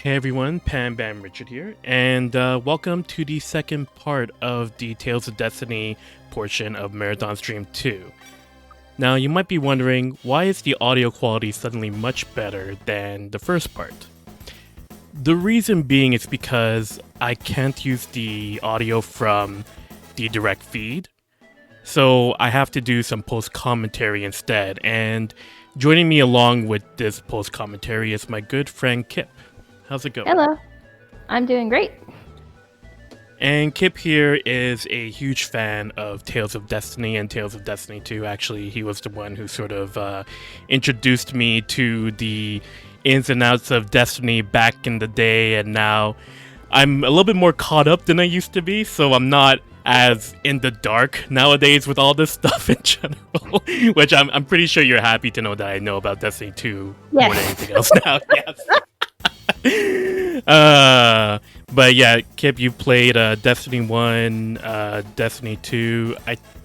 Hey everyone, Pam Bam Richard here, and welcome to the second part of the Tales of Destiny portion of Marathon Stream 2. Now, you might be wondering, why is the audio quality suddenly much better than the first part? The reason being is because I can't use the audio from the direct feed, so I have to do some post-commentary instead, and joining me along with this post-commentary is my good friend Kip. How's it going? Hello. I'm doing great. And Kip here is a huge fan of Tales of Destiny and Tales of Destiny 2. Actually, he was the one who sort of introduced me to the ins and outs of Destiny back in the day, and now I'm a little bit more caught up than I used to be, so I'm not as in the dark nowadays with all this stuff in general, which I'm pretty sure you're happy to know that I know about Destiny 2 more than anything else now. Yes. But yeah, Kip, you've played Destiny 1, Destiny 2.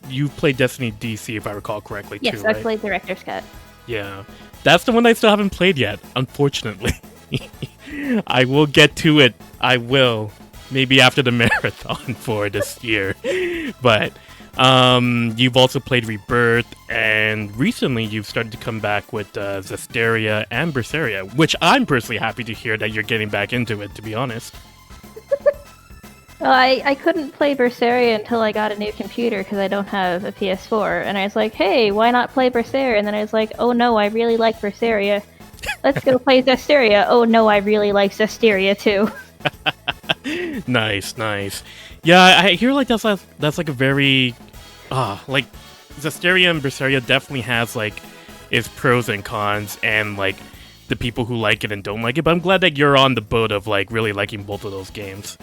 You played Destiny DC, if I recall correctly, yes, too, I right? played Director's Cut. Yeah. That's the one I still haven't played yet, unfortunately. I will get to it. I will. Maybe after the marathon for this year. But you've also played Rebirth, and recently you've started to come back with Zestiria and Berseria, which I'm personally happy to hear that you're getting back into it, to be honest. Well, I couldn't play Berseria until I got a new computer because I don't have a PS4, and I was like, hey, why not play Berseria? And then I was like, oh no, I really like Berseria. Let's go play Zestiria. Oh no, I really like Zestiria too. Nice. Yeah, I hear like that's like a very like Zestiria and Berseria definitely has like its pros and cons, and like the people who like it and don't like it, but I'm glad that you're on the boat of like really liking both of those games.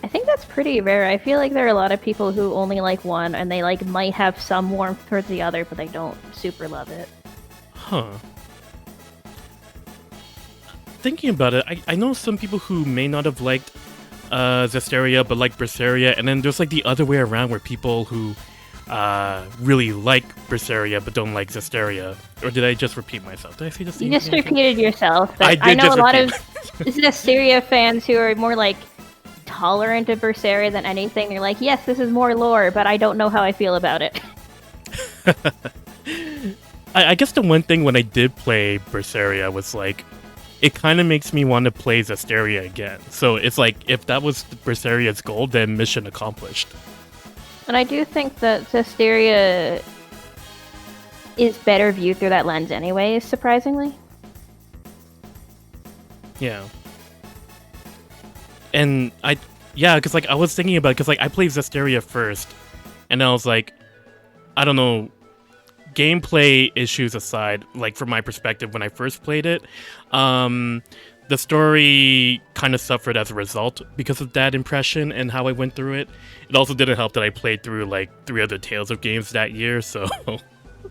I think that's pretty rare. I feel like there are a lot of people who only like one, and they like might have some warmth towards the other, but they don't super love it. Huh. Thinking about it, I know some people who may not have liked Zestiria but like Berseria, and then there's like the other way around where people who really like Berseria but don't like Zestiria. Or did I just repeat myself? Did I say the same You just thing? repeated yourself. But I did I know just a lot repeat. of Zestiria fans who are more like tolerant of Berseria than anything. They're like, yes, this is more lore, but I don't know how I feel about it. I guess the one thing when I did play Berseria was like, it kind of makes me want to play Zestiria again. So it's like, if that was Berseria's goal, then mission accomplished. And I do think that Zestiria is better viewed through that lens anyways, surprisingly. Yeah. And because like I was thinking about it, because like I played Zestiria first, and I was like, I don't know, gameplay issues aside, like from my perspective when I first played it, the story kind of suffered as a result because of that impression and how I went through it. It also didn't help that I played through like 3 other Tales of games that year, so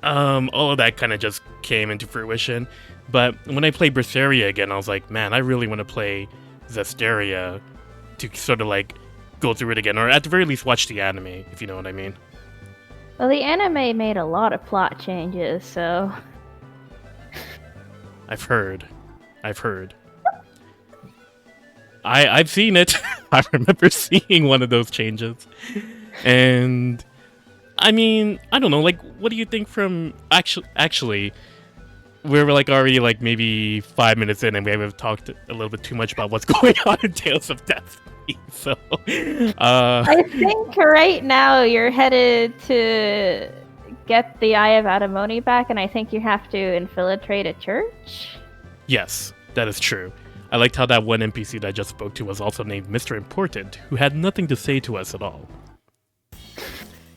all of that kind of just came into fruition. But when I played Berseria again, I was like, man, I really want to play Zestiria to sort of like go through it again, or at the very least watch the anime, if you know what I mean. Well, the anime made a lot of plot changes, so... I've heard. I've seen it. I remember seeing one of those changes. And I mean, I don't know, like, what do you think from actually we're like already like maybe 5 minutes in and we haven't talked a little bit too much about what's going on in Tales of Destiny. So I think right now you're headed to get the Eye of Adamoni back, and I think you have to infiltrate a church. Yes, that is true. I liked how that one NPC that I just spoke to was also named Mr. Important, who had nothing to say to us at all.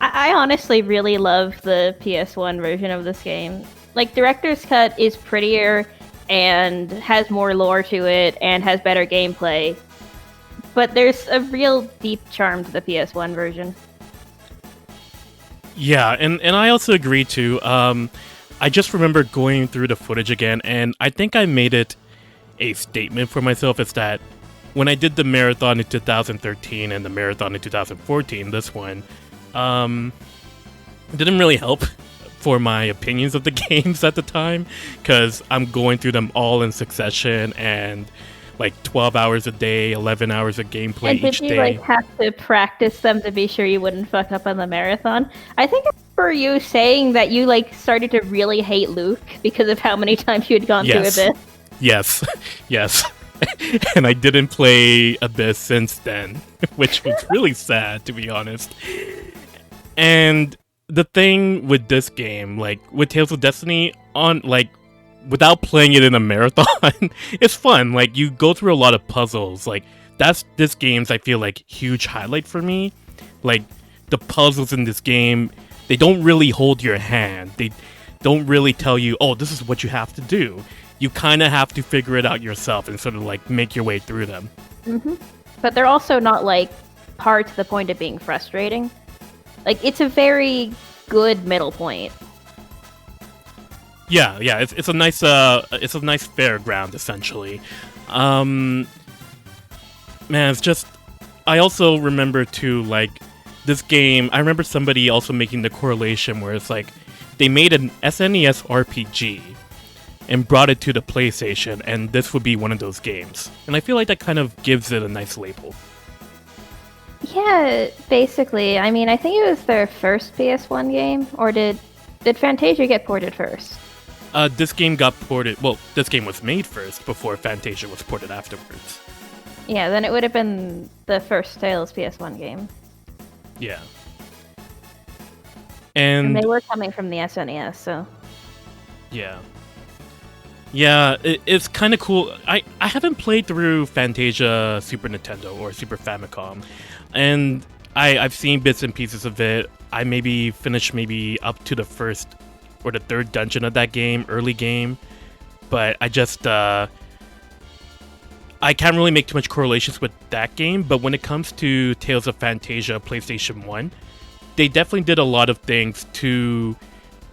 I honestly really love the PS1 version of this game. Like, Director's Cut is prettier and has more lore to it and has better gameplay, but there's a real deep charm to the PS1 version. Yeah, and I also agree too. I just remember going through the footage again, and I think I made it a statement for myself. Is that when I did the marathon in 2013 and the marathon in 2014, this one didn't really help for my opinions of the games at the time, because I'm going through them all in succession, and like 12 hours a day, 11 hours of gameplay And did each you day. like have to practice them to be sure you wouldn't fuck up on the marathon? I think I remember you saying that you like started to really hate Luke because of how many times you had gone Yes. through Abyss. Yes, yes. And I didn't play Abyss since then, which was really sad, to be honest. And the thing with this game, like with Tales of Destiny, on like without playing it in a marathon, it's fun. Like you go through a lot of puzzles. Like that's this game's I feel like huge highlight for me. Like the puzzles in this game, they don't really hold your hand. They don't really tell you, oh, this is what you have to do. You kind of have to figure it out yourself and sort of like make your way through them. But they're also not like hard to the point of being frustrating. Like it's a very good middle point. Yeah, it's a nice fair ground essentially. Man, it's just I also remember too like this game. I remember somebody also making the correlation where it's like they made an SNES RPG and brought it to the PlayStation, and this would be one of those games. And I feel like that kind of gives it a nice label. Yeah, basically. I mean, I think it was their first PS1 game, or did Fantasia get ported first? This game got ported. Well, this game was made first before Fantasia was ported afterwards. Yeah, then it would have been the first Tales PS1 game. Yeah. And And they were coming from the SNES, so. yeah. Yeah, it's kind of cool. I haven't played through Fantasia Super Nintendo or Super Famicom, and I've seen bits and pieces of it. I maybe finished maybe up to the first or the third dungeon of that game, early game, but I just I can't really make too much correlations with that game. But when it comes to Tales of Fantasia PlayStation 1, they definitely did a lot of things to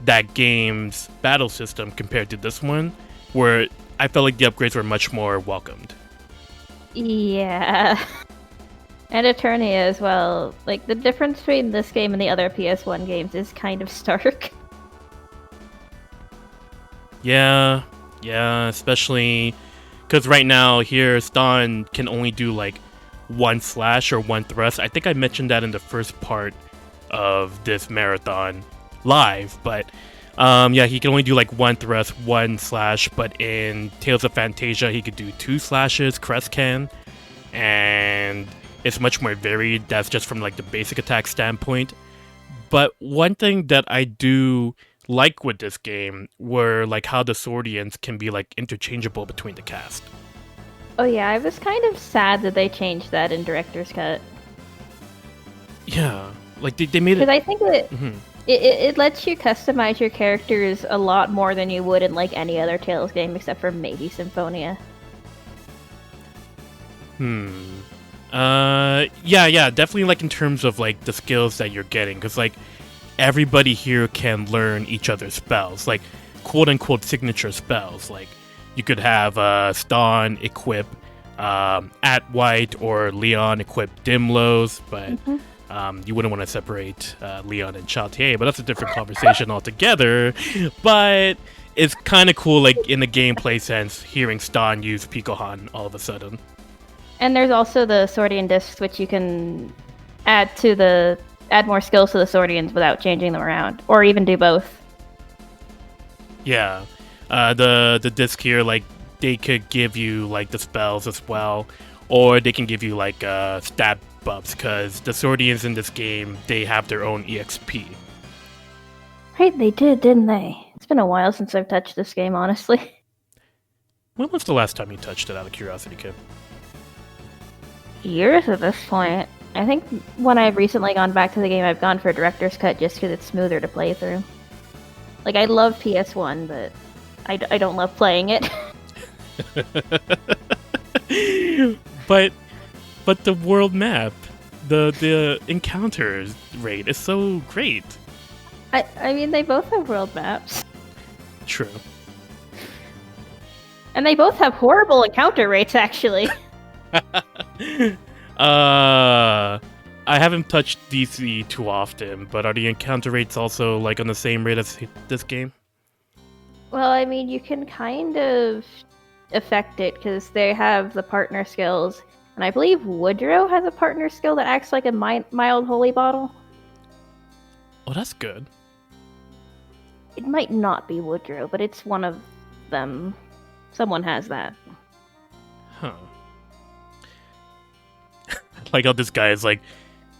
that game's battle system compared to this one, where I felt like the upgrades were much more welcomed. Yeah. And Eternia as well. Like, the difference between this game and the other PS1 games is kind of stark. Yeah, especially because right now here Stan can only do like one slash or one thrust. I think I mentioned that in the first part of this marathon live, but yeah, he can only do like one thrust, one slash, but in Tales of Fantasia he could do two slashes, Crest can, and it's much more varied. That's just from like the basic attack standpoint. But one thing that I do like with this game were like how the Swordians can be like interchangeable between the cast. Oh yeah, I was kind of sad that they changed that in Director's Cut. Yeah, like they made Because it. I think that Mhm. it lets you customize your characters a lot more than you would in like any other Tales game except for maybe Symphonia. Yeah, definitely like in terms of like the skills that you're getting, because like everybody here can learn each other's spells, like quote unquote signature spells. Like you could have Stan equip at White or Leon equip Dimlos, but you wouldn't want to separate Leon and Chautier, but that's a different conversation altogether. But it's kind of cool, like in the gameplay sense, hearing Stan use Pikohan all of a sudden. And there's also the Swordian discs, which you can add more skills to the Swordians without changing them around, or even do both. Yeah, the disc here, like they could give you like the spells as well, or they can give you like stat buffs, because the Swordians in this game, they have their own EXP. Right, they did, didn't they? It's been a while since I've touched this game, honestly. When was the last time you touched it, out of curiosity, Kip? Years at this point. I think when I've recently gone back to the game, I've gone for Director's Cut just because it's smoother to play through. Like, I love PS1, but I don't love playing it. But the world map, the encounters rate is so great. I mean, they both have world maps. True. And they both have horrible encounter rates, actually. I haven't touched DC too often, but are the encounter rates also like on the same rate as this game? Well, I mean, you can kind of affect it because they have the partner skills, and I believe Woodrow has a partner skill that acts like a mild holy bottle. Oh, that's good. It might not be Woodrow, but it's one of them. Someone has that. Huh. Like how this guy is like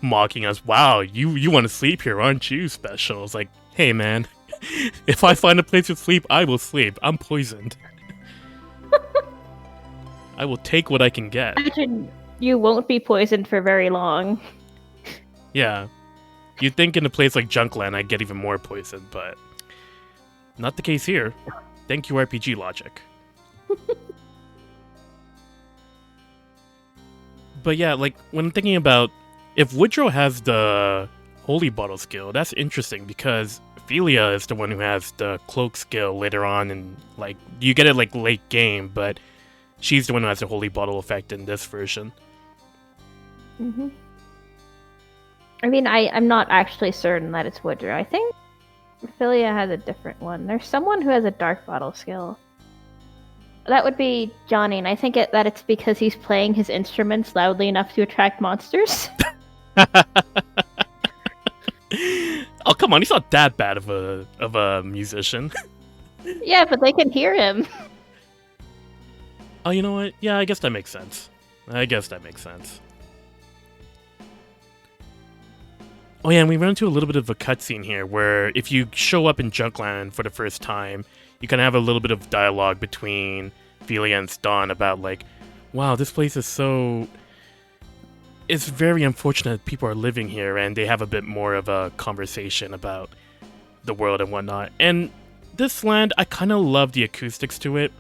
mocking us. Wow, you want to sleep here, aren't you? Special. It's like, hey man, if I find a place to sleep, I will sleep. I'm poisoned. I will take what I can get. Imagine you won't be poisoned for very long. Yeah. You'd think in a place like Junkland I'd get even more poisoned, but not the case here. Thank you, RPG logic. But yeah, like, when I'm thinking about if Woodrow has the Holy Bottle skill, that's interesting because Ophelia is the one who has the Cloak skill later on, and, like, you get it, like, late game, but she's the one who has the Holy Bottle effect in this version. Mm-hmm. I mean, I'm not actually certain that it's Woodrow. I think Ophelia has a different one. There's someone who has a Dark Bottle skill. That would be Johnny, and I think that it's because he's playing his instruments loudly enough to attract monsters. Oh, come on, he's not that bad of a musician. Yeah, but they can hear him. Oh, you know what? Yeah, I guess that makes sense. Oh yeah, and we run into a little bit of a cutscene here, where if you show up in Junkland for the first time, you can have a little bit of dialogue between Ophelia and Ston about, like, wow, this place is so... It's very unfortunate that people are living here, and they have a bit more of a conversation about the world and whatnot. And this land, I kind of love the acoustics to it,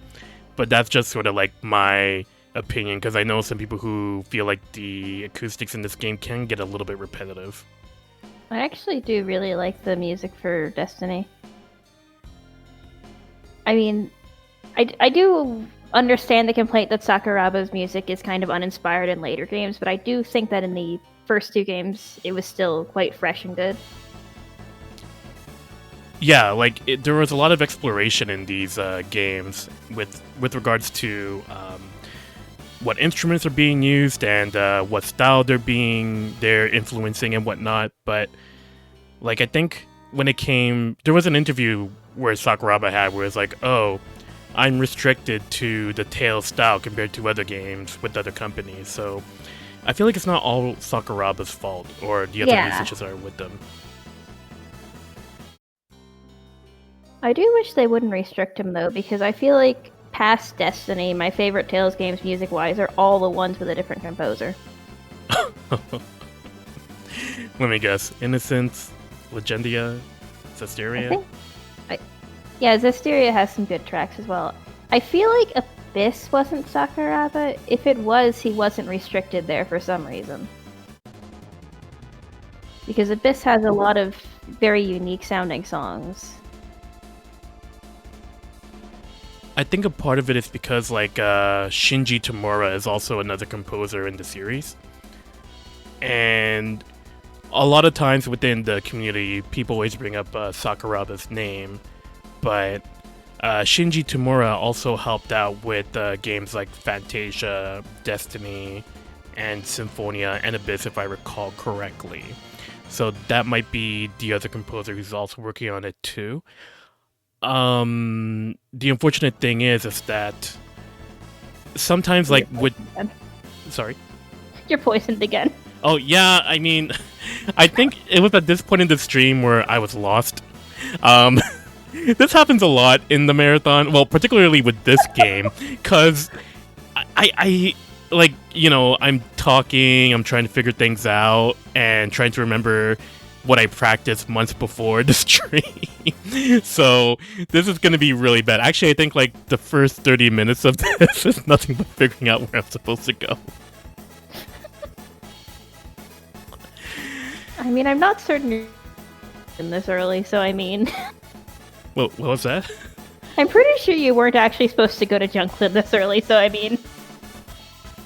but that's just sort of like my opinion, because I know some people who feel like the acoustics in this game can get a little bit repetitive. I actually do really like the music for Destiny. I mean, I do understand the complaint that Sakuraba's music is kind of uninspired in later games, but I do think that in the first two games, it was still quite fresh and good. Yeah, like, there was a lot of exploration in these games with regards to what instruments are being used and what style they're influencing and whatnot. But, like, I think when it came, there was an interview where Sakuraba had where it's like, oh, I'm restricted to the Tales style compared to other games with other companies. So I feel like it's not all Sakuraba's fault or the other musicians are with them. I do wish they wouldn't restrict him though, because I feel like past Destiny, my favorite Tales games music-wise are all the ones with a different composer. Let me guess. Innocence, Legendia, Zestiria? Yeah, Zestiria has some good tracks as well. I feel like Abyss wasn't Sakuraba. If it was, he wasn't restricted there for some reason. Because Abyss has a lot of very unique sounding songs. I think a part of it is because, like, Shinji Tamura is also another composer in the series. And a lot of times within the community, people always bring up Sakuraba's name. But Shinji Tamura also helped out with games like Fantasia, Destiny, and Symphonia, and Abyss, if I recall correctly. So that might be the other composer who's also working on it too. The unfortunate thing is that sometimes, like, Sorry? You're poisoned again. Oh, yeah, I mean, I think it was at this point in the stream where I was lost. This happens a lot in the marathon, well, particularly with this game, because I like, you know, I'm talking, I'm trying to figure things out, and trying to remember what I practiced months before the stream. So this is going to be really bad. Actually, I think like the first 30 minutes of this is nothing but figuring out where I'm supposed to go. I mean, I'm not certain you're in this early, so I mean... What was that? I'm pretty sure you weren't actually supposed to go to Junkland this early, so I mean...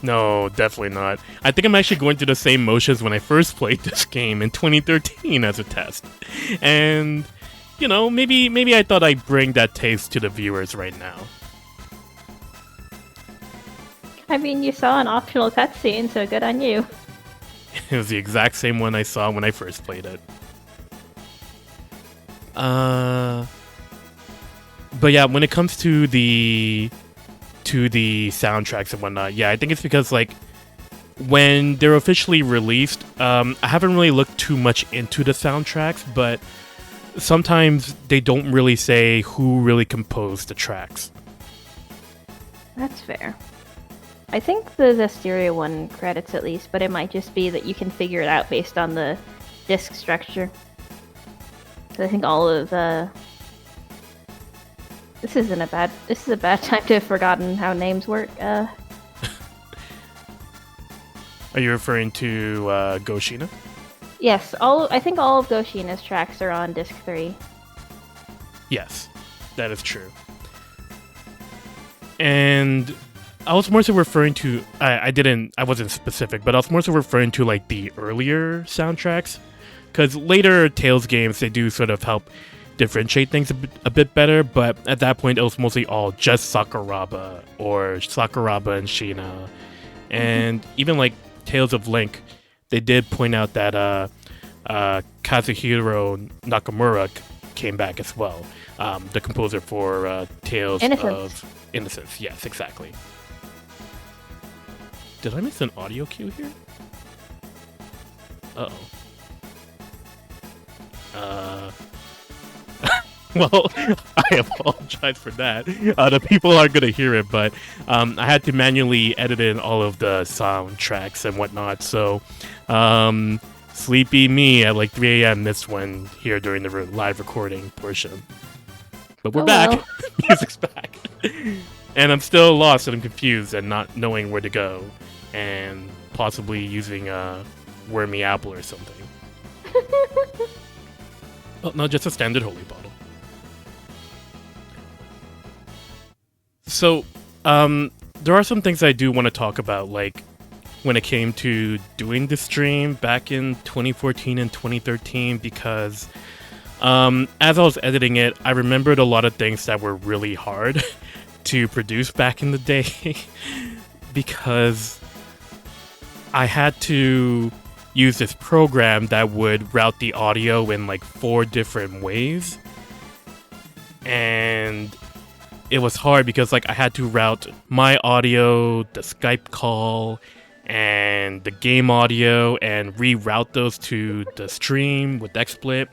No, definitely not. I think I'm actually going through the same motions when I first played this game in 2013 as a test. And, you know, maybe I thought I'd bring that taste to the viewers right now. I mean, you saw an optional cutscene, so good on you. It was the exact same one I saw when I first played it. But yeah, when it comes to the soundtracks and whatnot, yeah, I think it's because like when they're officially released, I haven't really looked too much into the soundtracks, but sometimes they don't really say who really composed the tracks. That's fair. I think the Zestiria one credits at least, but it might just be that you can figure it out based on the disc structure. I think all of this is a bad time to have forgotten how names work. Are you referring to Goshina? Yes, I think all of Goshina's tracks are on disc 3. Yes, that is true. And I was more so referring to I wasn't specific, but I was more so referring to like the earlier soundtracks, because later Tales games, they do sort of help differentiate things a bit better, but at that point it was mostly all just Sakuraba or Sakuraba and Shina. And even like Tales of Link, they did point out that Kazuhiro Nakamura came back as well, the composer for Tales of Innocence. Yes, exactly. Did I miss an audio cue here? Well, I apologize for that. The people aren't going to hear it, but I had to manually edit in all of the soundtracks and whatnot, so sleepy me at like 3 a.m. missed one here during the live recording portion. But we're back. Well. Music's back. And I'm still lost and I'm confused and not knowing where to go, and possibly using a wormy apple or something. Oh, no, just a standard holy bottle. So, there are some things I do want to talk about, like when it came to doing the stream back in 2014 and 2013, because as I was editing it, I remembered a lot of things that were really hard to produce back in the day because I had to use this program that would route the audio in like 4 different ways, and it was hard because like I had to route my audio, the Skype call, and the game audio, and reroute those to the stream with XSplit.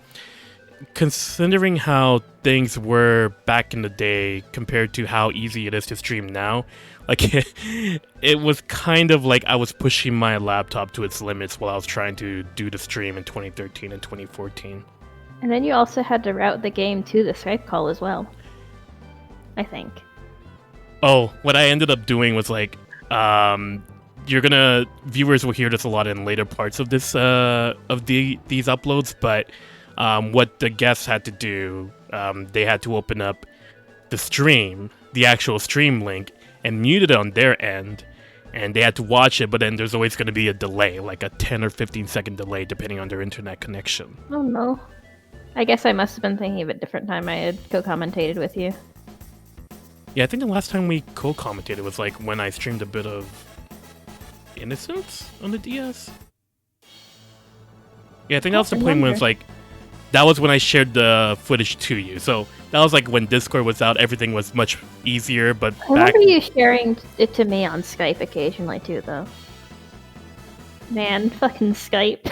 Considering how things were back in the day compared to how easy it is to stream now, like it was kind of like I was pushing my laptop to its limits while I was trying to do the stream in 2013 and 2014. And then you also had to route the game to the Skype call as well, I think. Oh, what I ended up doing was like, viewers will hear this a lot in later parts of this these uploads, but what the guests had to do, they had to open up the stream, the actual stream link, and mute it on their end, and they had to watch it, but then there's always going to be a delay, like a 10 or 15 second delay depending on their internet connection. Oh no. I guess I must have been thinking of a different time I had co-commentated with you. Yeah, I think the last time we co-commentated was like when I streamed a bit of Innocence on the DS. Yeah, I think that was the point when it's like, that was when I shared the footage to you. So that was like when Discord was out, everything was much easier, but I remember you sharing it to me on Skype occasionally too, though. Man, fucking Skype.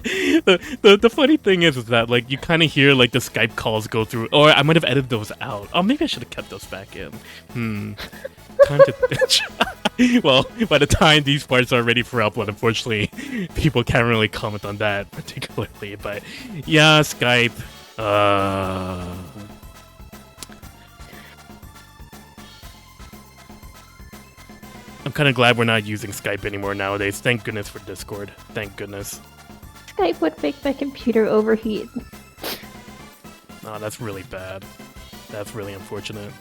The funny thing is that like you kind of hear like the Skype calls go through, or I might have edited those out. Oh, maybe I should have kept those back in. Time to bitch. Well, by the time these parts are ready for upload, unfortunately, people can't really comment on that particularly. But yeah, Skype. I'm kind of glad we're not using Skype anymore nowadays. Thank goodness for Discord. Thank goodness. Skype would make my computer overheat. Oh, that's really bad. That's really unfortunate.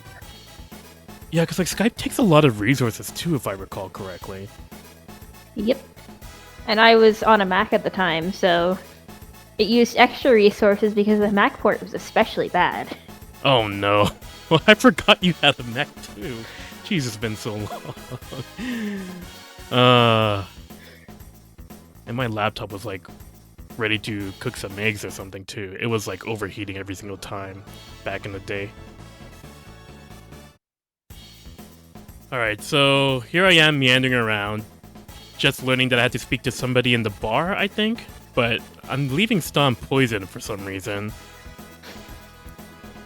Yeah, because like Skype takes a lot of resources too, if I recall correctly. Yep. And I was on a Mac at the time, so it used extra resources because the Mac port was especially bad. Oh no. Well, I forgot you had a Mac too. Jeez, it's been so long. And my laptop was like ready to cook some eggs or something too. It was like overheating every single time back in the day. Alright, so here I am meandering around, just learning that I had to speak to somebody in the bar, I think? But I'm leaving Stomp poisoned for some reason.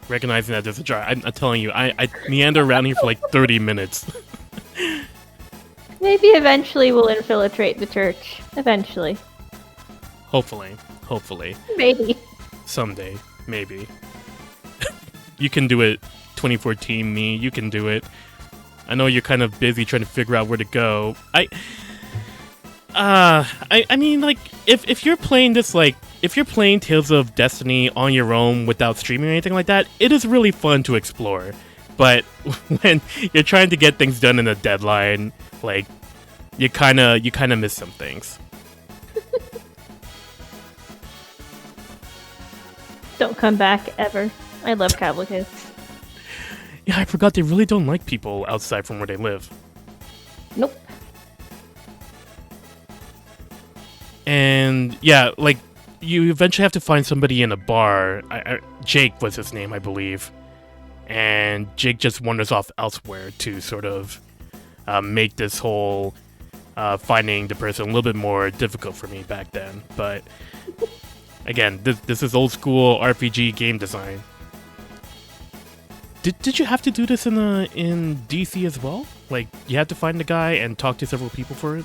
Recognizing that there's a jar. I'm telling you, I meander around here for like 30 minutes. Maybe eventually we'll infiltrate the church. Eventually. Hopefully. Hopefully. Maybe. Someday. Maybe. You can do it, 2014 me. You can do it. I know you're kind of busy trying to figure out where to go. I mean, like, if you're playing this, like, if you're playing Tales of Destiny on your own without streaming or anything like that, it is really fun to explore. But when you're trying to get things done in a deadline, like, you kind of miss some things. Don't come back ever. I love Cowboy Kids. Yeah, I forgot they really don't like people outside from where they live. Nope. And yeah, like, you eventually have to find somebody in a bar. Jake was his name, I believe. And Jake just wanders off elsewhere to sort of make this whole finding the person a little bit more difficult for me back then. But again, this is old school RPG game design. Did you have to do this in DC as well? Like, you had to find the guy and talk to several people for it?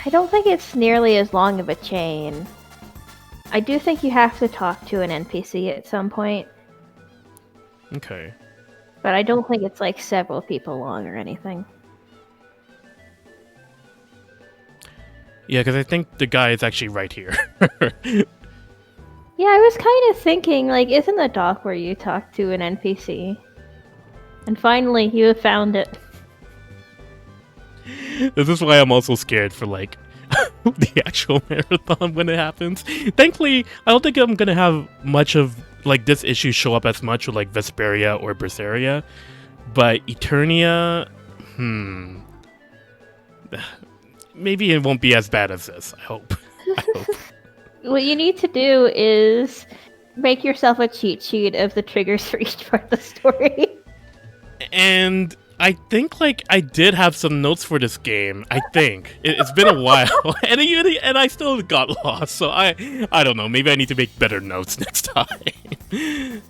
I don't think it's nearly as long of a chain. I do think you have to talk to an NPC at some point. Okay. But I don't think it's like several people long or anything. Yeah, because I think the guy is actually right here. Yeah, I was kind of thinking, like, isn't the dock where you talk to an NPC? And finally, you have found it. This is why I'm also scared for, like, the actual marathon when it happens. Thankfully, I don't think I'm gonna have much of, like, this issue show up as much with, like, Vesperia or Berseria. But Eternia, maybe it won't be as bad as this, I hope. I hope. What you need to do is make yourself a cheat sheet of the triggers for each part of the story. And I think, like, I did have some notes for this game. I think it's been a while, and I still got lost. So I don't know. Maybe I need to make better notes next time.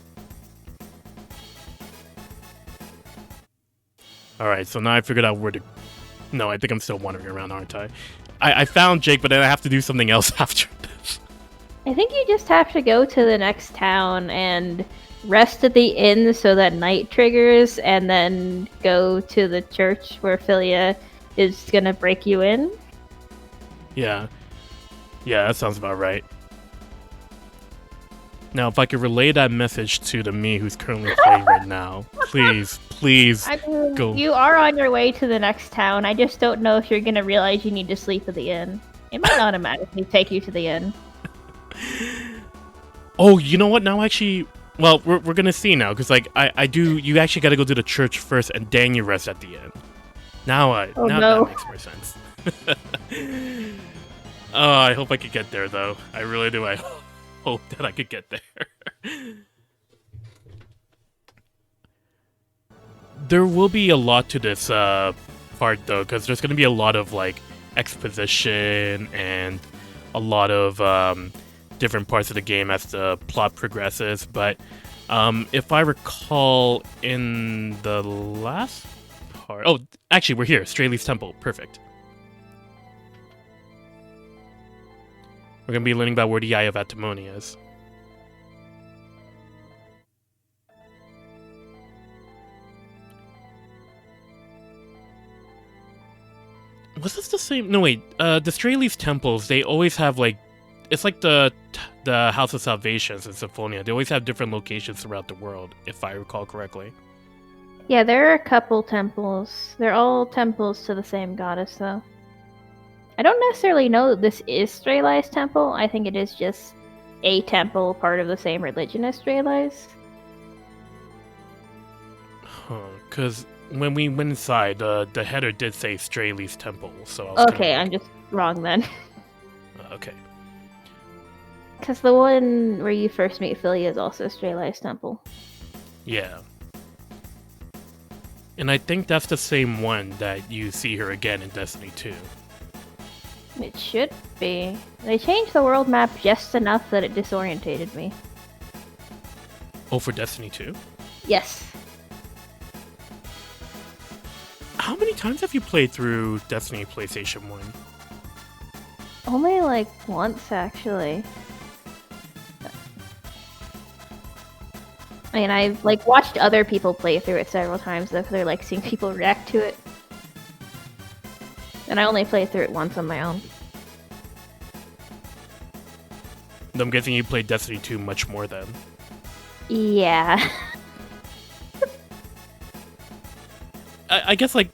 All right. So now I figured out where to. No, I think I'm still wandering around, aren't I? I found Jake, but then I have to do something else after this. I think you just have to go to the next town and rest at the inn so that night triggers, and then go to the church where Philia is gonna break you in. Yeah. Yeah, that sounds about right. Now, if I could relay that message to the me who's currently playing right now, please, I mean, go. you are on your way to the next town. I just don't know if you're gonna realize you need to sleep at the inn. It might automatically take you to the inn. Oh, you know what? Now, actually, well, we're gonna see now, because, like, I do. You actually got to go to the church first, and then you rest at the end. Now, No. That makes more sense. Oh, I hope I could get there, though. I really do. I hope that I could get there. There will be a lot to this part, though, because there's gonna be a lot of, like, exposition and a lot of different parts of the game as the plot progresses. But if I recall, in the last part... Oh, actually, we're here. Straley's Temple. Perfect. We're going to be learning about where the Eye of Atimony is. Was this the same? No, wait. The Straley's Temples, they always have, like... It's like the House of Salvations in Symphonia. They always have different locations throughout the world, if I recall correctly. Yeah, there are a couple temples. They're all temples to the same goddess, though. I don't necessarily know that this is Strelai's temple. I think it is just a temple, part of the same religion as Strelai's. Huh, because when we went inside, the header did say Straley's Temple, so I was Okay, kinda I'm just wrong then. okay. Because the one where you first meet Philly is also Strelai's Temple. Yeah. And I think that's the same one that you see her again in Destiny 2. It should be. They changed the world map just enough that it disorientated me. Oh, for Destiny 2? Yes. How many times have you played through Destiny PlayStation 1? Only like once, actually. I mean, I've like watched other people play through it several times though, because I like seeing people react to it. And I only played through it once on my own. I'm guessing you played Destiny 2 much more then. Yeah. I guess, like,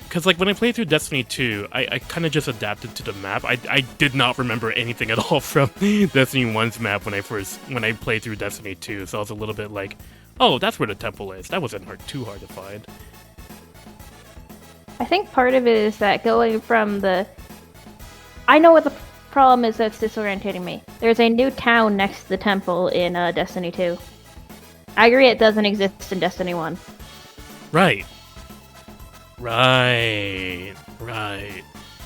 because, like, when I played through Destiny 2, I kind of just adapted to the map. I did not remember anything at all from Destiny 1's map when I played through Destiny 2, so I was a little bit like, oh, that's where the temple is. That wasn't too hard to find. I think part of it is that going from the... I know what the problem is that's disorientating me. There's a new town next to the temple in Destiny 2. I agree it doesn't exist in Destiny 1. Right. Right.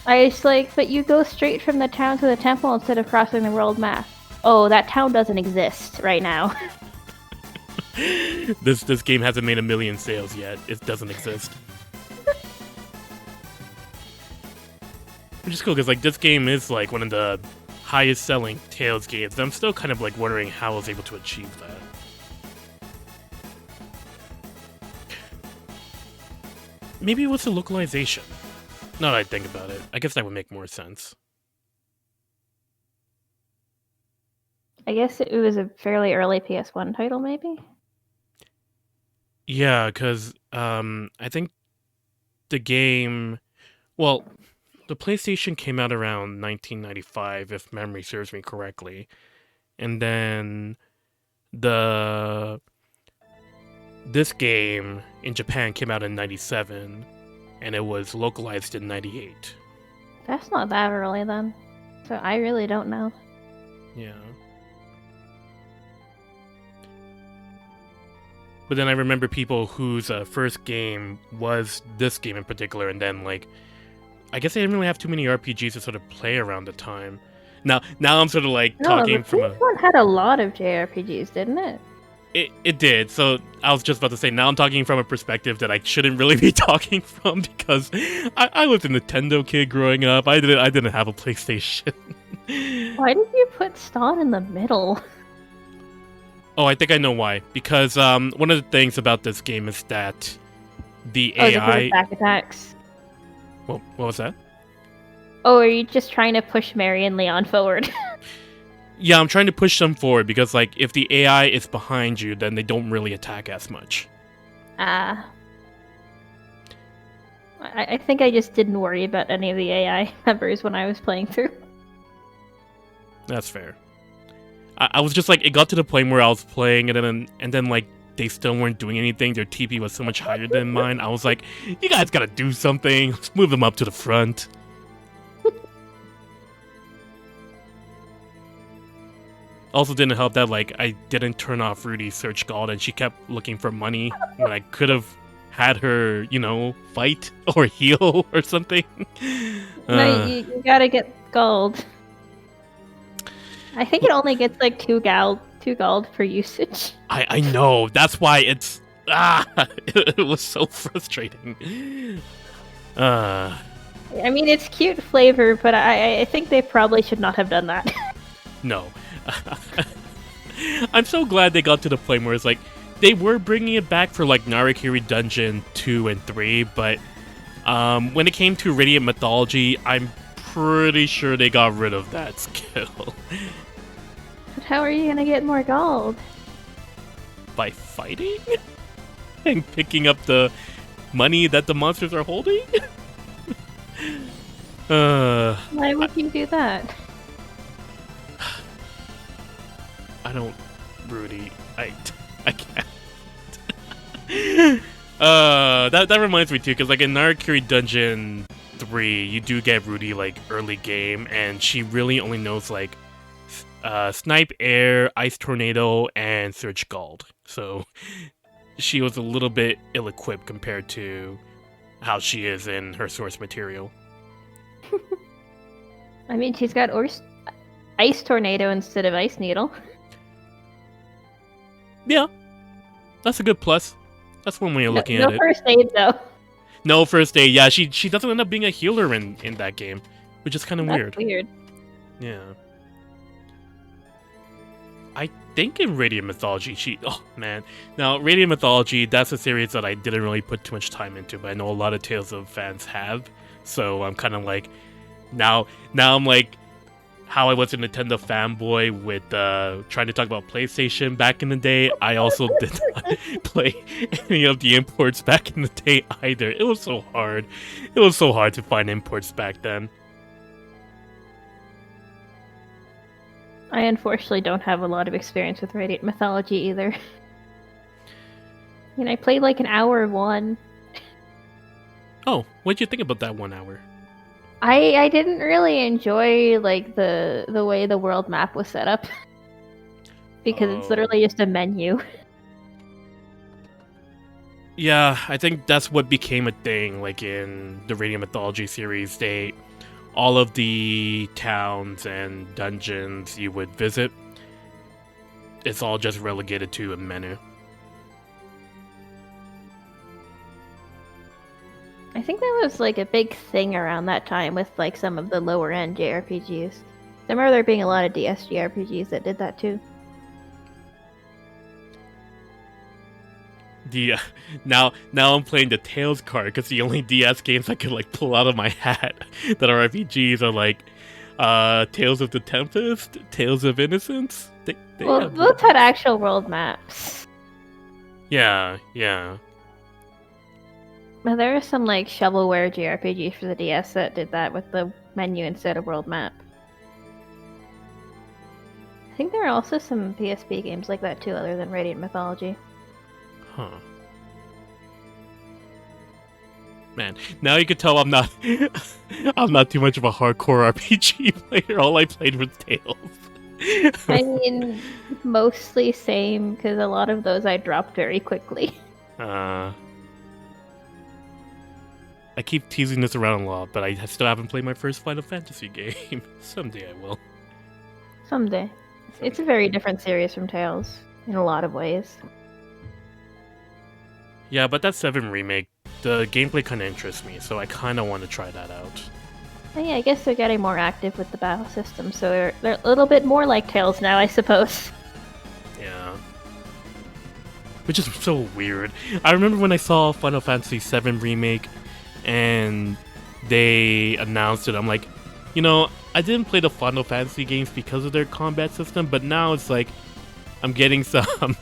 I just like, but you go straight from the town to the temple instead of crossing the world map. Oh, that town doesn't exist right now. This game hasn't made 1 million sales yet. It doesn't exist. Which is cool, because, like, this game is, like, one of the highest selling Tales games, and I'm still kind of, like, wondering how I was able to achieve that. Maybe it was the localization. Now that I think about it, I guess that would make more sense. I guess it was a fairly early PS1 title, maybe? Yeah, because I think the game... Well, the PlayStation came out around 1995, if memory serves me correctly. And then this game in Japan came out in 97, and it was localized in 98. That's not that early then. So I really don't know. Yeah. But then I remember people whose first game was this game in particular, and then, like, I guess they didn't really have too many RPGs to sort of play around the time. Now I'm sort of, like, talking from a... PS1 had a lot of JRPGs, didn't it? It did, so I was just about to say, now I'm talking from a perspective that I shouldn't really be talking from, because I was a Nintendo kid growing up. I didn't have a PlayStation. Why did you put Ston in the middle? Oh, I think I know why. Because one of the things about this game is that the AI... back attacks. What was that? Oh, are you just trying to push Mary and Leon forward? Yeah, I'm trying to push them forward because, like, if the AI is behind you, then they don't really attack as much. I think I just didn't worry about any of the AI members when I was playing through. That's fair. I was just like, it got to the point where I was playing and then like they still weren't doing anything. Their TP was so much higher than mine. I was like, you guys gotta do something. Let's move them up to the front. Also didn't help that, like, I didn't turn off Rudy's search gold and she kept looking for money when I could have had her, you know, fight or heal or something. No, you gotta get gold. I think it only gets like 2 gold per usage. I know. That's why it's... it was so frustrating. I mean, it's cute flavor, but I think they probably should not have done that. No. I'm so glad they got to the point where it's like, they were bringing it back for like Narakiri Dungeon 2 and 3, but when it came to Radiant Mythology, I'm pretty sure they got rid of that skill. But how are you gonna get more gold? By fighting? And picking up the money that the monsters are holding? Why would you do that? I don't... Rudy, I can't. That reminds me too, because like in Narakiri Dungeon 3, you do get Rudy like early game, and she really only knows like Snipe Air, Ice Tornado, and Surge Scald. So she was a little bit ill-equipped compared to how she is in her source material. I mean, she's got Ice Tornado instead of Ice Needle. Yeah, that's a good plus. That's one way of looking at it. No first aid though. No first aid. Yeah, she doesn't end up being a healer in that game, which is kind of weird. Weird. Yeah. I think in Radiant Mythology, oh man. Now, Radiant Mythology, that's a series that I didn't really put too much time into, but I know a lot of Tales of fans have. So I'm kind of like, now I'm like, how I was a Nintendo fanboy with trying to talk about PlayStation back in the day. I also did not play any of the imports back in the day either. It was so hard. It was so hard to find imports back then. I unfortunately don't have a lot of experience with Radiant Mythology either. I mean, I played like an hour of one. Oh, what'd you think about that 1 hour? I didn't really enjoy like the way the world map was set up. Because it's literally just a menu. Yeah, I think that's what became a thing, like in the Radiant Mythology series. All of the towns and dungeons you would visit, it's all just relegated to a menu. I think that was like a big thing around that time with like some of the lower end JRPGs. I remember there being a lot of DS JRPGs that did that too. Now I'm playing the Tales card because the only DS games I could like pull out of my hat that are RPGs are like Tales of the Tempest, Tales of Innocence. Well, both had actual world maps. Yeah. But there are some like shovelware JRPGs for the DS that did that with the menu instead of world map. I think there are also some PSP games like that too, other than Radiant Mythology. Huh. Man, now you can tell I'm not too much of a hardcore RPG player. All I played was Tales. I mean, mostly same, because a lot of those I dropped very quickly. I keep teasing this around a lot, but I still haven't played my first Final Fantasy game. Someday I will. Someday. It's a very different series from Tales, in a lot of ways. Yeah, but that 7 remake, the gameplay kind of interests me, so I kind of want to try that out. Oh, yeah, I guess they're getting more active with the battle system, so they're a little bit more like Tales now, I suppose. Yeah. Which is so weird. I remember when I saw Final Fantasy VII Remake, and they announced it, I'm like, I didn't play the Final Fantasy games because of their combat system, but now it's like, I'm getting some,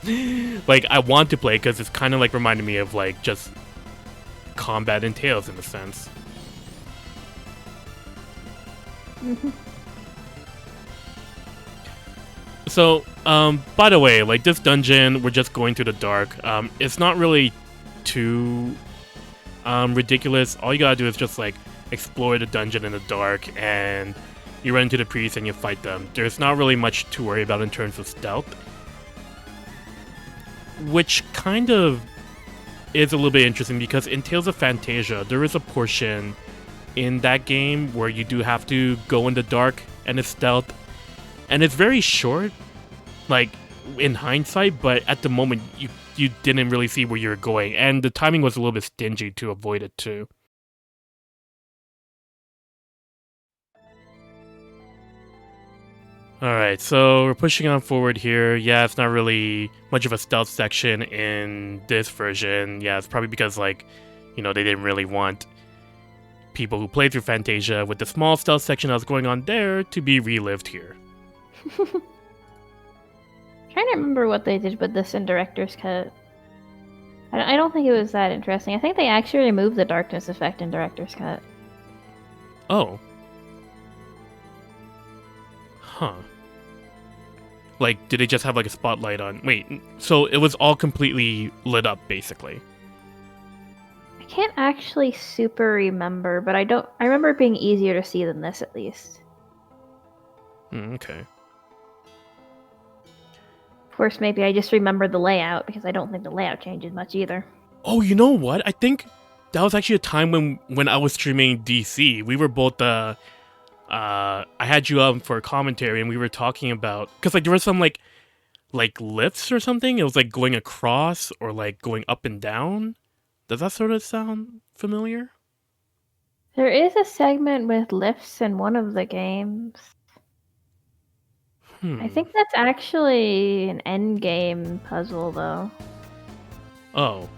like, I want to play because it's kind of like reminding me of like just combat in Tales in a sense. Mm-hmm. So, by the way, like this dungeon, we're just going through the dark. It's not really too ridiculous. All you gotta do is just like explore the dungeon in the dark, and you run into the priests and you fight them. There's not really much to worry about in terms of stealth, which kind of is a little bit interesting because in Tales of Phantasia, there is a portion in that game where you do have to go in the dark and it's stealth, and it's very short, like in hindsight, but at the moment you didn't really see where you were going, and the timing was a little bit stingy to avoid it too. Alright, so we're pushing on forward here. Yeah, it's not really much of a stealth section in this version. Yeah, it's probably because, like, they didn't really want people who played through Fantasia with the small stealth section that was going on there to be relived here. Trying to remember what they did with this in Director's Cut. I don't think it was that interesting. I think they actually removed the darkness effect in Director's Cut. Oh. Huh. Like, did they just have like a spotlight on? Wait, so it was all completely lit up, basically. can't actually super remember, but I remember it being easier to see than this, at least. Okay. Of course, maybe I just remember the layout, because I don't think the layout changes much either. Oh, you know what? I think that was actually a time when I was streaming DC. We were both I had you up for a commentary, and we were talking about, because like there was some like lifts or something. It was like going across or like going up and down. Does that sort of sound familiar? There is a segment with lifts in one of the games. I think that's actually an end game puzzle, though. Oh.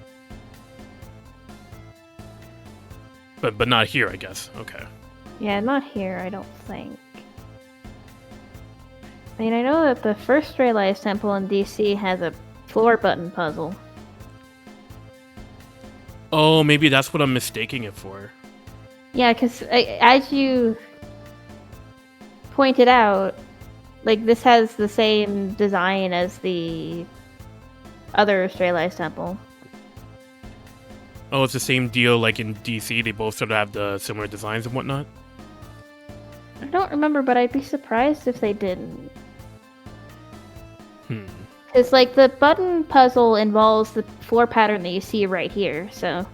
But not here, I guess. Okay. Yeah, not here, I don't think. I mean, I know that the first Realized Temple in DC has a floor button puzzle. Oh, maybe that's what I'm mistaking it for. Yeah, because as you pointed out, like, this has the same design as the other Realized Temple. Oh, it's the same deal like in DC. They both sort of have the similar designs and whatnot. I don't remember, but I'd be surprised if they didn't. Because, like, the button puzzle involves the floor pattern that you see right here, so...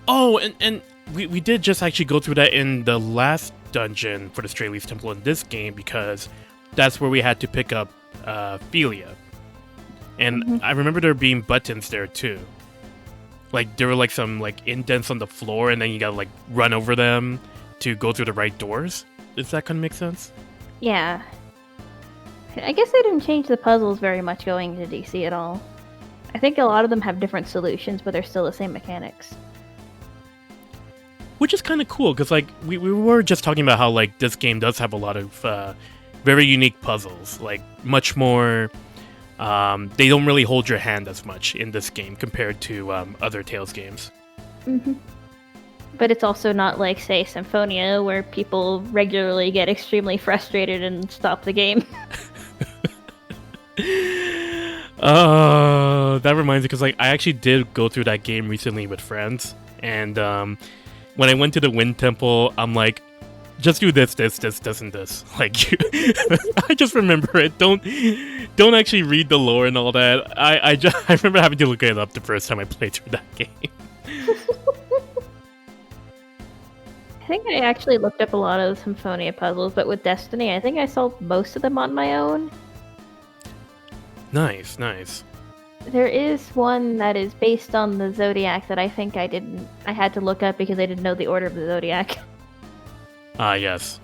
Oh, and we did just actually go through that in the last dungeon for the Strayleaf Temple in this game, because that's where we had to pick up Philia. And I remember there being buttons there, too. Like, there were, like, some, like, indents on the floor, and then you gotta, like, run over them to go through the right doors. Does that kind of make sense? Yeah. I guess they didn't change the puzzles very much going to DC at all. I think a lot of them have different solutions, but they're still the same mechanics. Which is kind of cool, because, like, we were just talking about how, like, this game does have a lot of very unique puzzles. Like, much more... they don't really hold your hand as much in this game compared to other Tales games. But it's also not like, say, Symphonia, where people regularly get extremely frustrated and stop the game. That reminds me, because like I actually did go through that game recently with friends, and when I went to the Wind Temple, I'm like, just do this, and this. Like, I just remember it. Don't actually read the lore and all that. I remember having to look it up the first time I played through that game. I think I actually looked up a lot of Symphonia puzzles, but with Destiny, I think I solved most of them on my own. Nice. There is one that is based on the Zodiac that I think I had to look up because I didn't know the order of the Zodiac. Yes.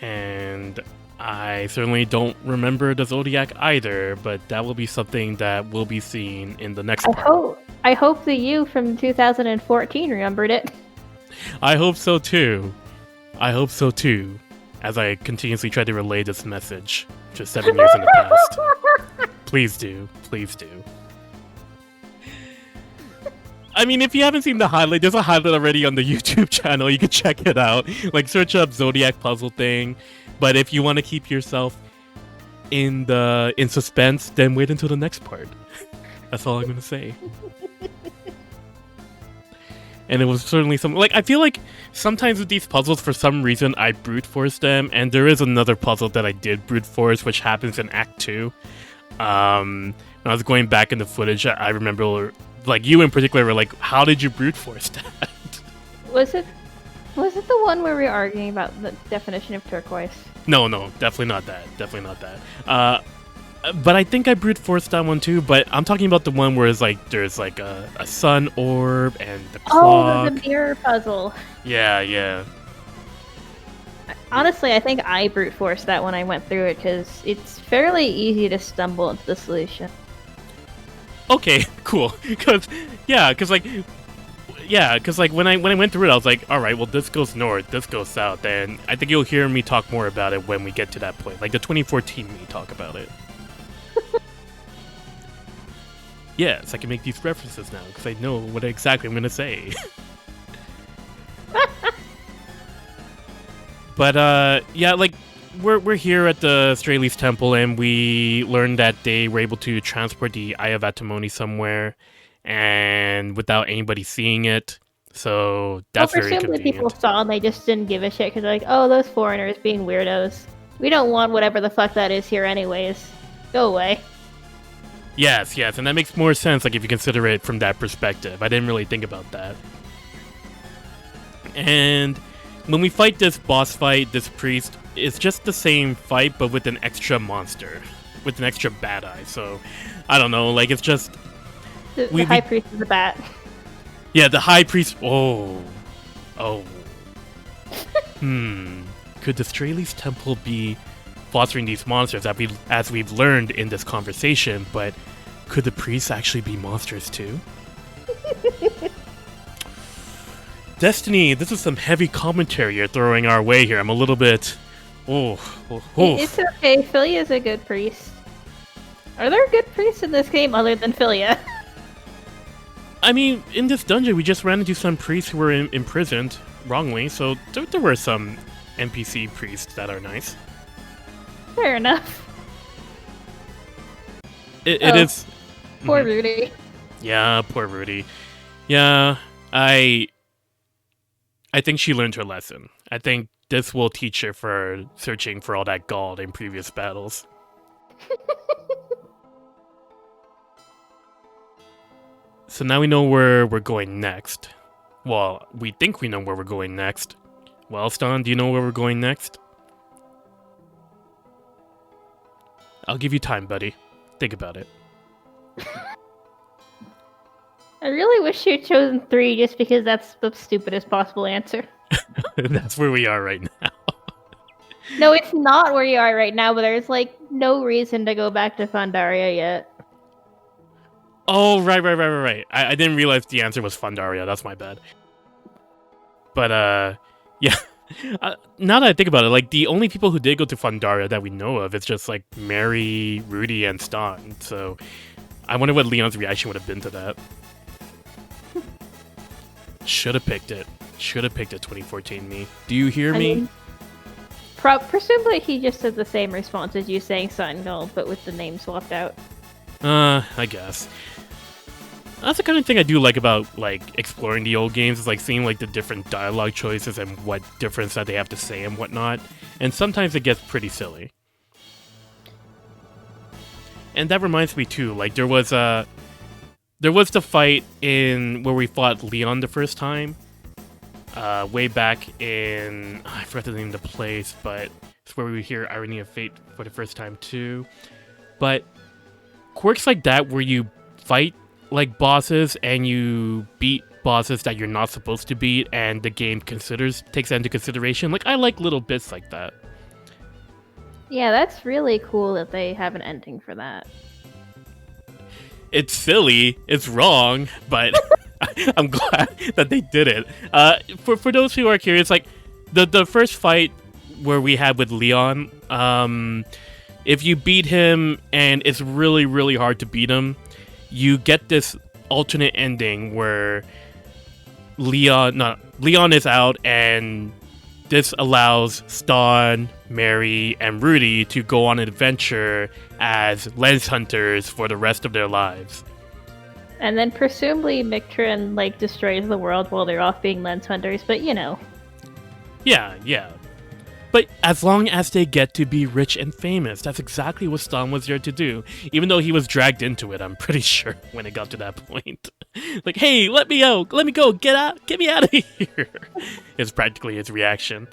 And I certainly don't remember the Zodiac either, but that will be something that will be seen in the next part. I hope that you from 2014 remembered it. I hope so too. As I continuously try to relay this message to 7 years in the past. Please do. I mean, if you haven't seen the highlight, there's a highlight already on the YouTube channel. You can check it out. Like, search up Zodiac puzzle thing. But if you want to keep yourself in suspense, then wait until the next part. That's all I'm gonna say. And it was certainly something, like, I feel like sometimes with these puzzles, for some reason, I brute force them, and there is another puzzle that I did brute force, which happens in Act 2. When I was going back in the footage, I remember, like, you in particular were like, how did you brute force that? Was it the one where we were arguing about the definition of turquoise? No, definitely not that. But I think I brute forced that one too, but I'm talking about the one where it's like there's like a sun orb and the clock. Oh, the mirror puzzle. Yeah. Honestly, I think I brute forced that when I went through it because it's fairly easy to stumble into the solution. Okay, cool. Because when I went through it, I was like, all right, well, this goes north, this goes south, and I think you'll hear me talk more about it when we get to that point, like the 2014 me talk about it. Yes, I can make these references now because I know what exactly I'm gonna say. But yeah, like we're here at the Strayleaf Temple, and we learned that they were able to transport the Eye of Atimony somewhere, and without anybody seeing it. So that's very presumably convenient. people saw and they just didn't give a shit because they're like, oh, those foreigners being weirdos. We don't want whatever the fuck that is here anyways. Go away. Yes, and that makes more sense, like, if you consider it from that perspective. I didn't really think about that. And when we fight this boss fight, this priest, it's just the same fight, but with an extra monster. With an extra bad eye, so... I don't know, like, it's just... The high priest is a bat. Yeah, the high priest... Oh. Could the Straley's Temple be fostering these monsters, as we've learned in this conversation, but could the priests actually be monsters too? Destiny, this is some heavy commentary you're throwing our way here. I'm a little bit... It's okay, Philia's a good priest. Are there good priests in this game other than Philia? I mean, in this dungeon, we just ran into some priests who were imprisoned wrongly, so there were some NPC priests that are nice. Fair enough. It is... Poor Rudy. Yeah, poor Rudy. Yeah, I think she learned her lesson. I think this will teach her for searching for all that gold in previous battles. So now we know where we're going next. Well, we think we know where we're going next. Well, Stan, do you know where we're going next? I'll give you time, buddy. Think about it. I really wish you had chosen 3 just because that's the stupidest possible answer. That's where we are right now. No, it's not where you are right now, but there's, like, no reason to go back to Pandaria yet. Oh, right. I didn't realize the answer was Fundaria. That's my bad. But, yeah. Now that I think about it, like, the only people who did go to Fundaria that we know of, it's just, like, Mary, Rudy, and Stan. So, I wonder what Leon's reaction would have been to that. Should have picked it. 2014 me. Do you hear me? Mean, presumably he just had the same response as you saying Seingold, but with the name swapped out. I guess. That's the kind of thing I do like about, like, exploring the old games, is, like, seeing, like, the different dialogue choices and what difference that they have to say and whatnot. And sometimes it gets pretty silly. And that reminds me, too, like, there was the fight in where we fought Leon the first time. Way back in... I forgot the name of the place, but it's where we hear Irony of Fate for the first time, too. But quirks like that where you fight like bosses and you beat bosses that you're not supposed to beat and the game takes that into consideration. Like, I like little bits like that. Yeah, that's really cool that they have an ending for that. It's silly, it's wrong, but I'm glad that they did it. For those who are curious, like, the first fight where we had with Leon, if you beat him and it's really, really hard to beat him, you get this alternate ending where Leon is out, and this allows Stan, Mary, and Rudy to go on an adventure as lens hunters for the rest of their lives. And then presumably Mictran, like, destroys the world while they're off being lens hunters, but you know. Yeah. But as long as they get to be rich and famous, that's exactly what Stan was there to do. Even though he was dragged into it, I'm pretty sure, when it got to that point. Like, hey, let me go, get me out of here. Is practically his reaction.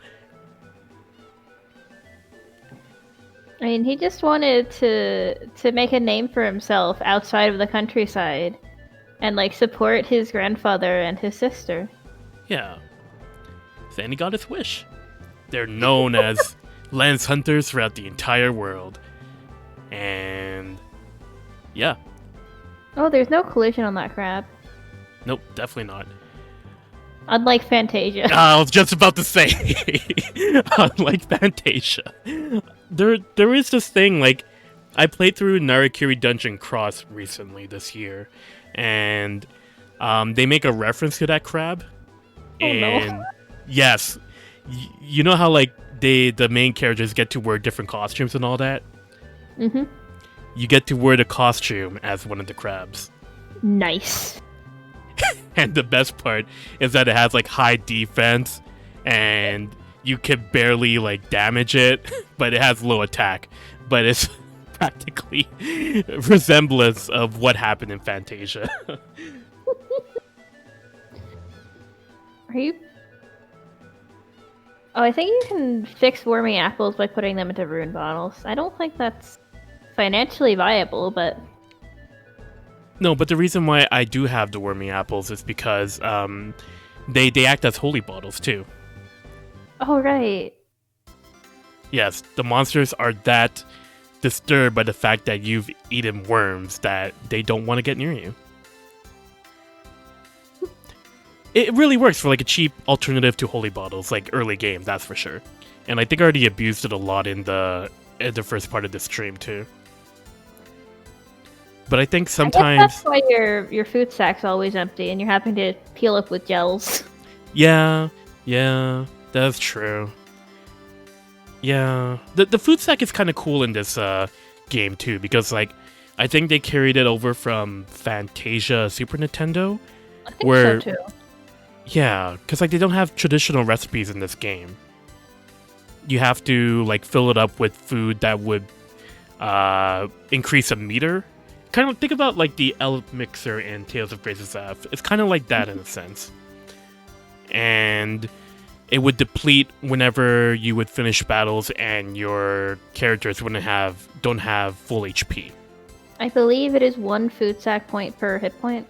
I mean, he just wanted to make a name for himself outside of the countryside and, like, support his grandfather and his sister. Yeah. Then he got his wish. They're known as lens hunters throughout the entire world. And yeah. Oh, there's no collision on that crab. Nope, definitely not. Unlike Fantasia. I was just about to say, unlike Fantasia. There is this thing, like, I played through Narakiri Dungeon Cross recently this year, and they make a reference to that crab. Oh, and no. Yes. You know how, like, the main characters get to wear different costumes and all that? Mm-hmm. You get to wear the costume as one of the crabs. Nice. And the best part is that it has like high defense, and you can barely like damage it, but it has low attack. But it's practically resemblance of what happened in Fantasia. Are you? Oh, I think you can fix wormy apples by putting them into rune bottles. I don't think that's financially viable, but No, but the reason why I do have the wormy apples is because they act as holy bottles too. oh right. Yes, the monsters are that disturbed by the fact that you've eaten worms that they don't want to get near you. It really works for like a cheap alternative to holy bottles, like early game, that's for sure. And I think I already abused it a lot in the first part of the stream too. But I think sometimes I guess that's why your food sack's always empty and you're having to peel up with gels. yeah, that's true. Yeah, the food sack is kind of cool in this game too, because like I think they carried it over from Fantasia Super Nintendo, I think where so too. yeah, because like they don't have traditional recipes in this game. You have to like fill it up with food that would increase a meter. Kind of think about like the Elf Mixer in Tales of Grace's F. It's kind of like that in a sense. And it would deplete whenever you would finish battles and your characters don't have full HP. I believe it is 1 food sack point per hit point.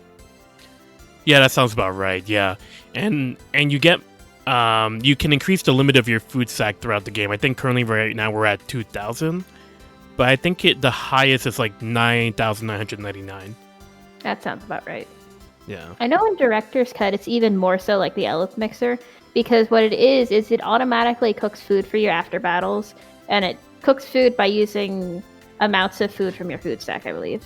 Yeah, that sounds about right. Yeah, and you get you can increase the limit of your food sack throughout the game. I think currently right now we're at 2,000, but I think the highest is like 9,999. That sounds about right. Yeah. I know in Director's Cut it's even more so like the Elf Mixer, because what it is it automatically cooks food for you after battles, and it cooks food by using amounts of food from your food stack, I believe.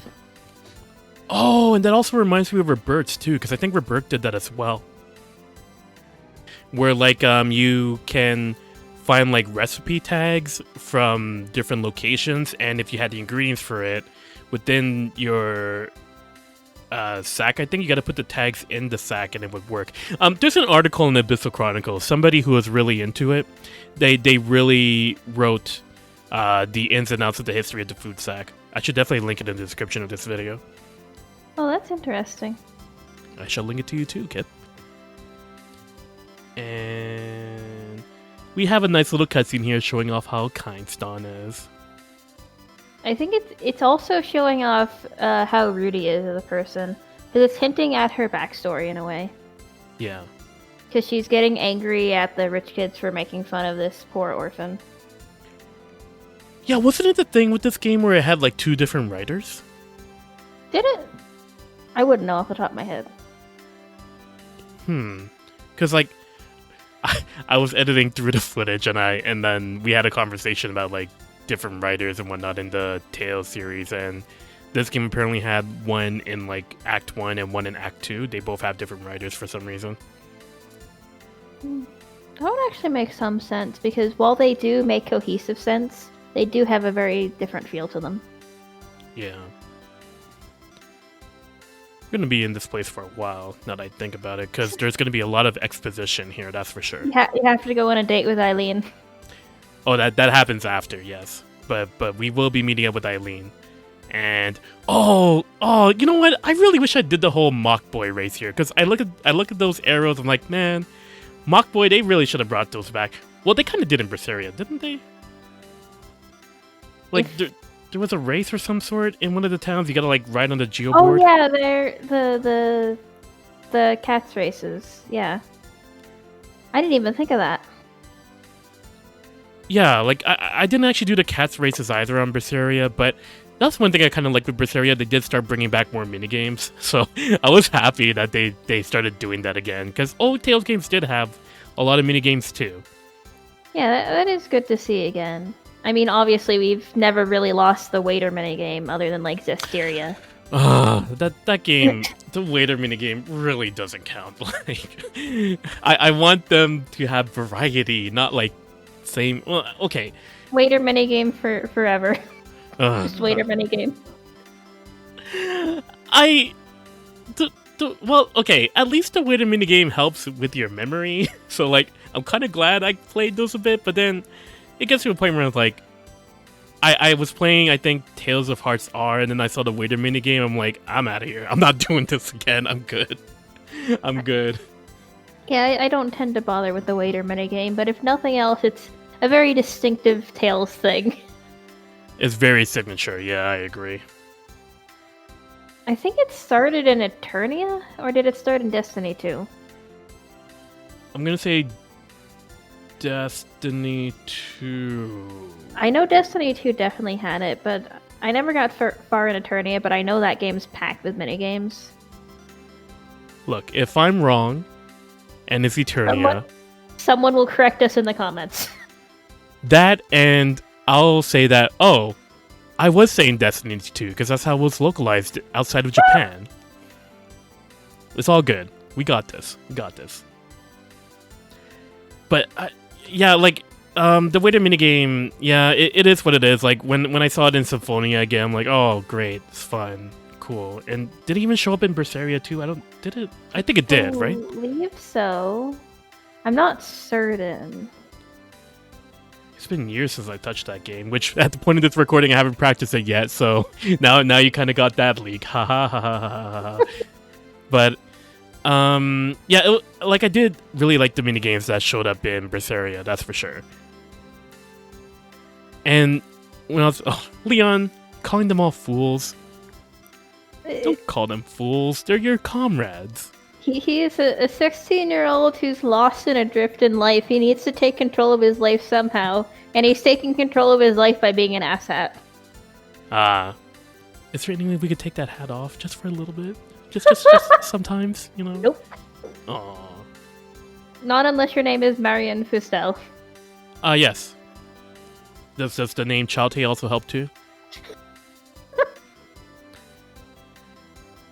Oh, and that also reminds me of Robert's too, because I think Robert did that as well. Where like you can find like recipe tags from different locations, and if you had the ingredients for it within your sack, I think you got to put the tags in the sack and it would work. There's an article in the Abyssal Chronicles. Somebody who was really into it, they really wrote the ins and outs of the history of the food sack. I should definitely link it in the description of this video. Oh, that's interesting. I shall link it to you too, kid. And we have a nice little cutscene here showing off how kind Stan is. I think it's also showing off how Rudy is as a person, because it's hinting at her backstory in a way. Yeah. Because she's getting angry at the rich kids for making fun of this poor orphan. Yeah, wasn't it the thing with this game where it had like 2 different writers? Did it? I wouldn't know off the top of my head. Because like I was editing through the footage and then we had a conversation about like different writers and whatnot in the Tales series, and this game apparently had one in like Act 1 and one in Act 2. They both have different writers for some reason. That would actually make some sense, because while they do make cohesive sense, they do have a very different feel to them. Yeah. I'm gonna be in this place for a while, now that I think about it, because there's gonna be a lot of exposition here, that's for sure. You have to go on a date with Eileen. Oh, that happens after, yes. But we will be meeting up with Eileen. And oh, you know what? I really wish I did the whole Mock Boy race here, because I look at those arrows, I'm like, man, Mock Boy, they really should have brought those back. Well, they kind of did in Berseria, didn't they? Like there was a race or some sort in one of the towns. You gotta like ride on the geoboard. Oh yeah, they're the cats races. Yeah, I didn't even think of that. Yeah, like I didn't actually do the cats races either on Berseria, but that's one thing I kind of like with Berseria. They did start bringing back more minigames, so I was happy that they started doing that again, because old Tales games did have a lot of minigames too. Yeah, that is good to see again. I mean, obviously, we've never really lost the waiter minigame other than, like, Zestiria. That game, the waiter minigame, really doesn't count. Like, I want them to have variety, not, like, same... Well, okay. Waiter minigame for forever. Just waiter minigame. Well, okay, at least the waiter minigame helps with your memory. So, like, I'm kind of glad I played those a bit, but then it gets to a point where it's like, I was playing, I think, Tales of Hearts R, and then I saw the waiter minigame. I'm like, I'm out of here. I'm not doing this again. I'm good. I'm good. Yeah, I don't tend to bother with the waiter minigame, but if nothing else, it's a very distinctive Tales thing. It's very signature. Yeah, I agree. I think it started in Eternia, or did it start in Destiny 2? I'm gonna say Destiny 2. I know Destiny 2 definitely had it, but I never got far in Eternia, but I know that game's packed with minigames. Look, if I'm wrong, and it's Eternia... Someone will correct us in the comments. That, and I'll say that, oh, I was saying Destiny 2, because that's how it was localized outside of Japan. It's all good. We got this. We got this. But, yeah, like... the waiter minigame, yeah, it is what it is. Like, when I saw it in Symphonia again, I'm like, oh, great, it's fun, cool. And did it even show up in Berseria too? Did it? I think it did, right? I believe so. I'm not certain. It's been years since I touched that game, which at the point of this recording, I haven't practiced it yet, so now you kind of got that leak. Ha ha ha ha ha ha. But, yeah, like, I did really like the minigames that showed up in Berseria, that's for sure. And when I was... Oh, Leon, calling them all fools. Don't call them fools. They're your comrades. He is a 16-year-old who's lost and adrift in life. He needs to take control of his life somehow. And he's taking control of his life by being an asshat. Is there any way we could take that hat off just for a little bit? Just sometimes, you know? Nope. Aww. Not unless your name is Marion Fustel. Yes. Does the name Chaute also help too?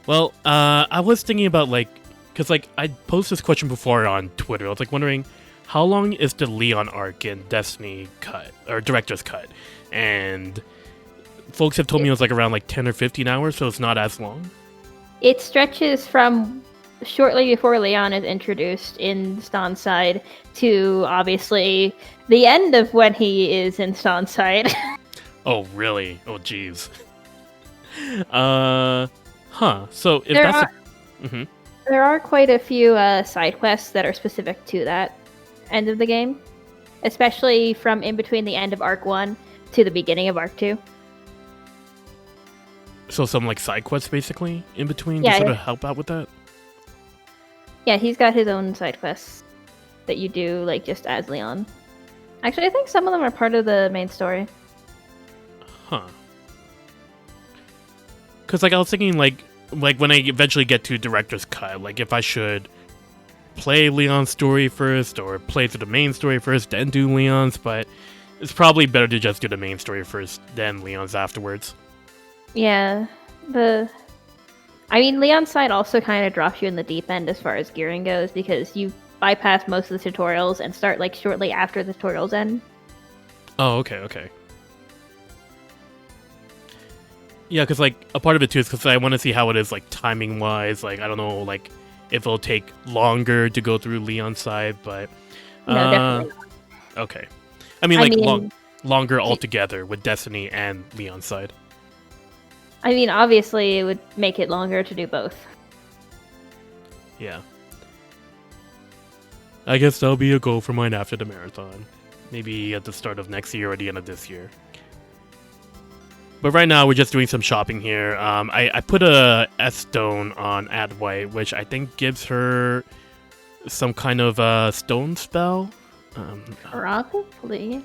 Well, I was thinking about, like, because, like, I posted this question before on Twitter. I was, like, wondering, how long is the Leon arc in Destiny cut, or Director's Cut? And folks have told me it was, like, around, like, 10 or 15 hours, so it's not as long. It stretches from shortly before Leon is introduced in Stonside to, obviously, the end of when he is in Stonside. Oh, really? Oh, jeez. Huh. So, if There are quite a few side quests that are specific to that end of the game. Especially from in between the end of Arc 1 to the beginning of Arc 2. So some, like, side quests, basically, in between Yeah, to sort of help out with that? Yeah, he's got his own side quests that you do, like, just as Leon. Actually, I think some of them are part of the main story. Huh. Because, like, I was thinking, like when I eventually get to Director's Cut, like, if I should play Leon's story first, or play through the main story first, then do Leon's, but it's probably better to just do the main story first, then Leon's afterwards. Yeah, Leon's side also kind of drops you in the deep end as far as gearing goes, because you bypass most of the tutorials and start, like, shortly after the tutorials end. Oh, okay. Yeah, because, like, a part of it, too, is because I want to see how it is, like, timing-wise. Like, I don't know, like, if it'll take longer to go through Leon's side, but... No, definitely not. Okay. I mean, longer altogether with Destiny and Leon's side. I mean, obviously, it would make it longer to do both. Yeah. I guess that'll be a goal for mine after the marathon. Maybe at the start of next year or the end of this year. But right now, we're just doing some shopping here. I put a S-stone on Adwhite, which I think gives her some kind of stone spell. Probably.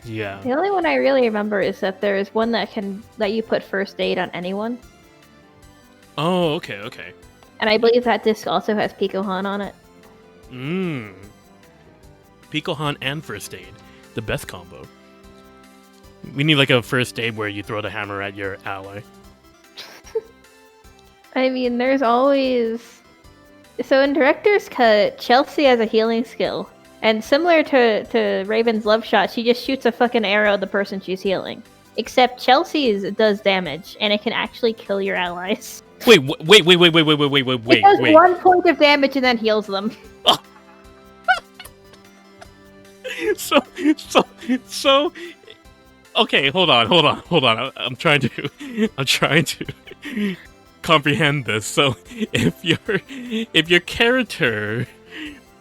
Yeah. The only one I really remember is that there is one that can let you put first aid on anyone. Oh, okay. And I believe that disc also has Picohan on it. Picohan and first aid. The best combo. We need, like, a first aid where you throw the hammer at your ally. I mean, there's always... So in Director's Cut, Chelsea has a healing skill. And similar to Raven's Love Shot, she just shoots a fucking arrow at the person she's healing. Except Chelsea's does damage, and it can actually kill your allies. Wait, wait, wait, wait, wait, wait, wait, wait, wait, It does wait. 1 point of damage and then heals them. So. Okay, hold on. I'm trying to comprehend this. So, if your character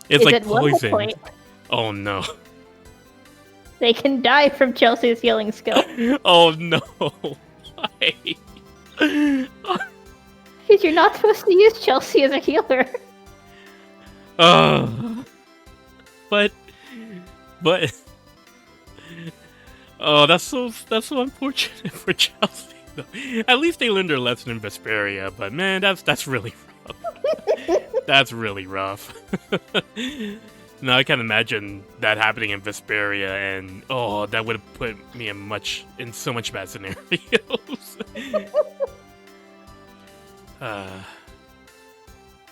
is like it 1 hit poisoned, point? oh no, They can die from Chelsea's healing skill. oh no, why? Because you're not supposed to use Chelsea as a healer. But, oh, that's so unfortunate for Chelsea. Though. At least they learned their lesson in Vesperia, but man, that's really rough. That's really rough. No, I can't imagine that happening in Vesperia, and oh, that would have put me in so much bad scenarios.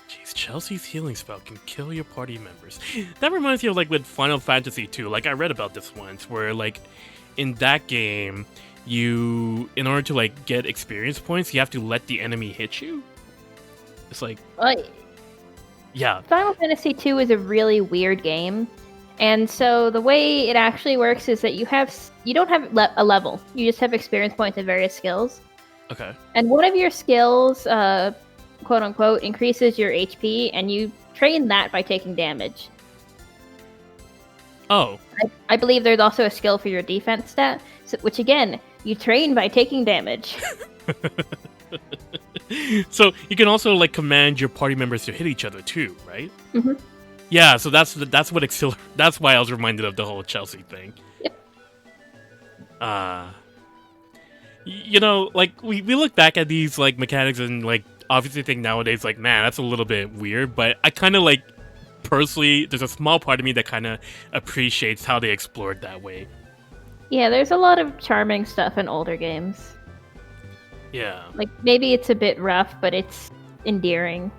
Jeez, Chelsea's healing spell can kill your party members. That reminds me of like with Final Fantasy 2. Like I read about this once, where like in that game, in order to like get experience points, you have to let the enemy hit you. It's like, yeah. Final Fantasy II is a really weird game, and so the way it actually works is that you don't have a level. You just have experience points and various skills. Okay. And one of your skills, quote unquote, increases your HP, and you train that by taking damage. Oh. I believe there's also a skill for your defense stat, which again, you train by taking damage. So you can also like command your party members to hit each other too, right? Mm-hmm. Yeah. So that's why I was reminded of the whole Chelsea thing. Yep. You know, like we look back at these like mechanics and like obviously think nowadays like, man, that's a little bit weird. But I kind of like personally, there's a small part of me that kind of appreciates how they explored that way. Yeah, there's a lot of charming stuff in older games. Yeah. Like, maybe it's a bit rough, but it's endearing.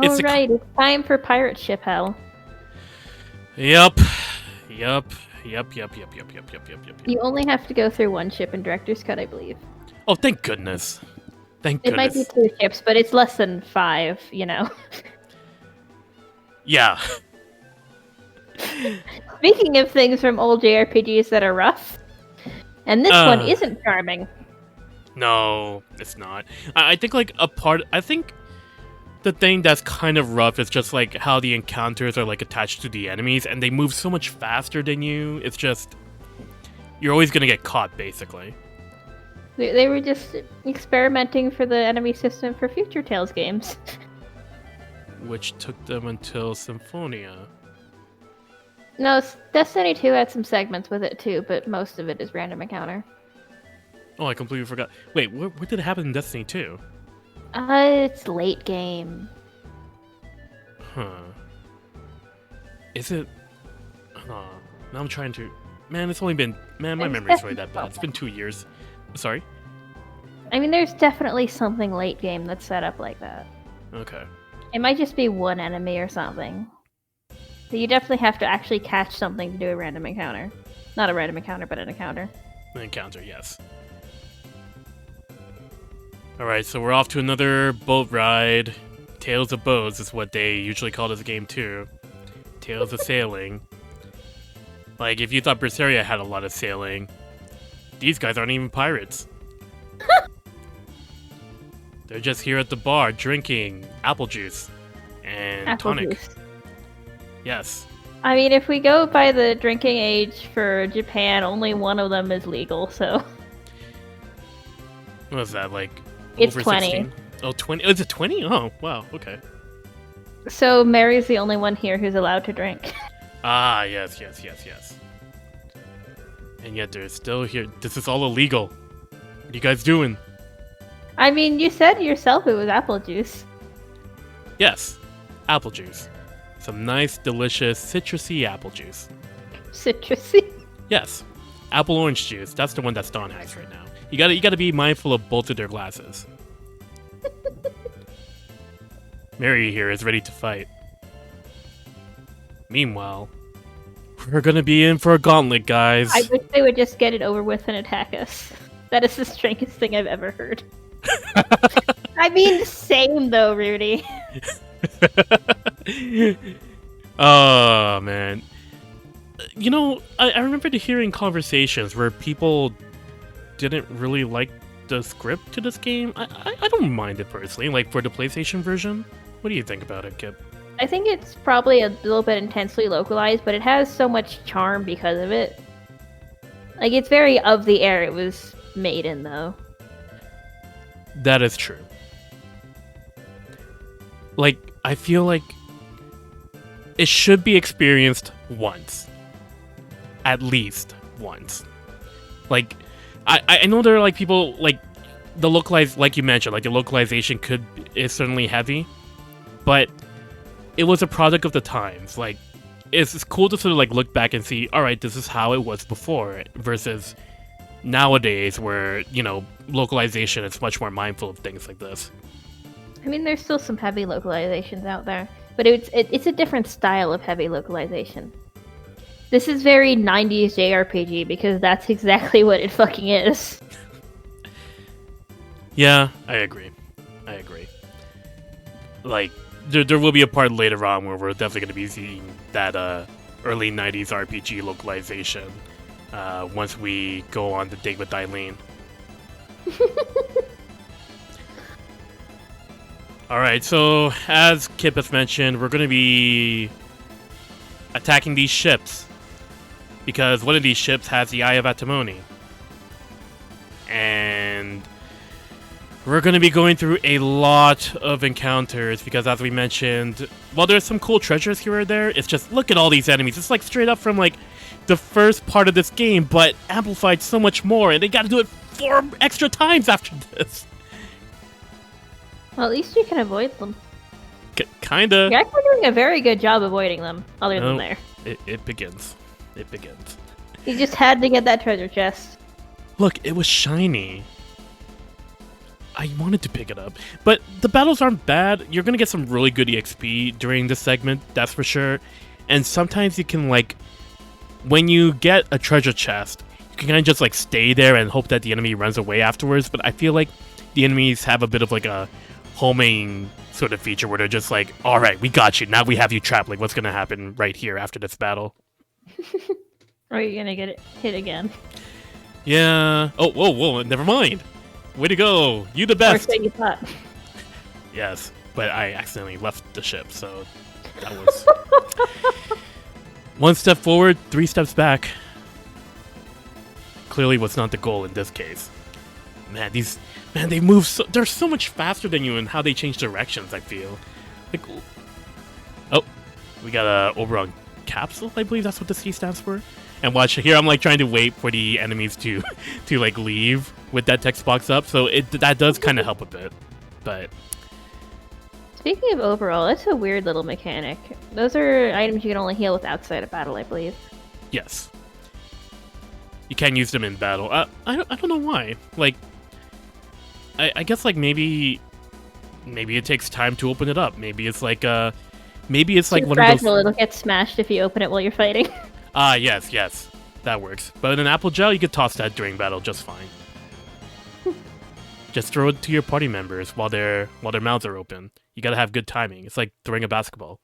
It's It's time for pirate ship hell. Yep. You only have to go through one ship in Director's Cut, I believe. Oh, thank goodness. It might be 2 ships, but it's less than 5, you know. Yeah. Speaking of things from old JRPGs that are rough, and this one isn't charming. No, it's not. I think like I think the thing that's kind of rough is just like how the encounters are like attached to the enemies, and they move so much faster than you. It's just you're always gonna get caught, basically. They were just experimenting for the enemy system for future Tales games. Which took them until Symphonia. No, Destiny 2 had some segments with it too, but most of it is random encounter. Oh, I completely forgot. Wait, what did it happen in Destiny 2? It's late game. Huh. Is it? Now I'm trying to... Man, it's only been... Man, my memory's really that bad. It's been 2 years. Sorry? I mean, there's definitely something late game that's set up like that. Okay. It might just be one enemy or something. So you definitely have to actually catch something to do a random encounter. Not a random encounter, but an encounter. An encounter, yes. Alright, so we're off to another boat ride. Tales of Boats is what they usually call this game too. Tales of Sailing. Like, if you thought Berseria had a lot of sailing, these guys aren't even pirates. They're just here at the bar drinking apple juice and tonic. Juice. Yes. I mean, if we go by the drinking age for Japan, only one of them is legal, so... What was that, like, it's over 20. 16? Oh, 20? Is it 20? Oh, wow, okay. So Mary's the only one here who's allowed to drink. Ah, yes. And yet they're still here. This is all illegal. What are you guys doing? I mean, you said yourself it was apple juice. Yes, apple juice. Some nice, delicious, citrusy apple juice. Citrusy? Yes, apple orange juice. That's the one that Dawn has right now. You gotta be mindful of both of their glasses. Mary here is ready to fight. Meanwhile, we're gonna be in for a gauntlet, guys. I wish they would just get it over with and attack us. That is the strangest thing I've ever heard. I mean, same though, Rudy. Oh man. You know, I remember hearing conversations where people didn't really like the script to this game. I don't mind it personally, like for the PlayStation version. What do you think about it, Kip? I think it's probably a little bit intensely localized, but it has so much charm because of it. Like, it's very of the era it was made in, though. That is true. Like, I feel like it should be experienced once. At least once. Like, I know there are like people like the localized, like you mentioned, like the localization is certainly heavy, but it was a product of the times. Like, it's cool to sort of like look back and see, all right, this is how it was before versus nowadays where, you know, localization is much more mindful of things like this. I mean, there's still some heavy localizations out there, but it's a different style of heavy localization. This is very 90s JRPG because that's exactly what it fucking is. Yeah, I agree. Like, there will be a part later on where we're definitely going to be seeing that early 90s RPG localization once we go on the date with Eileen. Alright, so as Kip has mentioned, we're going to be attacking these ships. Because one of these ships has the Eye of Atimony. And we're going to be going through a lot of encounters because, as we mentioned, while there's some cool treasures here or there, it's just, look at all these enemies. It's like straight up from like the first part of this game, but amplified so much more, and they got to do it 4 extra times after this. Well, at least you can avoid them. Kinda. You're actually doing a very good job avoiding them, other than there. It begins. It begins. You just had to get that treasure chest. Look, it was shiny. I wanted to pick it up. But the battles aren't bad. You're going to get some really good EXP during this segment, that's for sure. And sometimes you can, like, when you get a treasure chest, you can kind of just, like, stay there and hope that the enemy runs away afterwards. But I feel like the enemies have a bit of, like, a homing sort of feature where they're just like, alright, we got you. Now we have you trapped. Like, what's going to happen right here after this battle? Or are you gonna get hit again? Yeah. Oh, whoa, never mind. Way to go. You the best. Or so you thought. Yes, but I accidentally left the ship, so that was... 1 step forward, 3 steps back. Clearly was not the goal in this case. Man, they move so... They're so much faster than you in how they change directions, I feel. Like... Oh, we got a Oberon capsule, I believe that's what the C stands for. And watch here, I'm like trying to wait for the enemies to like leave with that text box up, so that does kind of help a bit. But speaking of overall, it's a weird little mechanic. Those are items you can only heal with outside of battle, I believe. Yes, you can use them in battle. I don't know why. Like, I guess like maybe it takes time to open it up. Maybe it's like maybe it's like one of those. It'll get smashed if you open it while you're fighting. Ah, yes, that works. But in an apple gel, you could toss that during battle just fine. Just throw it to your party members while their mouths are open. You gotta have good timing. It's like throwing a basketball.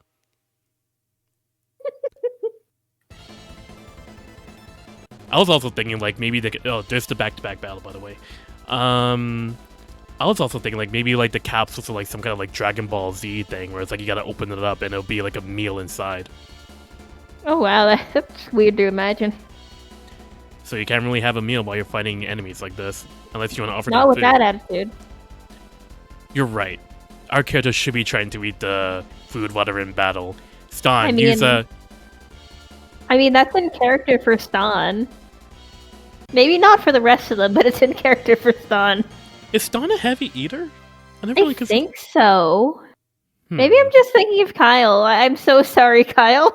I was also thinking like maybe there's the back-to-back battle, by the way. I was also thinking like maybe like the capsules are like some kind of like Dragon Ball Z thing where it's like you gotta open it up and it'll be like a meal inside. Oh wow, that's weird to imagine. So you can't really have a meal while you're fighting enemies like this, unless you want to offer them Not with food. that attitude. You're right. Our characters should be trying to eat the food while they're in battle. Stan, I mean, use a... I mean, that's in character for Stan. Maybe not for the rest of them, but it's in character for Stan. Is Stan a heavy eater? I think so. Hmm. Maybe I'm just thinking of Kyle. I'm so sorry, Kyle.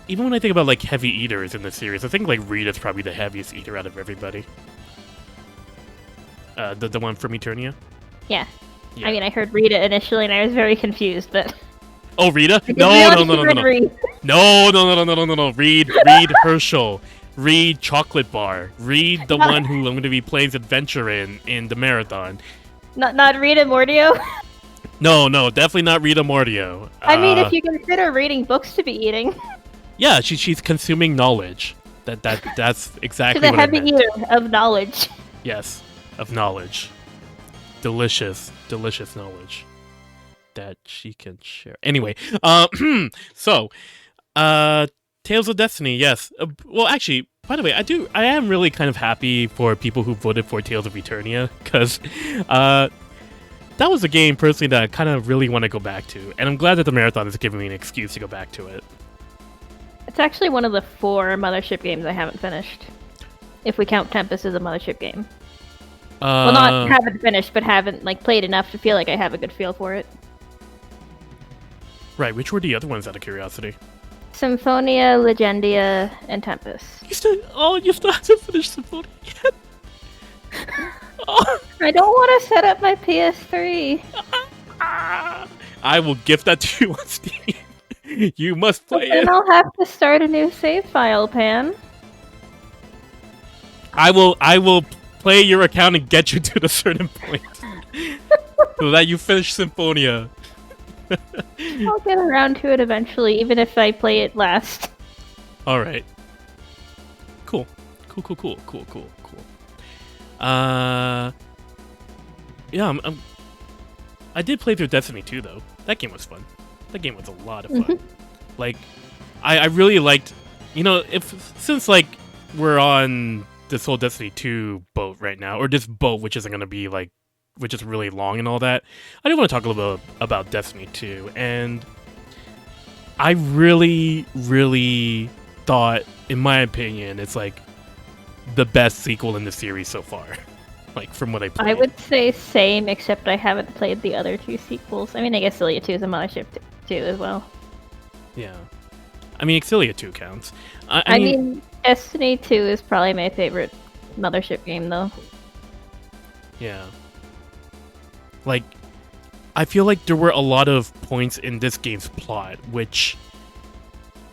Even when I think about like heavy eaters in the series, I think like Rita's probably the heaviest eater out of everybody. The one from Eternia? Yeah. I mean, I heard Rita initially and I was very confused, but... Oh, Rita? Reed. No. Reed Herschel. Read Chocolate Bar. Read the one who I'm going to be playing Adventure in the marathon. Not Rita Mordio? No, definitely not Rita Mordio. I mean, if you consider reading books to be eating. Yeah, she's consuming knowledge. That's exactly She's a what I heavy meant. eater of knowledge. Yes, of knowledge. Delicious knowledge that she can share. Anyway, so, Tales of Destiny, yes. Well, actually, by the way, I am really kind of happy for people who voted for Tales of Eternia, because, that was a game, personally, that I kind of really want to go back to, and I'm glad that the marathon is giving me an excuse to go back to it. It's actually one of the 4 Mothership games I haven't finished. If we count Tempest as a Mothership game. Well, not haven't finished, but haven't played enough to feel like I have a good feel for it. Right, which were the other ones out of curiosity? Symphonia, Legendia, and Tempest. You still haven't finished Symphonia yet? I don't want to set up my PS3. I will gift that to you on Steam. You must play Then it. I'll have to start a new save file, Pan. I will play your account and get you to the certain point. So that you finish Symphonia. I'll get around to it eventually, even if I play it last. Alright. Cool. Yeah, I did play through Destiny 2 though. That game was fun. That game was a lot of fun. Like, I really liked, since we're on this whole Destiny 2 boat right now, or this boat which isn't gonna be which is really long and all that, I do want to talk a little bit about Destiny 2, and I really, really thought, in my opinion, it's the best sequel in the series so far. From what I played. I would say same, except I haven't played the other 2 sequels. I mean, I guess Cilia 2 is a Mothership 2 as well. Yeah. I mean, Exilia 2 counts. I mean, Destiny 2 is probably my favorite Mothership game, though. Yeah. I feel like there were a lot of points in this game's plot which,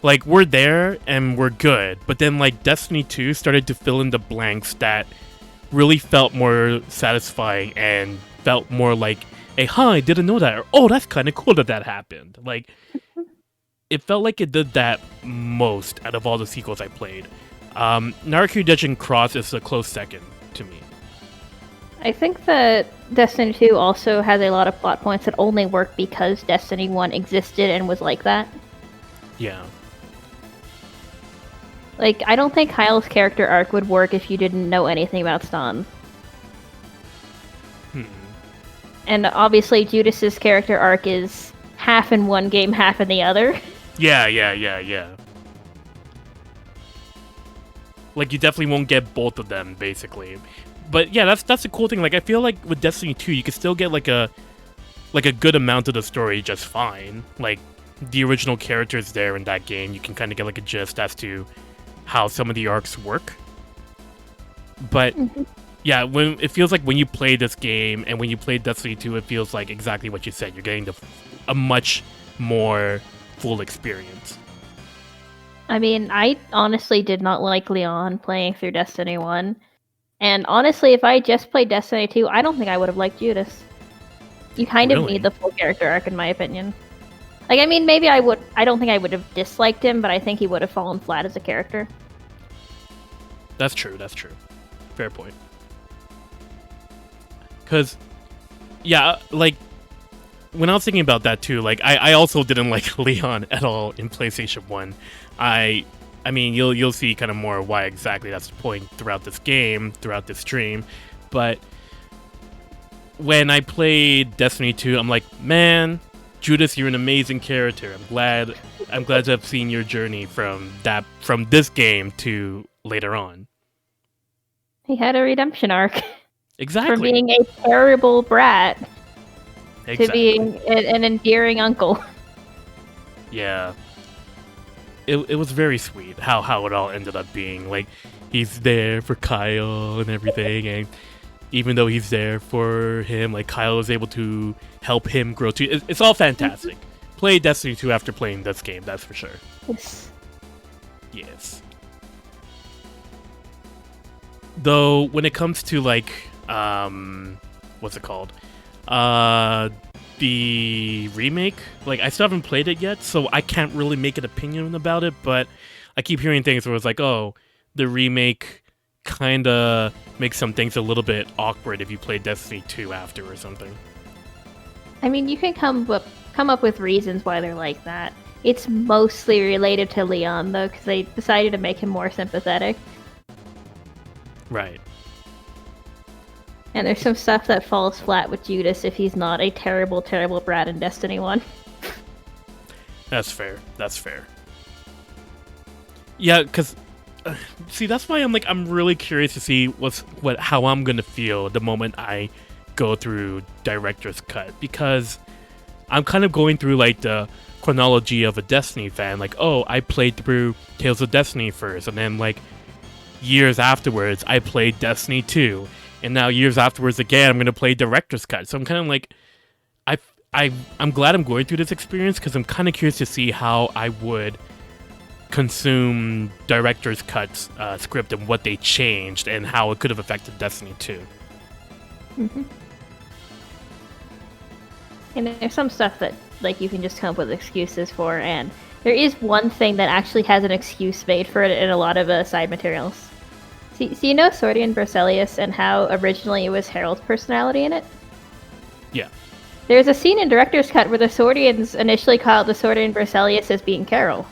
we're there and we're good, but then, Destiny 2 started to fill in the blanks that really felt more satisfying and felt more like, hey, I didn't know that, or, oh, that's kind of cool that happened. It felt like it did that most out of all the sequels I played. Naruto Dungeon Cross is a close second to me. I think that Destiny 2 also has a lot of plot points that only work because Destiny 1 existed and was like that. Yeah. I don't think Kyle's character arc would work if you didn't know anything about Stan. And obviously Judas's character arc is half in one game, half in the other. Yeah. You definitely won't get both of them, basically. But yeah, that's the cool thing. I feel like with Destiny 2, you can still get a good amount of the story just fine. The original characters there in that game, you can kind of get a gist as to how some of the arcs work. But yeah, when it feels like when you play this game and when you play Destiny 2, it feels like exactly what you said. You're getting a much more full experience. I mean, I honestly did not like Leon playing through Destiny 1. And honestly, if I just played Destiny 2, I don't think I would have liked Judas. You kind of need the full character arc, in my opinion. I mean, maybe I would. I don't think I would have disliked him, but I think he would have fallen flat as a character. That's true. Fair point. Because, yeah, when I was thinking about that too, I also didn't like Leon at all in PlayStation 1. I mean, you'll see kind of more why exactly that's the point throughout this game, throughout this stream. But when I played Destiny 2, I'm like, man, Judas, you're an amazing character. I'm glad to have seen your journey from this game to later on. He had a redemption arc. Exactly. From being a terrible brat exactly. to being an endearing uncle. Yeah. It was very sweet how it all ended up being. He's there for Kyle and everything, and even though he's there for him, Kyle is able to help him grow too. It's all fantastic. Play Destiny 2 after playing this game, that's for sure. Yes. Yes. Though when it comes to like what's it called? The remake, like I still haven't played it yet, so I can't really make an opinion about it, but I keep hearing things where it's like, oh, the remake kinda makes some things a little bit awkward if you play Destiny 2 after or something. I mean, you can come up with reasons why they're like that. It's mostly related to Leon, though, because they decided to make him more sympathetic. Right. And there's some stuff that falls flat with Judas if he's not a terrible, terrible brat in Destiny 1. That's fair. That's fair. Yeah, because see, that's why I'm really curious to see how I'm gonna feel the moment I go through director's cut, because I'm kind of going through like the chronology of a Destiny fan. Like, oh, I played through Tales of Destiny first, and then like years afterwards, I played Destiny 2. And now years afterwards again, I'm gonna play director's cut. So I'm kind of like, I'm glad I'm going through this experience because I'm kind of curious to see how I would consume director's cut's script and what they changed and how it could have affected Destiny 2. Mm-hmm. And there's some stuff that like you can just come up with excuses for, and there is one thing that actually has an excuse made for it in a lot of side materials. So you know Sordian Berselius and how originally it was Harold's personality in it? Yeah. There's a scene in Director's Cut where the Sordians initially called the Sordian Berselius as being Carol.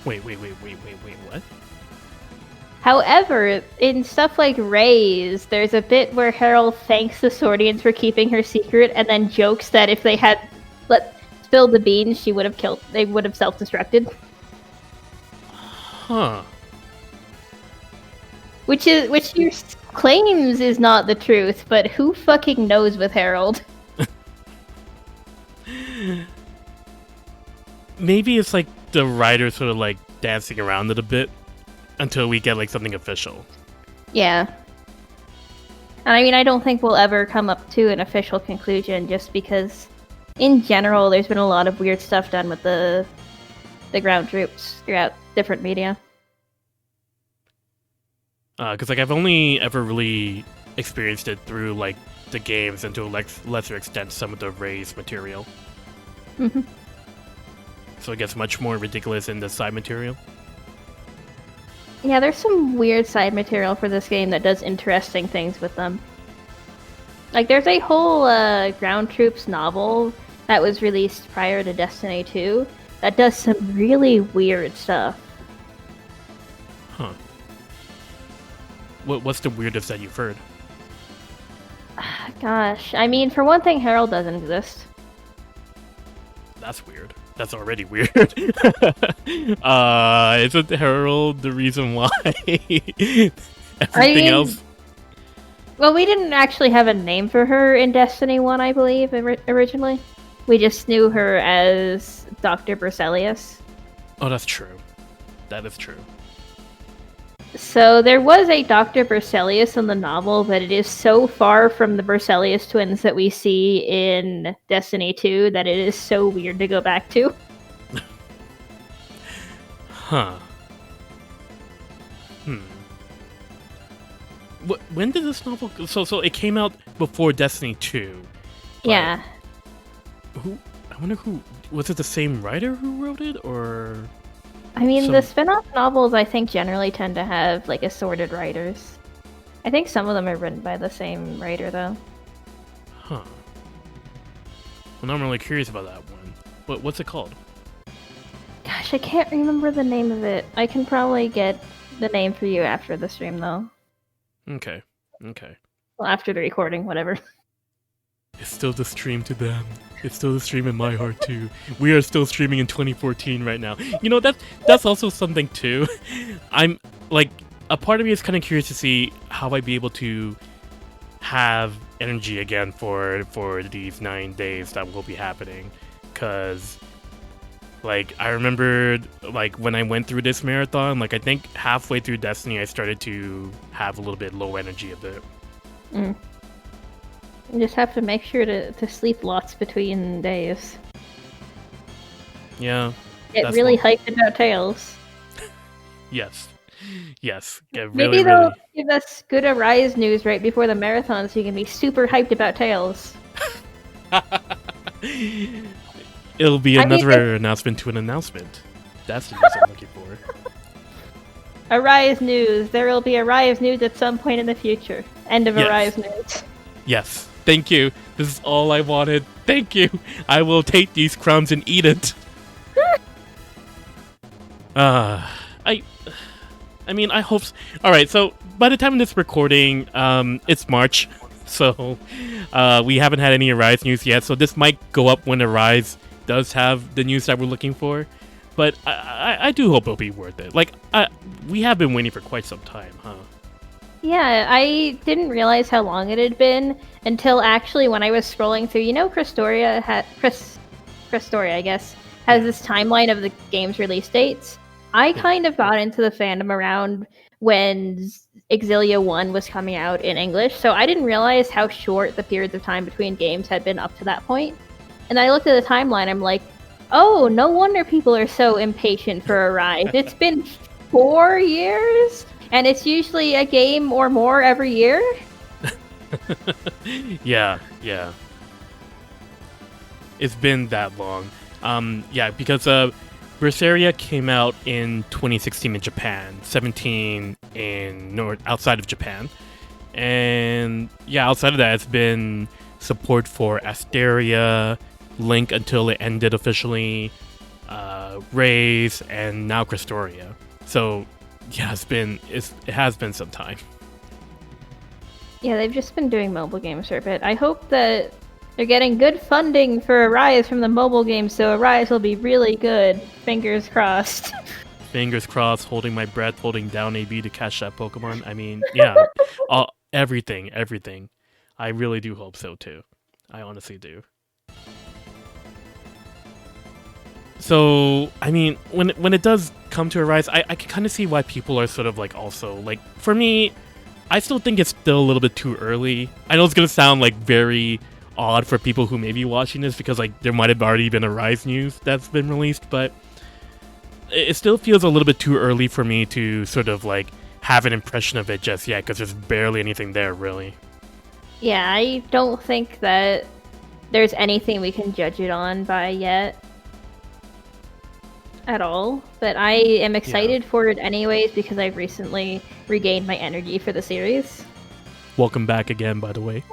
Wait, what? However, in stuff like Ray's, there's a bit where Harold thanks the Sordians for keeping her secret and then jokes that if they had spilled the beans, they would have self-destructed. Huh. Which he claims is not the truth, but who fucking knows with Harold? Maybe it's like the writer sort of like dancing around it a bit until we get like something official. Yeah. And I mean, I don't think we'll ever come up to an official conclusion just because, in general, there's been a lot of weird stuff done with the ground troops throughout different media. Because like I've only ever really experienced it through like the games and to a lesser extent some of the Ray's material. Mm-hmm. So it gets much more ridiculous in the side material. Yeah, there's some weird side material for this game that does interesting things with them. Like there's a whole ground troops novel that was released prior to Destiny 2 that does some really weird stuff. Huh. What's the weirdest that you've heard? Gosh, I mean, for one thing, Harold doesn't exist. That's weird. That's already weird. Isn't Harold the reason why everything else? Well, we didn't actually have a name for her in Destiny 1, I believe, originally. We just knew her as Dr. Berselius. Oh, that's true. That is true. So there was a Dr. Berselius in the novel, but it is so far from the Berselius twins that we see in Destiny 2 that it is so weird to go back to. Huh. When did this novel... So it came out before Destiny 2. Yeah. I wonder who... Was it the same writer who wrote it, or... I mean, the spin-off novels, I think, generally tend to have, like, assorted writers. I think some of them are written by the same writer, though. Huh. Well, now I'm really curious about that one. What's it called? Gosh, I can't remember the name of it. I can probably get the name for you after the stream, though. Okay. Well, after the recording, whatever. It's still the stream to them. It's still the stream in my heart too. We are still streaming in 2014 right now. You know, that's also something too. I'm like, a part of me is kind of curious to see how I'd be able to have energy again for these 9 days that will be happening. Cause like I remembered like when I went through this marathon, like I think halfway through Destiny I started to have a little bit low energy a bit. You just have to make sure to sleep lots between days. Yeah. Get really hyped about Tales. Yes. Yes, get Maybe really, they'll really. give us good Arise news right before the marathon so you can be super hyped about Tails. It'll be I mean, another announcement to an announcement. That's the news I'm looking for. Arise news. There will be Arise news at some point in the future. End of Yes. Arise news. Yes, thank you. This is all I wanted. Thank you. I will take these crumbs and eat it. I mean, I hope. All right, so by the time of this recording, it's March, so we haven't had any Arise news yet. So this might go up when Arise does have the news that we're looking for. But I do hope it'll be worth it. Like, we have been waiting for quite some time, huh? Yeah, I didn't realize how long it had been until actually when I was scrolling through. You know, Christoria, I guess, has this timeline of the game's release dates. I kind of got into the fandom around when Exilia 1 was coming out in English, so I didn't realize how short the periods of time between games had been up to that point. And I looked at the timeline, I'm like, oh, no wonder people are so impatient for Arise. It's been 4 years, and it's usually a game or more every year. Yeah. It's been that long. Yeah, because Berseria came out in 2016 in Japan, 17 in outside of Japan, and yeah, outside of that, it's been support for Asteria, Link until it ended officially, Raze, and now Christoria. So yeah, it has been some time. Yeah, they've just been doing mobile games for a bit. I hope that they're getting good funding for Arise from the mobile game, so Arise will be really good. Fingers crossed. Fingers crossed, holding my breath, holding down AB to catch that Pokemon. I mean, yeah, everything. I really do hope so too. I honestly do. So, I mean, when it does come to Arise, I can kind of see why people are sort of like also like, for me, I still think it's still a little bit too early. I know it's gonna sound like very odd for people who may be watching this because like there might have already been a Rise news that's been released, but it still feels a little bit too early for me to sort of like have an impression of it just yet because there's barely anything there really. Yeah, I don't think that there's anything we can judge it on by yet at all, but I am excited for it anyways because I've recently regained my energy for the series. Welcome back again, by the way.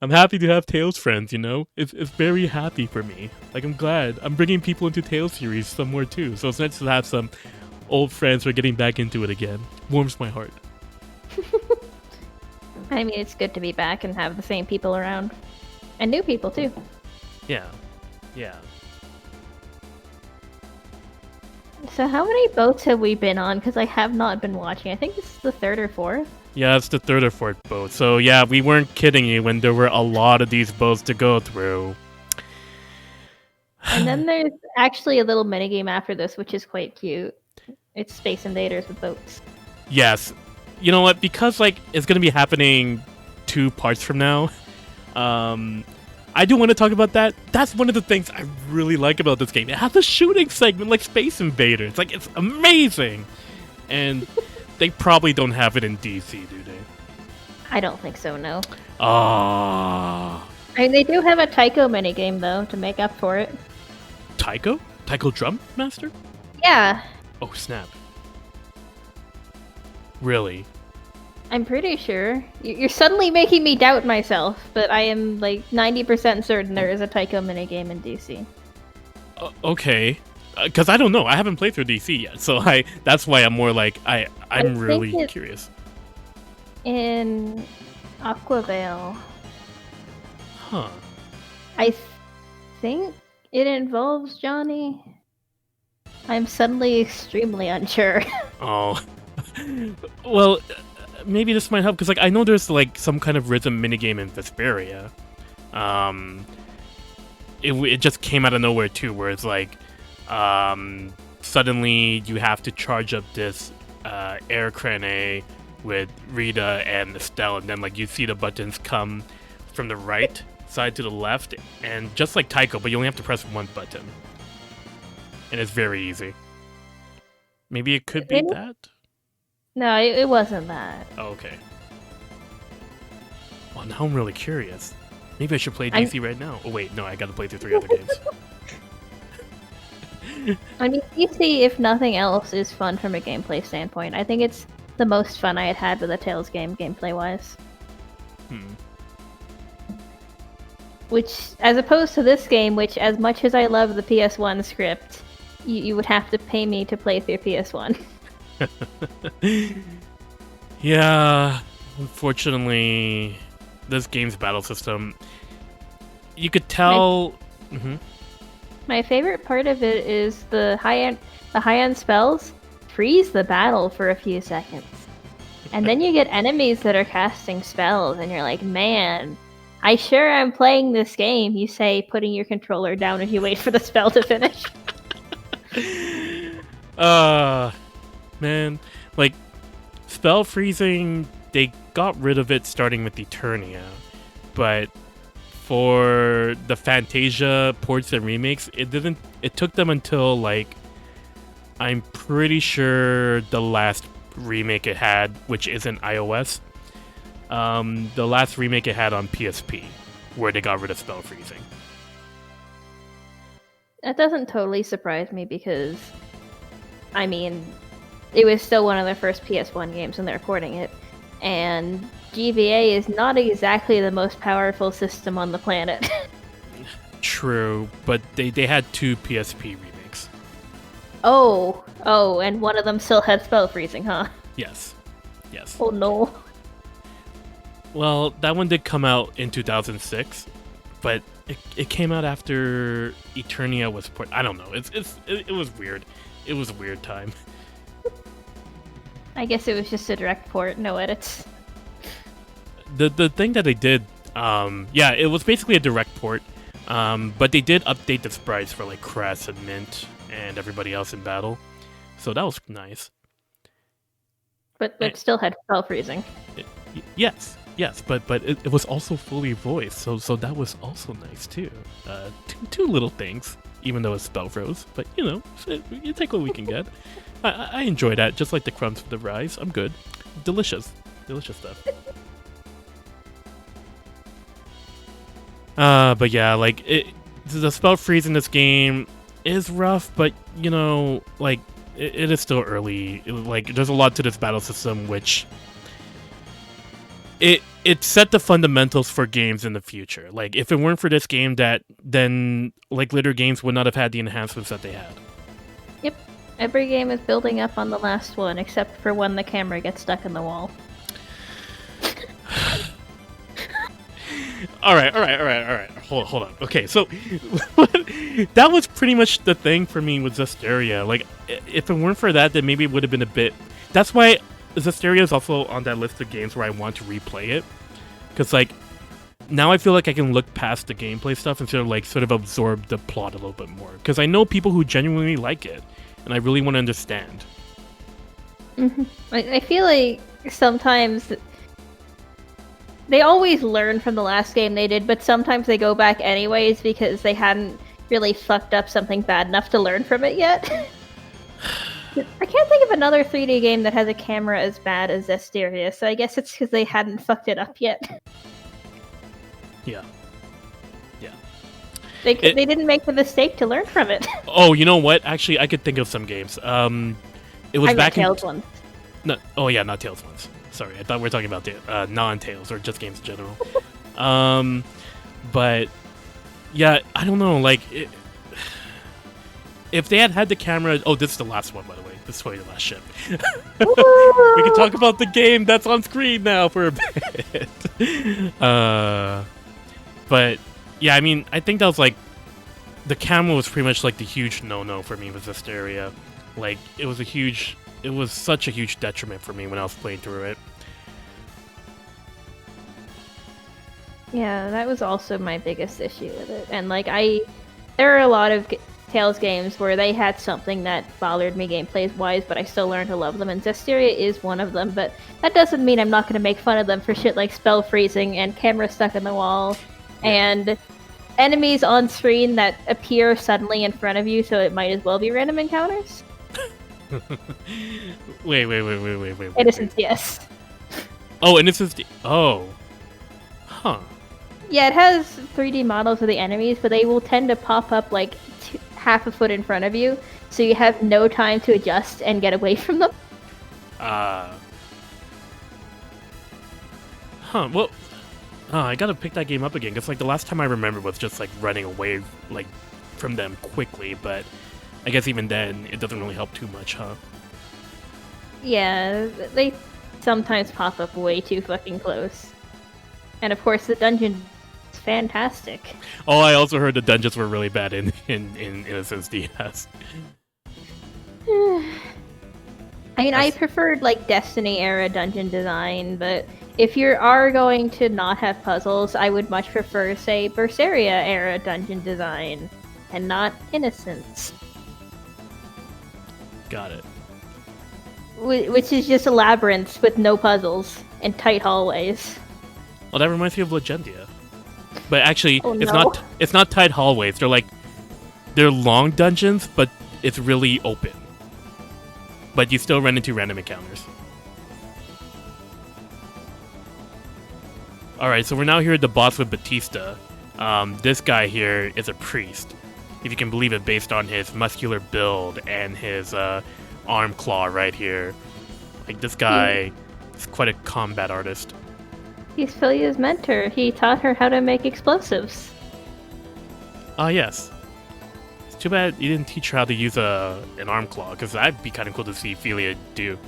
I'm happy to have Tales friends, you know? It's very happy for me. Like, I'm glad. I'm bringing people into Tales series somewhere too, so it's nice to have some old friends who are getting back into it again. Warms my heart. I mean, it's good to be back and have the same people around. And new people too. Yeah. So how many boats have we been on? Because I have not been watching. I think this is the 3rd or 4th. Yeah, it's the 3rd or 4th boat. So yeah, we weren't kidding you when there were a lot of these boats to go through. And then there's actually a little minigame after this, which is quite cute. It's Space Invaders with boats. Yes. You know what? Because like it's gonna be happening 2 parts from now, I do want to talk about that. That's one of the things I really like about this game. It has a shooting segment like Space Invaders. Like, it's amazing. And they probably don't have it in DC, do they? I don't think so, no. Ah. I mean, they do have a Taiko minigame, though, to make up for it. Taiko? Taiko Drum Master? Yeah. Oh, snap. Really? I'm pretty sure. You're suddenly making me doubt myself, but I am like 90% certain there is a Taiko minigame in DC. Okay. Because I don't know. I haven't played through DC yet, so that's why I'm more like, I'm really curious. In Aquavale. Huh. I think it involves Johnny. I'm suddenly extremely unsure. Oh. Well, maybe this might help, because like I know there's like some kind of rhythm minigame in Vesperia. It just came out of nowhere too, where it's like suddenly you have to charge up this air crane with Rita and Estelle, and then like you see the buttons come from the right side to the left, and just like Taiko, but you only have to press one button, and it's very easy. Maybe it could be that? No, it wasn't that. Oh, okay. Well, now I'm really curious. Maybe I should play DC right now. Oh, wait, no, I gotta play through 3 other games. I mean, DC, if nothing else, is fun from a gameplay standpoint. I think it's the most fun I had with a Tales game, gameplay-wise. Which, as opposed to this game, which, as much as I love the PS1 script, you would have to pay me to play through PS1. Yeah, unfortunately, this game's battle system, you could tell... My favorite part of it is the high-end spells freeze the battle for a few seconds. And then you get enemies that are casting spells, and you're like, man, I sure am playing this game, you say, putting your controller down as you wait for the spell to finish. Man, like, spell freezing, they got rid of it starting with Eternia, but for the Fantasia ports and remakes, it took them until, like, I'm pretty sure the last remake it had, which isn't iOS, the last remake it had on PSP, where they got rid of spell freezing. That doesn't totally surprise me because, I mean, it was still one of their first PS1 games when they're porting it, and GBA is not exactly the most powerful system on the planet. True, but they had 2 PSP remakes. Oh, and one of them still had spell freezing, huh? Yes. Oh no. Well, that one did come out in 2006, but it came out after Eternia was ported. I don't know. It was weird. It was a weird time. I guess it was just a direct port, no edits. The thing that they did, it was basically a direct port, but they did update the sprites for like Cress and Mint and everybody else in battle, so that was nice. But still had spell freezing. Yes, but it was also fully voiced, so that was also nice too. Two little things, even though it's spell froze, but you know, you take what we can get. I enjoy that, just like the crumbs with the rice. I'm good. Delicious stuff. But yeah, like the spell freeze in this game is rough, but you know, like it is still early. Like there's a lot to this battle system, which it set the fundamentals for games in the future. Like if it weren't for this game, then like later games would not have had the enhancements that they had. Yep. Every game is building up on the last one, except for when the camera gets stuck in the wall. All right. Hold on. Okay, so that was pretty much the thing for me with Zestiria. Like, if it weren't for that, then maybe it would have been a bit... That's why Zestiria is also on that list of games where I want to replay it. Because, like, now I feel like I can look past the gameplay stuff and sort of absorb the plot a little bit more. Because I know people who genuinely like it, and I really want to understand. Mm-hmm. I feel like sometimes... They always learn from the last game they did, but sometimes they go back anyways because they hadn't really fucked up something bad enough to learn from it yet. I can't think of another 3D game that has a camera as bad as Zestiria, so I guess it's because they hadn't fucked it up yet. Yeah. They didn't make the mistake to learn from it. Oh, you know what? Actually, I could think of some games. It was back in... Tales ones. No, oh yeah, not Tales ones. Sorry, I thought we were talking about the non-Tales or just games in general. But yeah, I don't know. Like, if they had the camera, oh, this is the last one, by the way. This is probably the last ship. We can talk about the game that's on screen now for a bit. But yeah, I mean, I think that was like the camera was pretty much like the huge no-no for me with Zestiria. Like, it was such a huge detriment for me when I was playing through it. Yeah, that was also my biggest issue with it. And like there are a lot of Tales games where they had something that bothered me gameplay-wise, but I still learned to love them, and Zestiria is one of them, but that doesn't mean I'm not going to make fun of them for shit like spell freezing and camera stuck in the wall, and enemies on screen that appear suddenly in front of you, so it might as well be random encounters. Wait. Innocence, yes. Oh, Innocence. Oh. Huh. Yeah, it has 3D models of the enemies, but they will tend to pop up like half a foot in front of you, so you have no time to adjust and get away from them. Well, I gotta pick that game up again, because, like, the last time I remember was just, like, running away, like, from them quickly, but I guess even then, it doesn't really help too much, huh? Yeah, they sometimes pop up way too fucking close. And of course, the dungeon is fantastic. Oh, I also heard the dungeons were really bad in Innocence DS. I mean, I preferred, like, Destiny-era dungeon design, but if you are going to not have puzzles, I would much prefer, say, Berseria-era dungeon design, and not Innocence. Got it. Which is just a labyrinth with no puzzles and tight hallways. Well, that reminds me of Legendia. But actually, Oh, it's no. not tight hallways. They're long dungeons, but it's really open. But you still run into random encounters. Alright, so we're now here at the boss with Batista. This guy here is a priest. If you can believe it, based on his muscular build and his arm claw right here. Like, this guy is quite a combat artist. He's Philia's mentor. He taught her how to make explosives. Ah, yes. It's too bad you didn't teach her how to use an arm claw, because that'd be kind of cool to see Philia do.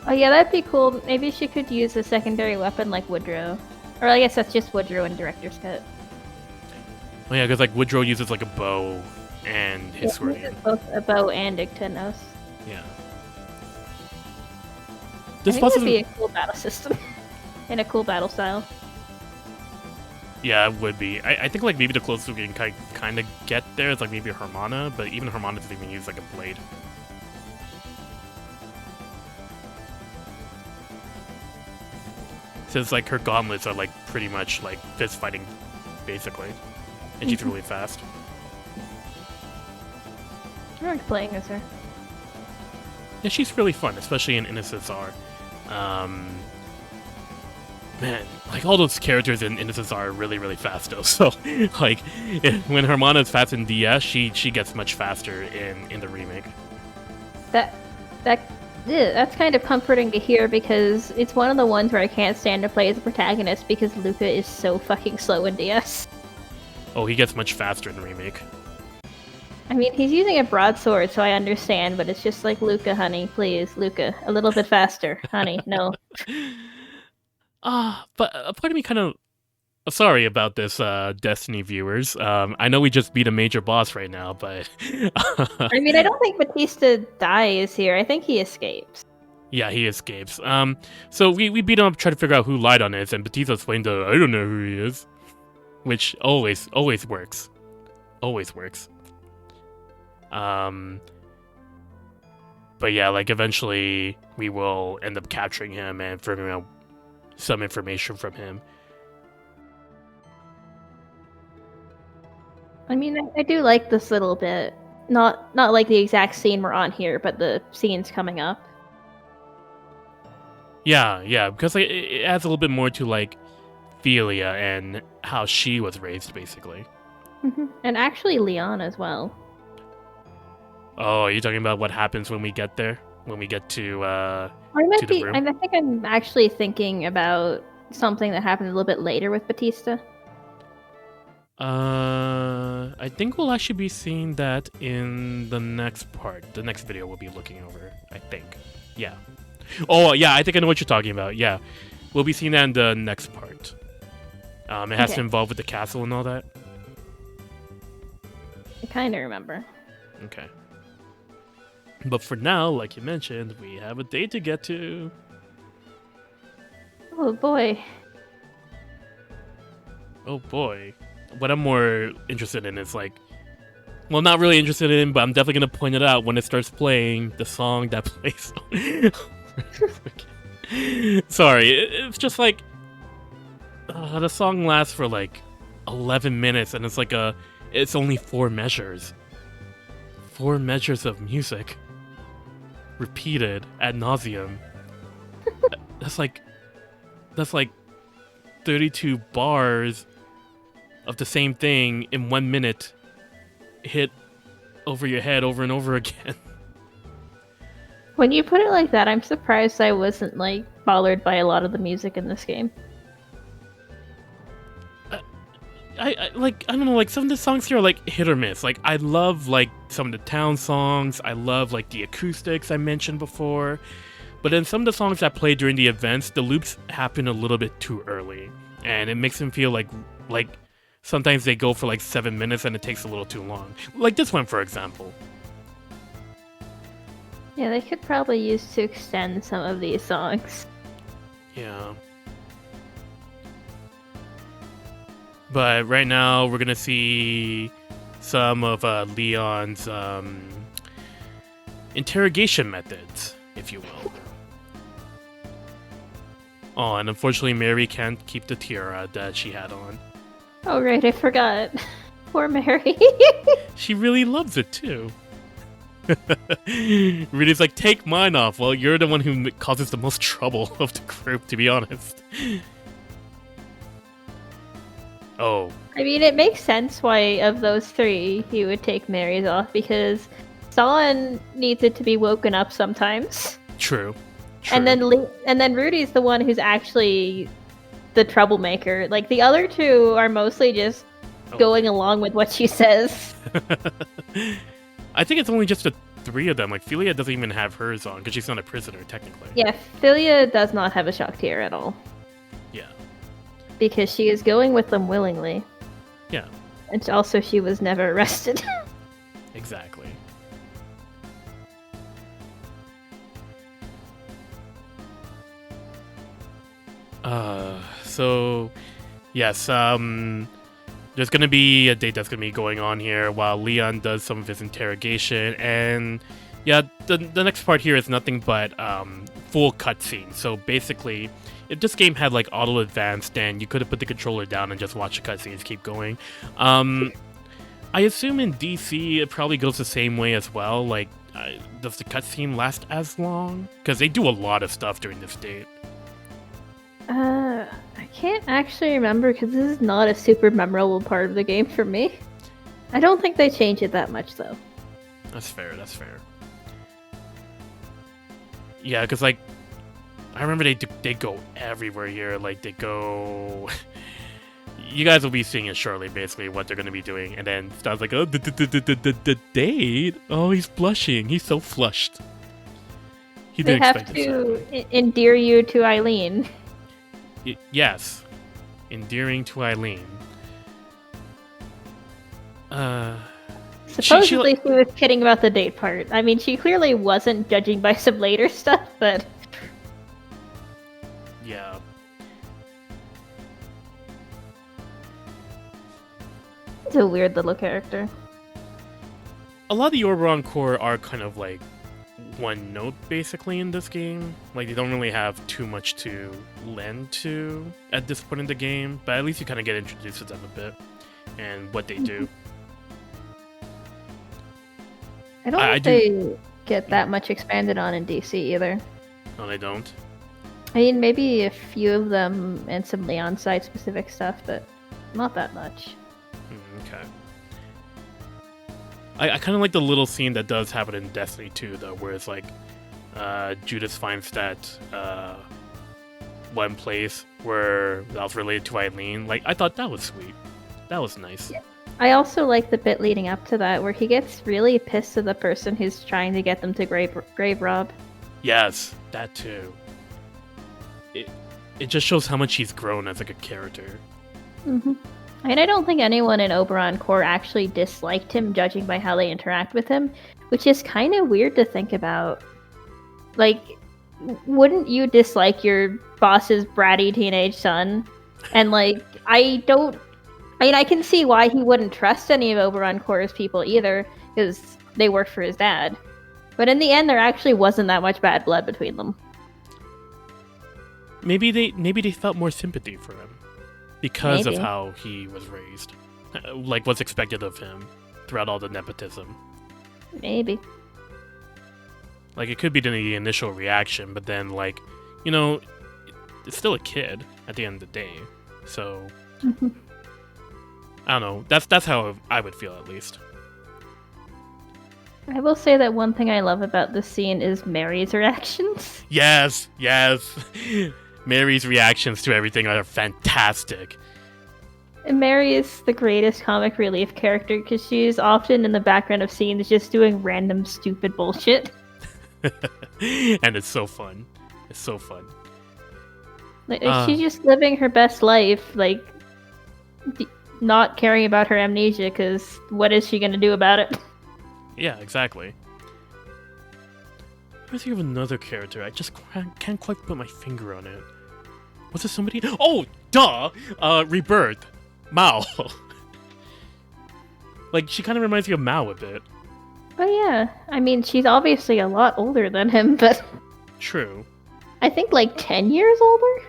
Oh yeah, that'd be cool. Maybe she could use a secondary weapon like Woodrow. Or I guess that's just Woodrow in Director's Cut. Oh yeah, because, like, Woodrow uses, like, a bow and his sword. He uses both a bow and Igtenos. Yeah. I This think boss that'd is... be a cool battle system. In a cool battle style. Yeah, it would be. I think, like, maybe the closest we can kind of get there is, like, maybe a Hermana, but even Hermana doesn't even use, like, a blade. Since, like, her gauntlets are, like, pretty much, like, fist fighting, basically. And she's really fast. I like playing as her. Yeah, she's really fun, especially in Innocence R. Man, like, all those characters in Innocence R are really, really fast, though. So, like, when Hermana is fast in DS, she gets much faster in the remake. That's kind of comforting to hear because it's one of the ones where I can't stand to play as a protagonist because Luca is so fucking slow in DS. Oh, he gets much faster in the remake. I mean, he's using a broadsword, so I understand, but it's just like, Luca, honey, please, Luca, a little bit faster, honey, no. But a part of me kind of... Sorry about this, Destiny viewers. I know we just beat a major boss right now, but... I mean, I don't think Batista dies here. I think he escapes. Yeah, he escapes. So we beat him up, try to figure out who lied on it, and Batista explained, I don't know who he is. Which always works. Always works. But yeah, like, eventually we will end up capturing him and figuring out some information from him. I mean, I do like this little bit. Not like the exact scene we're on here, but the scenes coming up. Yeah, because, like, it adds a little bit more to, like, Philia and how she was raised, basically. And actually Leon as well. Oh, are you talking about what happens when we get there? When we get to I the room? I think I'm actually thinking about something that happened a little bit later with Batista. I think we'll actually be seeing that in the next part. The next video we'll be looking over, I think. Yeah. Oh, yeah, I think I know what you're talking about. Yeah. We'll be seeing that in the next part. It has to involve with the castle and all that. I kind of remember. Okay. But for now, like you mentioned, we have a date to get to. Oh boy. Oh boy. What I'm more interested in is, like... Well, not really interested in, but I'm definitely going to point it out when it starts playing the song that plays. Sorry, it's just like... the song lasts for, like, 11 minutes, and it's like it's only 4 measures. 4 measures of music. repeated ad nauseum. That's like 32 bars of the same thing in 1 minute, hit over your head over and over again. When you put it like that, I'm surprised I wasn't like bothered by a lot of the music in this game. I don't know, like some of the songs here are like hit or miss. Like I love like some of the town songs. I love like the acoustics I mentioned before. But then some of the songs that play during the events, the loops happen a little bit too early, and it makes them feel like sometimes they go for like 7 minutes and it takes a little too long. Like this one, for example. Yeah, they could probably use to extend some of these songs. Yeah. But right now, we're gonna see some of Leon's interrogation methods, if you will. Oh, and unfortunately, Mary can't keep the tiara that she had on. Oh, right, I forgot. Poor Mary. She really loves it, too. Rudy's like, take mine off. Well, you're the one who causes the most trouble of the group, to be honest. Oh. I mean, it makes sense why, of those three, he would take Mary's off, because Stalin needs it to be woken up sometimes. True. And then Rudy's the one who's actually the troublemaker. Like, the other two are mostly just going along with what she says. I think it's only just the three of them. Like, Philia doesn't even have hers on, because she's not a prisoner, technically. Yeah, Philia does not have a shock tiara at all. Yeah. Because she is going with them willingly. Yeah. And also, she was never arrested. Exactly. So, yes, there's gonna be a date that's gonna be going on here while Leon does some of his interrogation, and yeah, the next part here is nothing but full cutscene. So basically, if this game had like auto advance, then you could have put the controller down and just watch the cutscenes keep going. I assume in DC it probably goes the same way as well. Like, does the cutscene last as long? Because they do a lot of stuff during this date. I can't actually remember because this is not a super memorable part of the game for me. I don't think they change it that much, though. That's fair, that's fair. Yeah, because, like, I remember they go everywhere here. Like, they go... You guys will be seeing it shortly, basically, what they're going to be doing. And then Stan's like, oh, the date? Oh, he's blushing. He's so flushed. He They didn't have expect this. to endear you to Eileen. Yes. Endearing to Eileen. Supposedly she was kidding about the date part. I mean, she clearly wasn't, judging by some later stuff, but... Yeah. He's a weird little character. A lot of the Oberon core are kind of like one note basically in this game. Like, they don't really have too much to lend to at this point in the game, but at least you kind of get introduced to them a bit and what they do. I don't think they get that much expanded on in DC either. No, they don't. I mean, maybe a few of them and some Leon side specific stuff, but not that much. Okay. I kind of like the little scene that does happen in Destiny 2, though, where it's like Judas finds that one place where that was related to Eileen. Like, I thought that was sweet. That was nice. Yeah. I also like the bit leading up to that, where he gets really pissed at the person who's trying to get them to grave rob. Yes, that too. It just shows how much he's grown as like a character. Mm-hmm. And I don't think anyone in Oberon Core actually disliked him, judging by how they interact with him, which is kind of weird to think about. Like, wouldn't you dislike your boss's bratty teenage son? And like, I can see why he wouldn't trust any of Oberon Core's people either, because they work for his dad. But in the end, there actually wasn't that much bad blood between them. Maybe they felt more sympathy for him because Maybe. of how he was raised, like what's expected of him throughout all the nepotism. Maybe. Like, it could be the initial reaction, but then, like, you know, it's still a kid at the end of the day. So, I don't know. That's how I would feel, at least. I will say that one thing I love about this scene is Mary's reactions. Yes, yes. Mary's reactions to everything are fantastic. And Mary is the greatest comic relief character because she's often in the background of scenes just doing random stupid bullshit. And it's so fun. It's so fun. Like, she's just living her best life, like, not caring about her amnesia because what is she going to do about it? Yeah, exactly. I think of another character. I just can't quite put my finger on it. Was it somebody? Oh, duh! Rebirth. Mao. Like, she kind of reminds me of Mao a bit. Oh yeah, I mean, she's obviously a lot older than him, but... True. I think like 10 years older?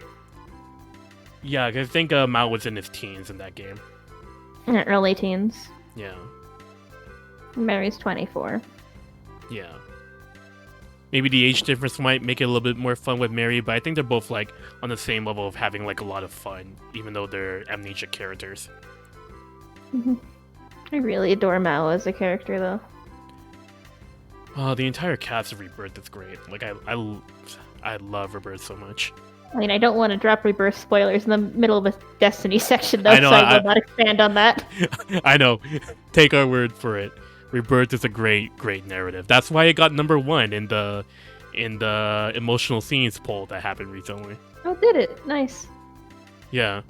Yeah, 'cause I think Mao was in his teens in that game. Early teens. Yeah. Mary's 24. Yeah. Maybe the age difference might make it a little bit more fun with Mary, but I think they're both, like, on the same level of having, like, a lot of fun, even though they're amnesia characters. I really adore Mao as a character, though. The entire cast of Rebirth is great. Like, I love Rebirth so much. I mean, I don't want to drop Rebirth spoilers in the middle of a Destiny section, though, I know, so I will not expand on that. I know. Take our word for it. Rebirth is a great narrative. That's why it got #1 in the emotional scenes poll that happened recently. Oh, did it? Nice. Yeah.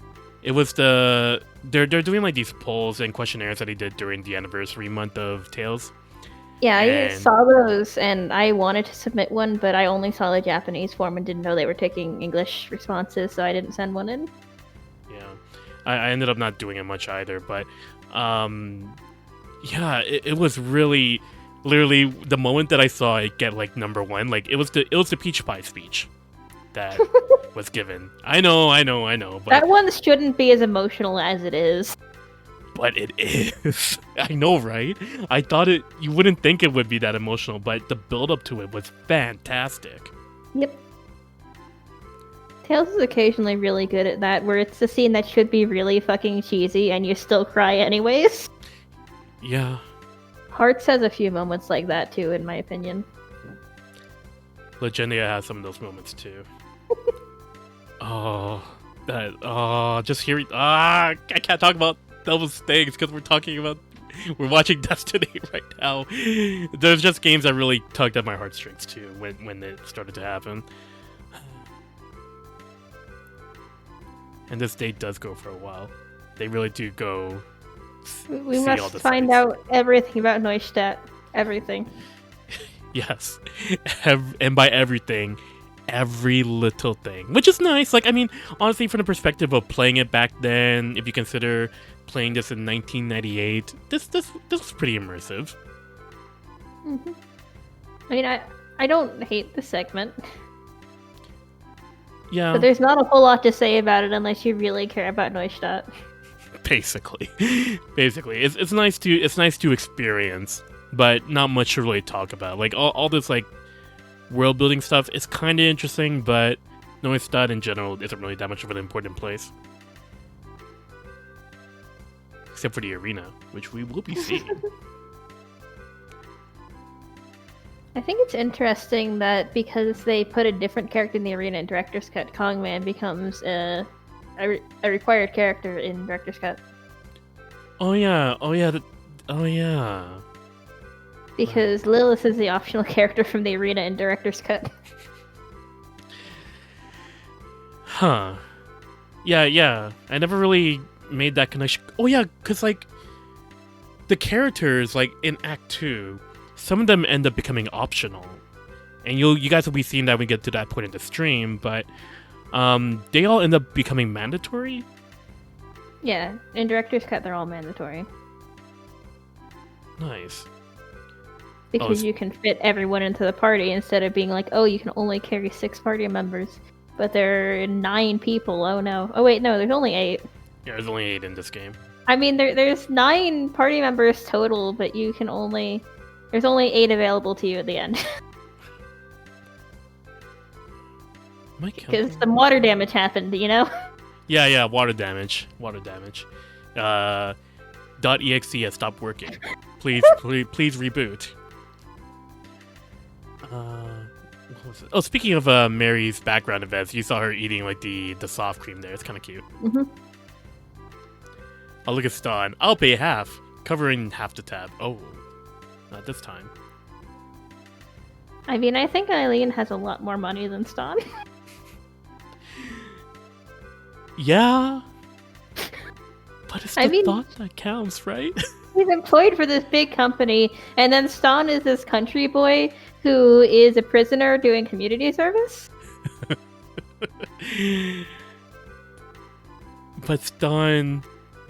It was they're doing like these polls and questionnaires that they did during the anniversary month of Tales. Yeah, I saw those, and I wanted to submit one, but I only saw the Japanese form and didn't know they were taking English responses, so I didn't send one in. Yeah. I ended up not doing it much either, but yeah, it was really literally the moment that I saw it get like #1, like it was the peach pie speech that was given. I know, but that one shouldn't be as emotional as it is. But it is. I know, right? I thought you wouldn't think it would be that emotional, but the build up to it was fantastic. Yep. Tales is occasionally really good at that, where it's a scene that should be really fucking cheesy and you still cry anyways. Yeah. Hearts has a few moments like that too, in my opinion. Legendia has some of those moments too. Just hearing I can't talk about those things because we're watching Destiny right now. There's just games that really tugged at my heartstrings too when it started to happen. And this date does go for a while. They really do go. We must find out everything about Neustadt. Everything. Yes. And by everything, every little thing. Which is nice. Like, I mean, honestly, from the perspective of playing it back then, if you consider playing this in 1998, this was pretty immersive. Mm-hmm. I mean, I don't hate the segment. Yeah. But there's not a whole lot to say about it unless you really care about Neustadt. Basically, it's nice to experience, but not much to really talk about. Like all this like world building stuff is kind of interesting, but Neustadt in general isn't really that much of an important place, except for the arena, which we will be seeing. I think it's interesting that because they put a different character in the arena in Director's Cut, Kongman becomes a required character in Director's Cut. Oh yeah. Because Lilith is the optional character from the arena in Director's Cut. Huh. Yeah. I never really made that connection. Oh yeah, because like the characters like in Act 2, some of them end up becoming optional, and you guys will be seeing that when we get to that point in the stream. But they all end up becoming mandatory. Yeah, in Director's Cut, they're all mandatory. Nice. Because you can fit everyone into the party instead of being like, oh, you can only carry 6 party members, but there are 9 people. Oh no. Oh wait, no, there's only 8. Yeah, there's only 8 in this game. I mean, there's 9 party members total, but there's only 8 available to you at the end. Am I because counting? some water damage happened, you know? Yeah, water damage. .exe has stopped working. Please reboot. What was it? Oh, speaking of Mary's background events, you saw her eating like the soft cream there. It's kind of cute. Mm-hmm. Oh, look at Stan. I'll pay half, covering half the tab. Oh, not this time. I mean, I think Eileen has a lot more money than Stan. Yeah, but it's the I mean- thought that counts, right? He's employed for this big company, and then Stan is this country boy who is a prisoner doing community service. But Stan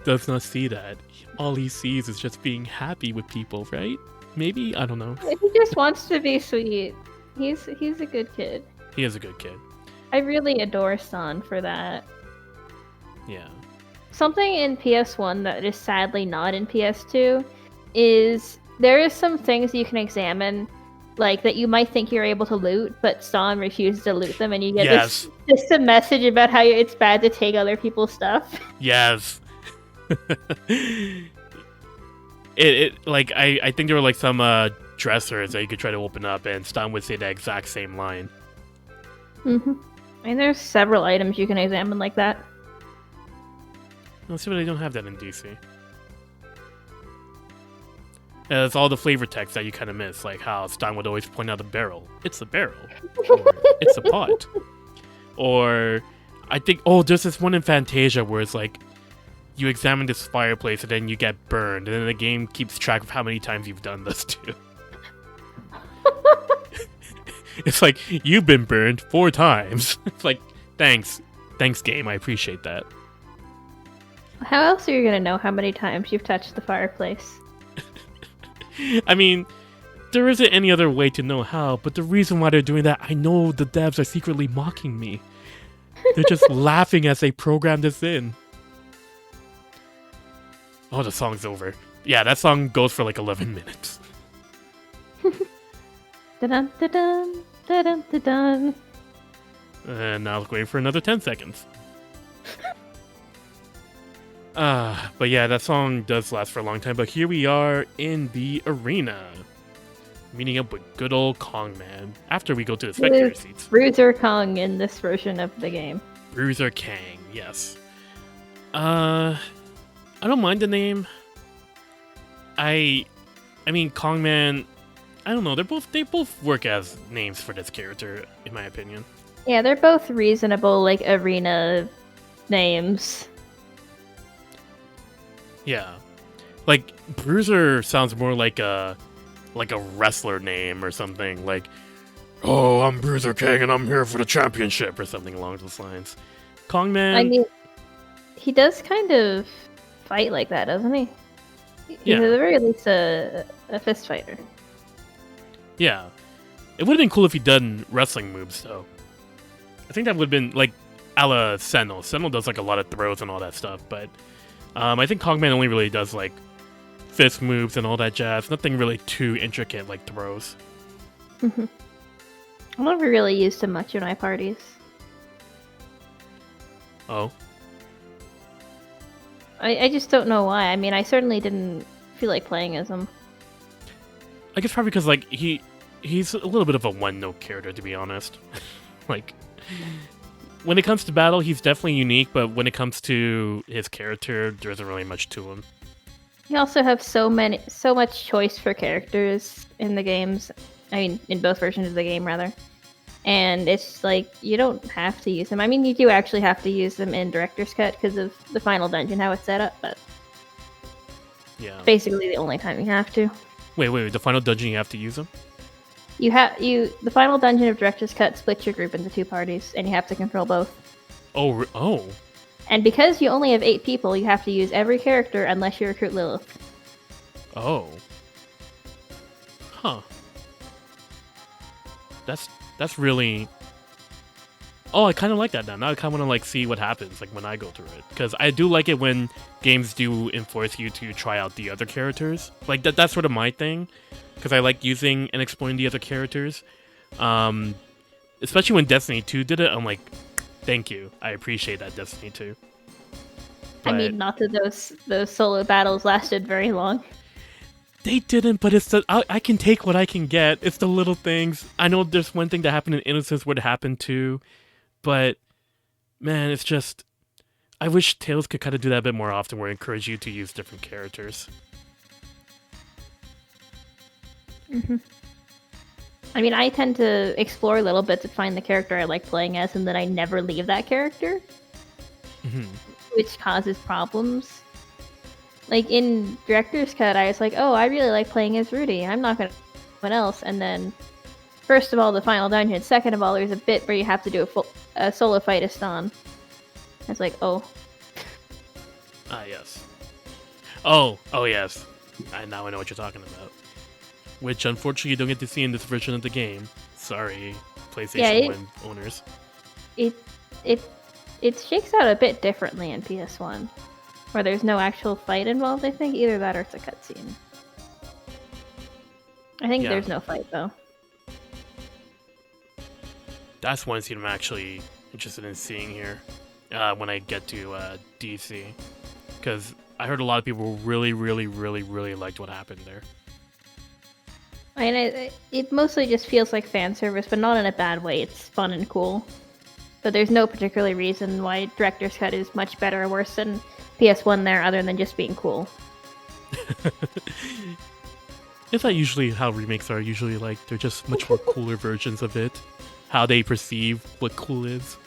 does not see that. All he sees is just being happy with people, right? Maybe? I don't know. He just wants to be sweet. He's a good kid. He is a good kid. I really adore Stan for that. Yeah. Something in PS1 that is sadly not in PS2 is there is some things you can examine, like that you might think you're able to loot, but Stan refuses to loot them, and you get Yes. this just a message about how it's bad to take other people's stuff. Yes. it like I think there were like some dressers that you could try to open up, and Stan would say the exact same line. Mm-hmm. And there's several items you can examine like that. Let's see, but I don't have that in DC. It's all the flavor text that you kind of miss, like how Stan would always point out the barrel. It's a barrel. Or, it's a pot. Or, I think, there's this one in Fantasia where it's like, you examine this fireplace and then you get burned, and then the game keeps track of how many times you've done this too. It's like, you've been burned 4 times. It's like, thanks game, I appreciate that. How else are you gonna know how many times you've touched the fireplace? I mean, there isn't any other way to know how, but the reason why they're doing that, I know the devs are secretly mocking me. They're just laughing as they program this in. Oh, the song's over. Yeah, that song goes for like 11 minutes. Da-dun, da-dun, da-dun, da-dun. And now let's wait for another 10 seconds. But yeah, that song does last for a long time, but here we are in the arena. Meeting up with good old Kong Man. After we go to the spectator seats. Bruiser Kong in this version of the game. Bruiser Kang, yes. I don't mind the name. I mean, Kong Man, I don't know, they both work as names for this character, in my opinion. Yeah, they're both reasonable, like, arena names. Yeah. Like, Bruiser sounds more like a wrestler name or something. Like, oh, I'm Bruiser King and I'm here for the championship or something along those lines. Kong Man... I mean, he does kind of fight like that, doesn't he? He's Yeah. at the very least a fist fighter. Yeah. It would have been cool if he'd done wrestling moves, though. I think that would have been, like, a la Sentinel. Sentinel does, like, a lot of throws and all that stuff, but... I think Kongman only really does, like, fist moves and all that jazz. Nothing really too intricate, like throws. I never really used him much in my parties. Oh? I just don't know why. I mean, I certainly didn't feel like playing as him. I guess probably because, like, he's a little bit of a one-note character, to be honest. Like... When it comes to battle, he's definitely unique, but when it comes to his character, there isn't really much to him. You also have so much choice for characters in the games. I mean, in both versions of the game, rather. And it's like, you don't have to use them. I mean, you do actually have to use them in Director's Cut because of the final dungeon, how it's set up, but... Yeah. Basically the only time you have to. Wait, the final dungeon you have to use them? The final dungeon of Director's Cut splits your group into 2 parties, and you have to control both. Oh. And because you only have 8 people, you have to use every character unless you recruit Lilith. Oh. Huh. That's really... Oh, I kind of like that now. Now I kind of want to, like, see what happens, like, when I go through it. Because I do like it when games do enforce you to try out the other characters. Like, that's sort of my thing. Because I like using and exploring the other characters. especially when Destiny 2 did it, I'm like, thank you. I appreciate that, Destiny 2. I mean, not that those solo battles lasted very long. They didn't, but it's I can take what I can get. It's the little things. I know there's one thing that happened in Innocence where it happened too, but man, it's just, I wish Tales could kind of do that a bit more often, where it encourage you to use different characters. Mm-hmm. I mean, I tend to explore a little bit to find the character I like playing as, and then I never leave that character, which causes problems. Like in Director's Cut, I was like, oh, I really like playing as Rudy. I'm not going to play anyone else. And then, first of all, the final dungeon. Second of all, there's a bit where you have to do a solo fight as Stan. I was like, oh. Ah, yes. Oh, yes. Now I know what you're talking about. Which, unfortunately, you don't get to see in this version of the game. Sorry, PlayStation 1 owners. It shakes out a bit differently in PS1. Where there's no actual fight involved, I think. Either that or it's a cutscene. I think there's no fight, though. That's one scene I'm actually interested in seeing here when I get to DC. Because I heard a lot of people really, really, really, really liked what happened there. I mean, it mostly just feels like fan service, but not in a bad way. It's fun and cool. But there's no particular reason why Director's Cut is much better or worse than PS1 there, other than just being cool. Is that usually how remakes are? Usually, like, they're just much more cooler versions of it. How they perceive what cool is.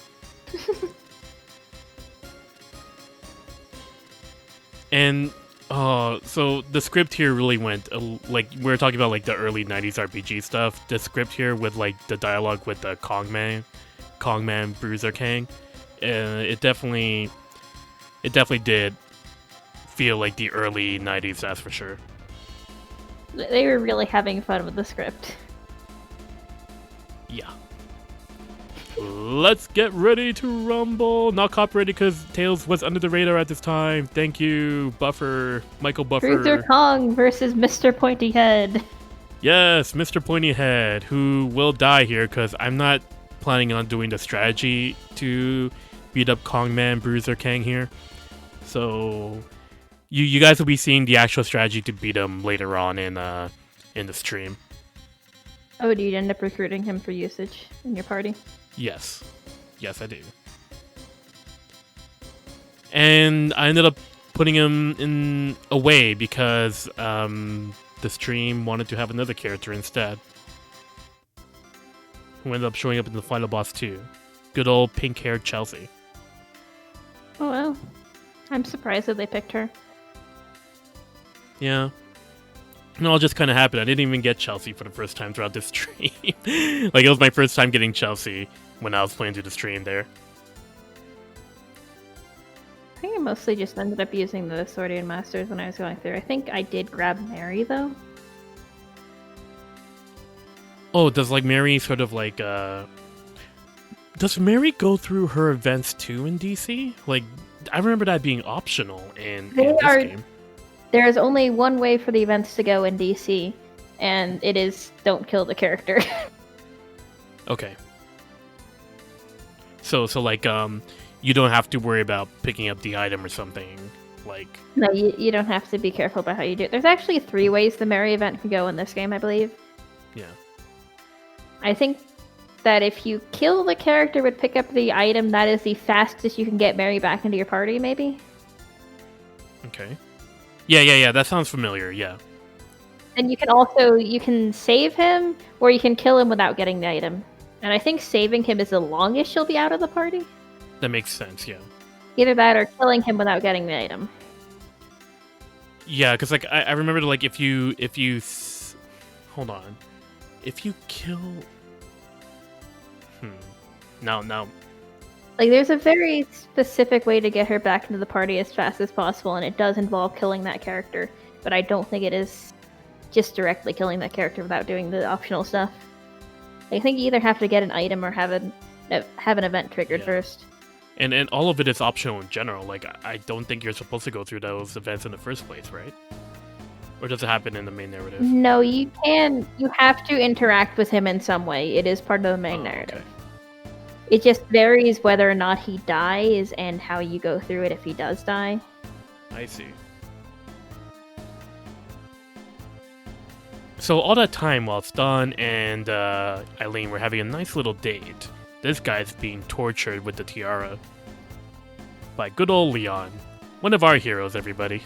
And, so the script here really went, like, we were talking about, like, the early 90s RPG stuff. The script here with, like, the dialogue with the Kongman, Bruiser Kang, it definitely did feel like the early 90s, that's for sure. They were really having fun with the script. Yeah. Let's get ready to rumble. Not copyrighted because Tails was under the radar at this time. Thank you, Michael Buffer. Bruiser Kong versus Mr. Pointy Head. Yes, Mr. Pointy Head, who will die here because I'm not planning on doing the strategy to beat up Kongman Bruiser Kang here. So you guys will be seeing the actual strategy to beat him later on in the stream. Oh, do you end up recruiting him for usage in your party? Yes, I do. And I ended up putting him in away because the stream wanted to have another character instead, who ended up showing up in the final boss too. Good old pink-haired Chelsea. Oh well. I'm surprised that they picked her. Yeah. No, it just kind of happened. I didn't even get Chelsea for the first time throughout this stream. Like, it was my first time getting Chelsea when I was playing through the stream there. I think I mostly just ended up using the Swordian Masters when I was going through. I think I did grab Mary, though. Oh, does, like, Mary sort of, like, does Mary go through her events, too, in DC? Like, I remember that being optional in this game. There is only one way for the events to go in DC, and it is don't kill the character. Okay. So like, you don't have to worry about picking up the item or something, like... No, you don't have to be careful about how you do it. There's actually 3 ways the Mary event can go in this game, I believe. Yeah. I think that if you kill the character but pick up the item, that is the fastest you can get Mary back into your party, maybe? Okay. Yeah, that sounds familiar, yeah. And you can save him, or you can kill him without getting the item. And I think saving him is the longest you'll be out of the party. That makes sense, yeah. Either that or killing him without getting the item. Yeah, because, like, I remember, like, if you hold on. If you kill... No. Like, there's a very specific way to get her back into the party as fast as possible, and it does involve killing that character. But I don't think it is just directly killing that character without doing the optional stuff. I think you either have to get an item or have an event triggered first. And all of it is optional in general. Like, I don't think you're supposed to go through those events in the first place, right? Or does it happen in the main narrative? No, you can. You have to interact with him in some way. It is part of the main narrative. It just varies whether or not he dies and how you go through it if he does die. I see. So all that time while Stan and Eileen were having a nice little date, this guy's being tortured with the tiara. By good old Leon. One of our heroes, everybody.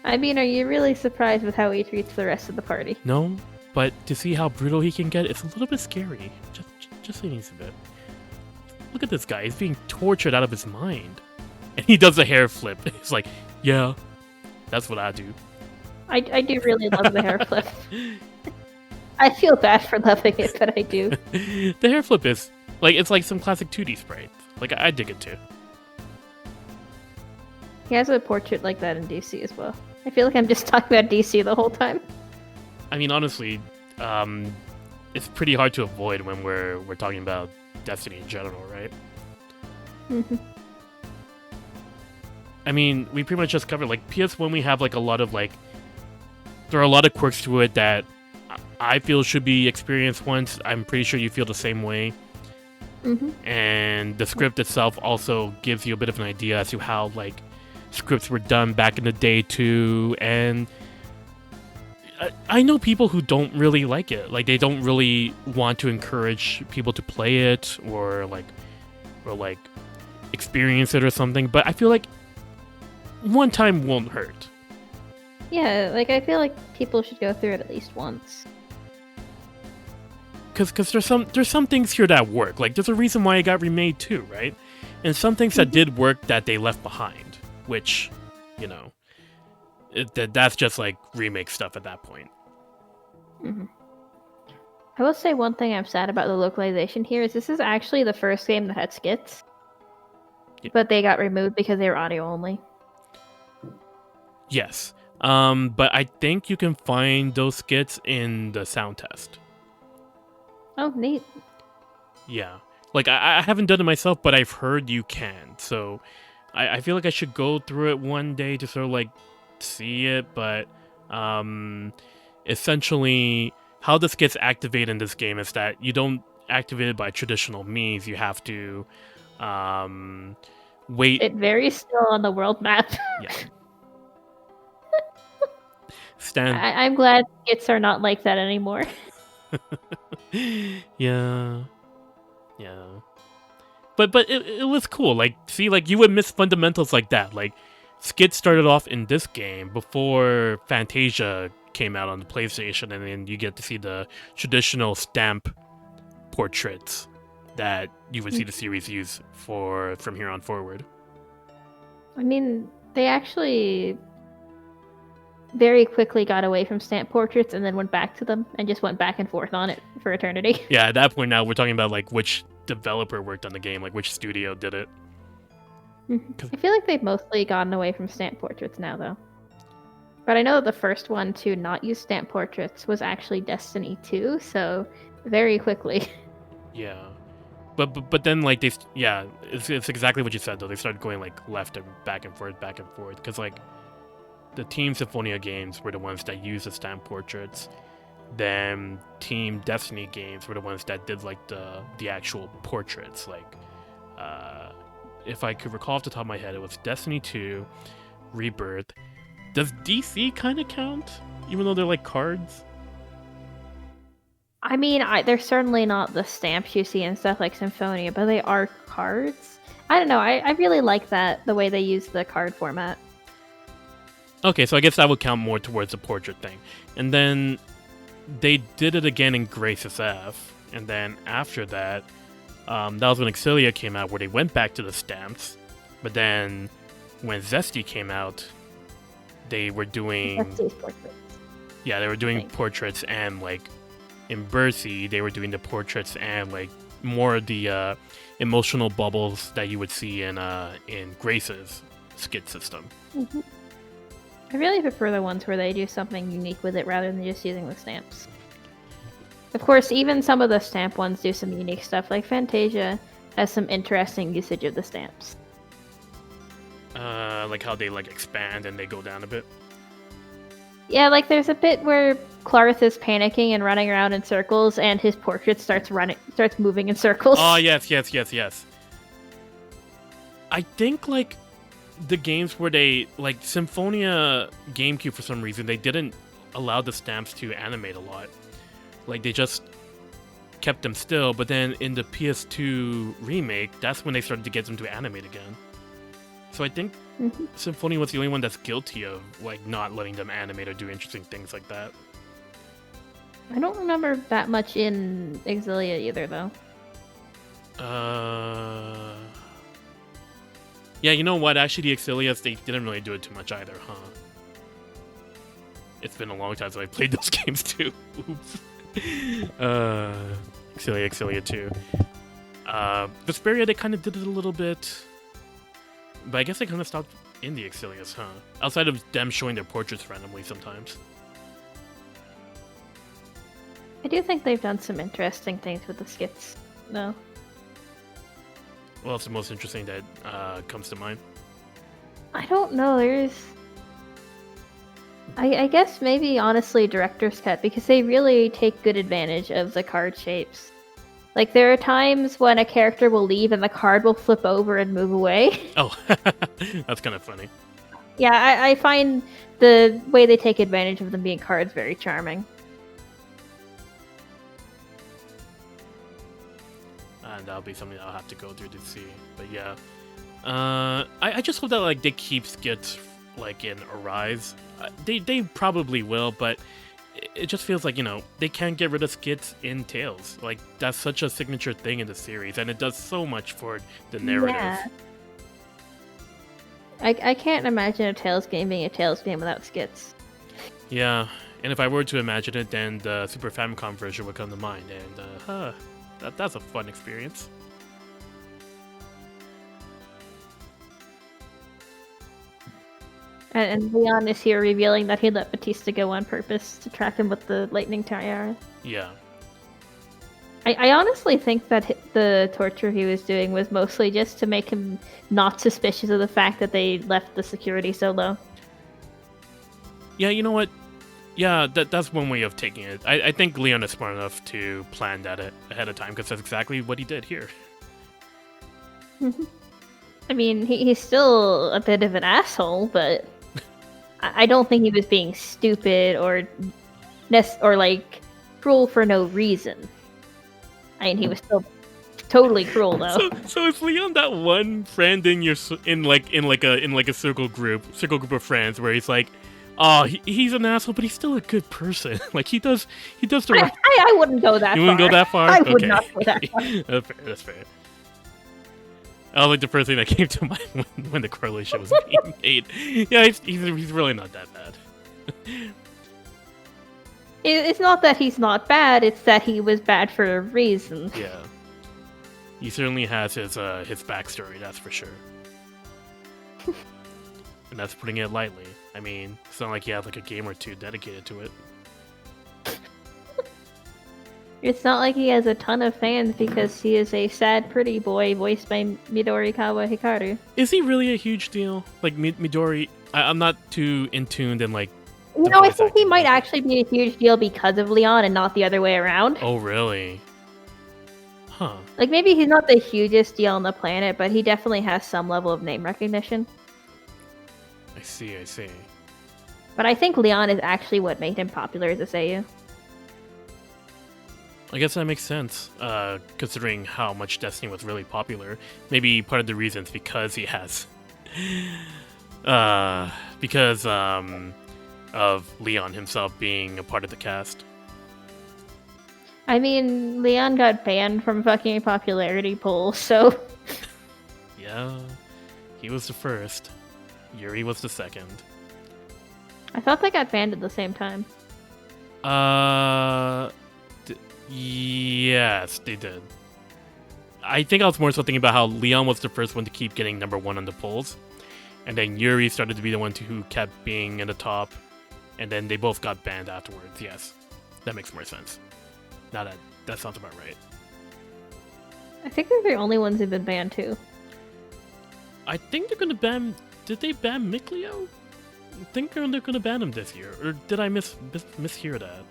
I mean, are you really surprised with how he treats the rest of the party? No, but to see how brutal he can get, it's a little bit scary. Just saying a bit. Look at this guy, he's being tortured out of his mind. And he does a hair flip. It's like, yeah, that's what I do. I do really love the hair flip. I feel bad for loving it, but I do. The hair flip is, like, it's like some classic 2D sprite. Like, I dig it too. He has a portrait like that in DC as well. I feel like I'm just talking about DC the whole time. I mean, honestly, it's pretty hard to avoid when we're talking about Destiny in general, right? Mm-hmm. I mean, we pretty much just covered, like, PS1 we have, like, a lot of, like, there are a lot of quirks to it that I feel should be experienced once. I'm pretty sure you feel the same way. Mm-hmm. And the script itself also gives you a bit of an idea as to how, like, scripts were done back in the day too. And I know people who don't really like it. Like, they don't really want to encourage people to play it or experience it or something. But I feel like one time won't hurt. Yeah, like, I feel like people should go through it at least once. Because there's some things here that work. Like, there's a reason why it got remade too, right? And some things that did work that they left behind, which, you know, that's just like remake stuff at that point. Mm-hmm. I will say one thing I'm sad about the localization here is this is actually the first game that had skits, but they got removed because they were audio only. Yes, but I think you can find those skits in the sound test. Oh, neat. Yeah. Like, I haven't done it myself, but I've heard you can. So, I feel like I should go through it one day to sort of, like, see it. But, essentially, how this gets activated in this game is that you don't activate it by traditional means. You have to, wait. It varies still on the world map. Yeah. I'm glad skits are not like that anymore. Yeah. But it was cool. Like, see, like, you would miss fundamentals like that. Like, skits started off in this game before Fantasia came out on the PlayStation, and then you get to see the traditional stamp portraits that you would see the series use from here on forward. I mean, they actually very quickly got away from stamp portraits and then went back to them and just went back and forth on it for eternity. Yeah, at that point now we're talking about, like, which developer worked on the game, like which studio did it. I feel like they've mostly gotten away from stamp portraits now, though. But I know the first one to not use stamp portraits was actually Destiny 2, so very quickly. Yeah. But then, like, it's exactly what you said, though. They started going, like, left and forth, because, like, the Team Symphonia games were the ones that used the stamp portraits. Then Team Destiny games were the ones that did, like, the actual portraits. Like, if I could recall off the top of my head, it was Destiny 2, Rebirth. Does DC kind of count, even though they're, like, cards? I mean, they're certainly not the stamps you see and stuff like Symphonia, but they are cards. I don't know. I really like that, the way they use the card format. Okay, so I guess that would count more towards the portrait thing. And then they did it again in Grace SF. And then after that, that was when Exilia came out, where they went back to the stamps. But then when Zesty came out, they were doing... portraits. Yeah, they were doing portraits, and, like, in Bercy, they were doing the portraits and, like, more of the emotional bubbles that you would see in Grace's skit system. Mm-hmm. I really prefer the ones where they do something unique with it rather than just using the stamps. Of course, even some of the stamp ones do some unique stuff, like Fantasia has some interesting usage of the stamps. Like how they, like, expand and they go down a bit? Yeah, like there's a bit where Clarith is panicking and running around in circles, and his portrait starts moving in circles. Oh, yes. I think, like, the games where they, like, Symphonia GameCube, for some reason, they didn't allow the stamps to animate a lot. Like, they just kept them still, but then in the PS2 remake, that's when they started to get them to animate again. So I think Symphonia was the only one that's guilty of, like, not letting them animate or do interesting things like that. I don't remember that much in Exilia either, though. Yeah, you know what? Actually, the Exilias, they didn't really do it too much either, huh? It's been a long time since I played those games, too. Oops. Exilia 2. Vesperia, they kind of did it a little bit. But I guess they kind of stopped in the Exilias, huh? Outside of them showing their portraits randomly sometimes. I do think they've done some interesting things with the skits, though. Well, it's the most interesting that comes to mind. I don't know, I guess maybe, honestly, Director's Cut, because they really take good advantage of the card shapes. Like, there are times when a character will leave and the card will flip over and move away. Oh, that's kind of funny. Yeah, I find the way they take advantage of them being cards very charming. And that'll be something I'll have to go through to see. But yeah, I just hope that, like, they keep skits, like, in Arise. They probably will, but it just feels like, you know, they can't get rid of skits in Tales. Like, that's such a signature thing in the series, and it does so much for the narrative. Yeah. I can't imagine a Tales game being a Tales game without skits. Yeah, and if I were to imagine it, then the Super Famicom version would come to mind, and that's a fun experience. And Leon is here revealing that he let Batista go on purpose to track him with the lightning tiara. Yeah. I honestly think that the torture he was doing was mostly just to make him not suspicious of the fact that they left the security so low. Yeah, you know what? Yeah, that's one way of taking it. I think Leon is smart enough to plan that ahead of time, because that's exactly what he did here. I mean, he's still a bit of an asshole, but I don't think he was being stupid or like cruel for no reason. I mean, he was still totally cruel though. So is Leon that one friend in your in a circle group of friends where he's like, oh, he's an asshole, but he's still a good person. Like, he does the right. I wouldn't go that far. You wouldn't go that far? I would not go that far. That's fair. I was like the first thing that came to mind when the correlation was being made. Yeah, he's really not that bad. It's not that he's not bad, it's that he was bad for a reason. Yeah. He certainly has his backstory, that's for sure. And that's putting it lightly. I mean, it's not like he had like a game or two dedicated to it. It's not like he has a ton of fans because he is a sad pretty boy voiced by Midorikawa Hikaru. Is he really a huge deal? Like, Midori... I'm not too in tuned in, like... No, I think he might actually be a huge deal because of Leon and not the other way around. Oh, really? Huh. Like, maybe he's not the hugest deal on the planet, but he definitely has some level of name recognition. I see. But I think Leon is actually what made him popular as a Seiyu. I guess that makes sense, considering how much Destiny was really popular. Maybe part of the reason is because he has... because of Leon himself being a part of the cast. I mean, Leon got banned from fucking popularity polls, so... Yeah, he was the first. Yuri was the second. I thought they got banned at the same time. Yes, they did. I think I was more so thinking about how Leon was the first one to keep getting number one on the polls, and then Yuri started to be the one who kept being in the top, and then they both got banned afterwards. Yes, that makes more sense. Now that sounds about right. I think they're the only ones who've been banned too. I think they're gonna ban... Did they ban Mikleo? think they're gonna ban him this year, or did I mishear that?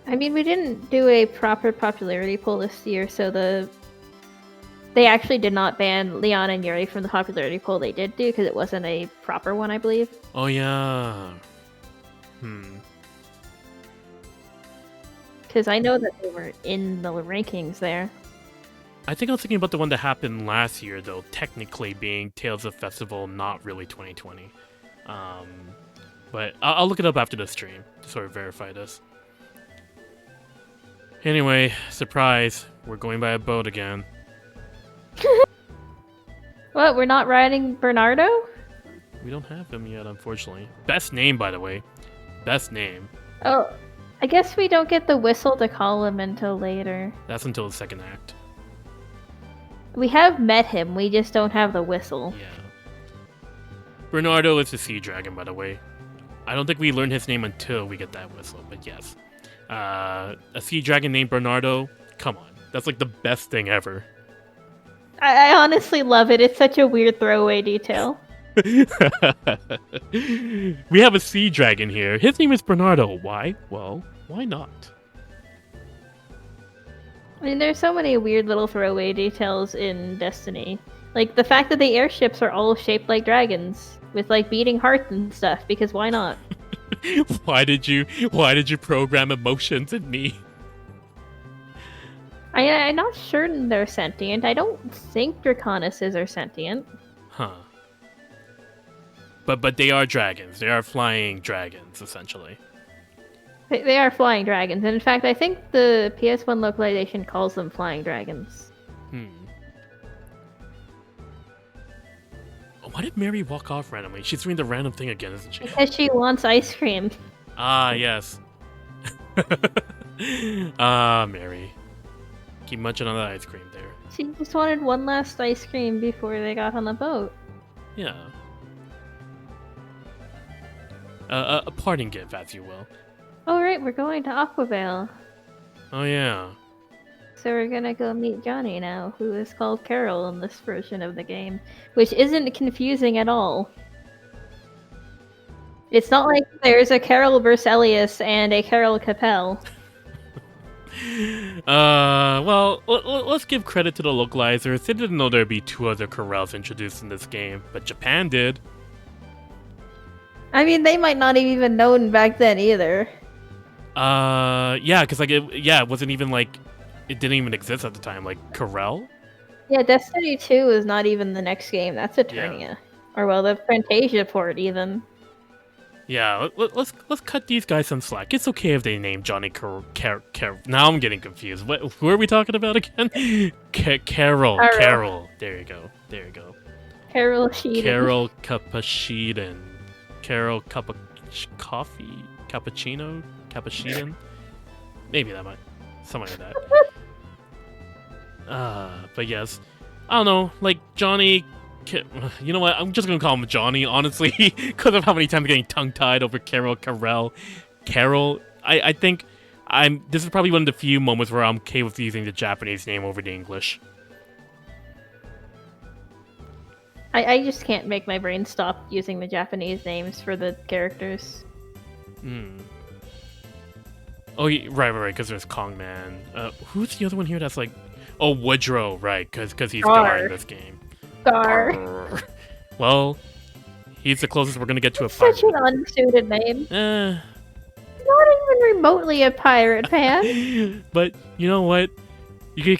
I mean, we didn't do a proper popularity poll this year, so they actually did not ban Leon and Yuri from the popularity poll they did do, because it wasn't a proper one, I believe. Oh yeah. Because I know that they were in the rankings there. I think I was thinking about the one that happened last year, though, technically being Tales of Festival, not really 2020. But I'll look it up after the stream to sort of verify this. Anyway, surprise, we're going by a boat again. What, we're not riding Bernardo? We don't have him yet, unfortunately. Best name, by the way. Best name. Oh, I guess we don't get the whistle to call him until later. That's until the second act. We have met him, we just don't have the whistle. Yeah. Bernardo is the sea dragon, by the way. I don't think we learn his name until we get that whistle, but yes. A sea dragon named Bernardo? Come on. That's like the best thing ever. I honestly love it, it's such a weird throwaway detail. We have a sea dragon here. His name is Bernardo. Why? Well, why not? I mean, there's so many weird little throwaway details in Destiny. Like, the fact that the airships are all shaped like dragons, with, like, beating hearts and stuff, because why not? Why did you program emotions in me? I'm not sure they're sentient. I don't think Draconuses are sentient. Huh. But they are dragons. They are flying dragons, essentially. They are flying dragons, and in fact, I think the PS1 localization calls them flying dragons. Oh, why did Mary walk off randomly? She's doing the random thing again, isn't she? Because she wants ice cream. Ah, yes. Ah, Mary. Keep munching on that ice cream there. She just wanted one last ice cream before they got on the boat. Yeah. A parting gift, as you will. Oh right, we're going to Aquavale. Oh yeah. So we're gonna go meet Johnny now, who is called Carol in this version of the game, which isn't confusing at all. It's not like there's a Carol Berselius and a Carol Capel. Well, let's give credit to the localizers. They didn't know there'd be two other Corels introduced in this game, but Japan did. I mean, they might not have even known back then either. Yeah, because like it wasn't even like it didn't even exist at the time. Like Corel. Yeah, Destiny 2 is not even the next game. That's Eternia, Yeah. Or well, the Fantasia port even. Yeah, let's cut these guys some slack. It's okay if they name Johnny Now I'm getting confused. Who are we talking about again? Carol. There you go. Carol Sheehan. Carol Cappuccino. Carol Coffee? Cappuccino? Cappuccino? Maybe that might. Something like that. But yes. I don't know, like Johnny. You know what? I'm just gonna call him Johnny, honestly, because of how many times I'm getting tongue-tied over Carol. Carol. I think this is probably one of the few moments where I'm okay with using the Japanese name over the English. I just can't make my brain stop using the Japanese names for the characters. Oh, yeah, right, because there's Kongman. Who's the other one here that's like... Oh, Woodrow, right, because he's Gar in this game. Gar. Well, he's the closest we're going to get to a Such pirate. an unsuited name. Not even remotely a pirate, Pan. But, you know what? You could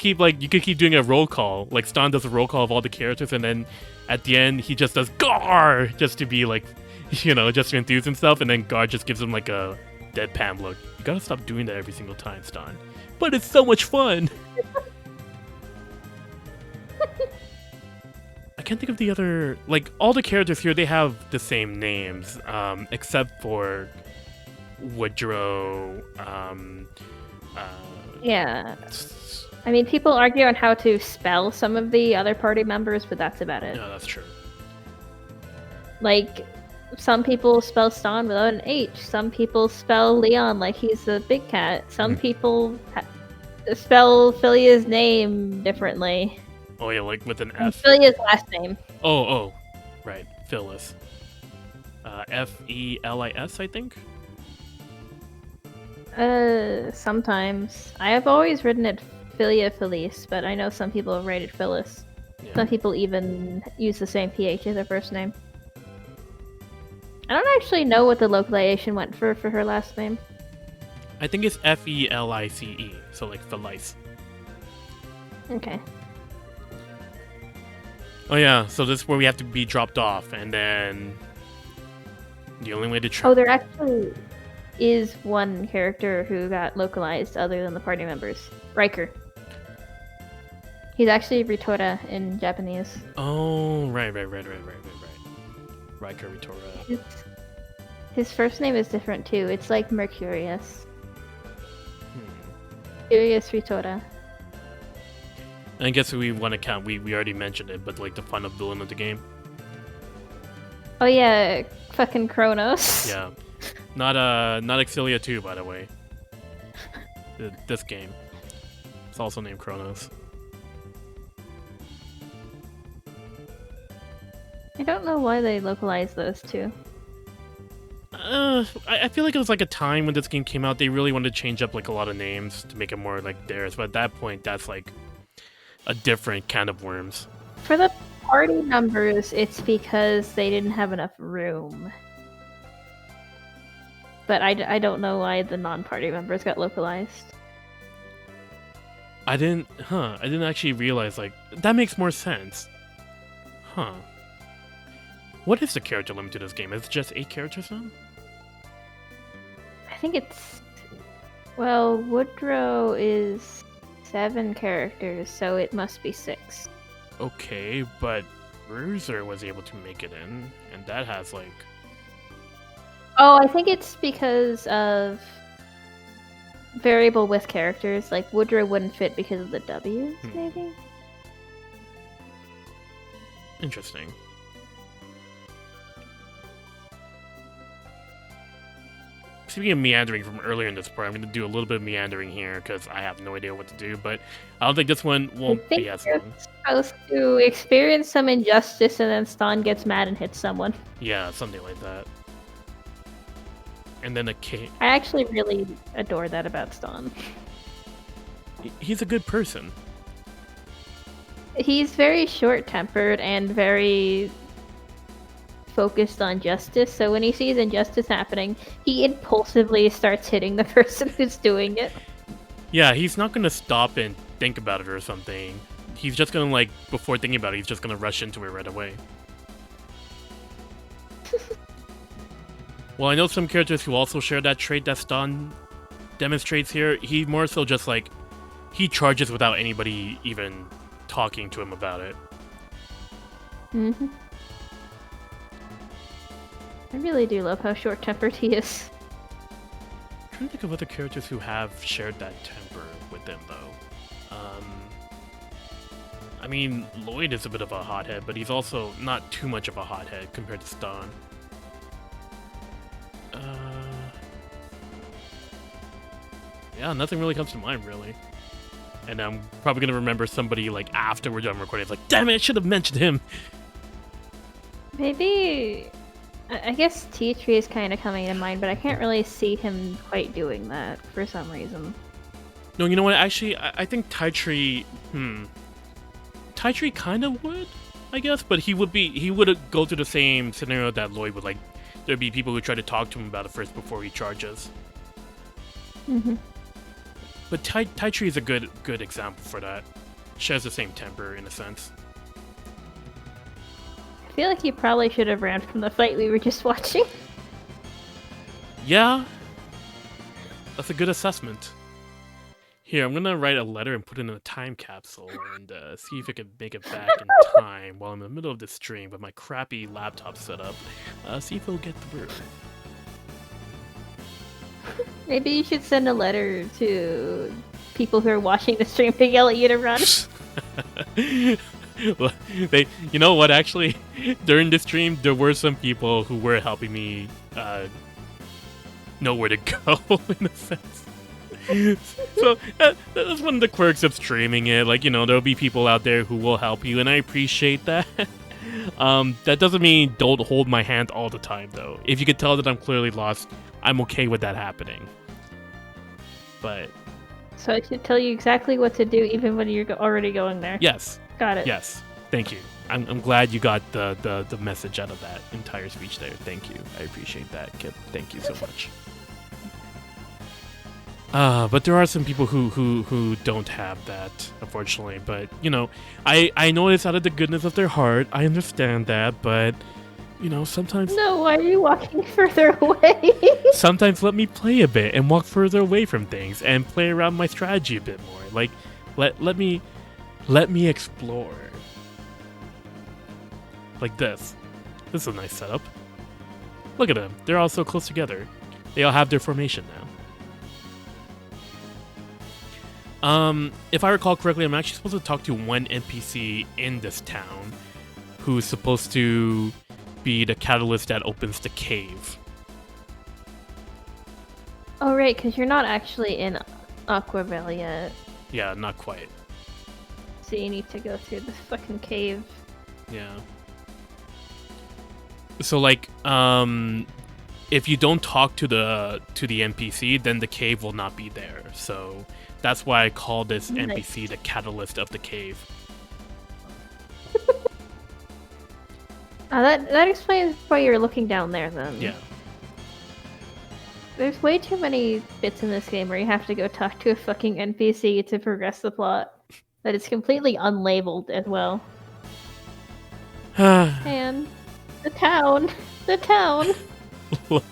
keep doing a roll call. Like, Stan does a roll call of all the characters, and then at the end, he just does Gar! Just to be like, just to enthuse himself, and then Gar just gives him like a deadpan look. You gotta stop doing that every single time, Stan. But it's so much fun! I can't think of the other... Like, all the characters here, they have the same names, except for Woodrow, Yeah. I mean, people argue on how to spell some of the other party members, but that's about it. No, that's true. Like, some people spell Stan without an H. Some people spell Leon like he's a big cat. Some people spell Philia's name differently. Oh yeah, like with an F. Philia's last name. Oh, right. Phyllis. Felis, I think. Sometimes. I have always written it Philia Felice, but I know some people write it Phyllis. Yeah. Some people even use the same PH as their first name. I don't actually know what the localization went for her last name. I think it's Felice, so like Felice. Okay. Oh yeah, so this is where we have to be dropped off, and then the only way to Oh, there actually is one character who got localized other than the party members. Riker. He's actually Ritora in Japanese. Oh, right. Riker Ritora. His first name is different too. It's like Mercurius. Mercurius Ritora. I guess we want to count. We already mentioned it, but like the final villain of the game. Oh yeah, fucking Kronos. Yeah, not Exilia 2, by the way. This game. It's also named Kronos. I don't know why they localized those two. I feel like it was like a time when this game came out, they really wanted to change up like a lot of names to make it more like theirs, but at that point, that's like a different can of worms. For the party numbers, it's because they didn't have enough room. But I don't know why the non-party members got localized. I didn't actually realize, like, that makes more sense. Huh. What is the character limit to this game? Is it just 8 characters now? I think it's... Well, Woodrow is 7 characters, so it must be 6. Okay, but Bruiser was able to make it in, and that has, like... Oh, I think it's because of variable with characters. Like, Woodrow wouldn't fit because of the W's, maybe? Interesting. Speaking of meandering from earlier in this part, I'm going to do a little bit of meandering here because I have no idea what to do, but I don't think this one won't be as long. You're supposed to experience some injustice and then Stan gets mad and hits someone. Yeah, something like that. And then a king. I actually really adore that about Stan. He's a good person. He's very short-tempered and very focused on justice, so when he sees injustice happening, he impulsively starts hitting the person who's doing it. Yeah, he's not gonna stop and think about it or something. He's just gonna, like, before thinking about it, he's just gonna rush into it right away. Well, I know some characters who also share that trait that Stan demonstrates here. He more so just, like, he charges without anybody even talking to him about it. Mm-hmm. I really do love how short-tempered he is. I'm trying to think of other characters who have shared that temper with them, though. I mean, Lloyd is a bit of a hothead, but he's also not too much of a hothead compared to Stan. Yeah, nothing really comes to mind, really. And I'm probably going to remember somebody, like, after we're done recording. It's like, damn it, I should have mentioned him! Maybe... I guess T-Tree is kind of coming to mind, but I can't really see him quite doing that for some reason. No, you know what? Actually, I think Ty-Tree... Ty-Tree kind of would, I guess, but he would go through the same scenario that Lloyd would, like... There'd be people who try to talk to him about it first before he charges. Mm-hmm. But Ty-Tree is a good example for that. Shares the same temper, in a sense. I feel like he probably should have ran from the fight we were just watching. Yeah. That's a good assessment. Here, I'm gonna write a letter and put it in a time capsule and see if I can make it back in time while I'm in the middle of the stream with my crappy laptop setup. See if it'll get through. Maybe you should send a letter to people who are watching the stream to yell at you to run. Well, you know what, actually, during the stream, there were some people who were helping me know where to go, in a sense. So, that's one of the quirks of streaming it. Like, you know, there'll be people out there who will help you, and I appreciate that. That doesn't mean don't hold my hand all the time, though. If you could tell that I'm clearly lost, I'm okay with that happening. But So I should tell you exactly what to do, even when you're already going there. yes, Got it. yes, thank you. I'm glad you got the message out of that entire speech there. Thank you. I appreciate that, Kip. Thank you so much. But there are some people who don't have that, unfortunately. But, you know, I know it's out of the goodness of their heart. I understand that, but, you know, sometimes... No, why are you walking further away? Sometimes let me play a bit and walk further away from things and play around my strategy a bit more. Like, let me explore. Like this. This is a nice setup. Look at them. They're all so close together. They all have their formation now. If I recall correctly, I'm actually supposed to talk to one NPC in this town who's supposed to be the catalyst that opens the cave. Oh, right, because you're not actually in Aquaville yet. Yeah, not quite. So you need to go through this fucking cave. Yeah. So, like, if you don't talk to the NPC, then the cave will not be there. So that's why I call this NPC the catalyst of the cave. That explains why you're looking down there, then. Yeah. There's way too many bits in this game where you have to go talk to a fucking NPC to progress the plot. That it's completely unlabeled as well. And the town. Look.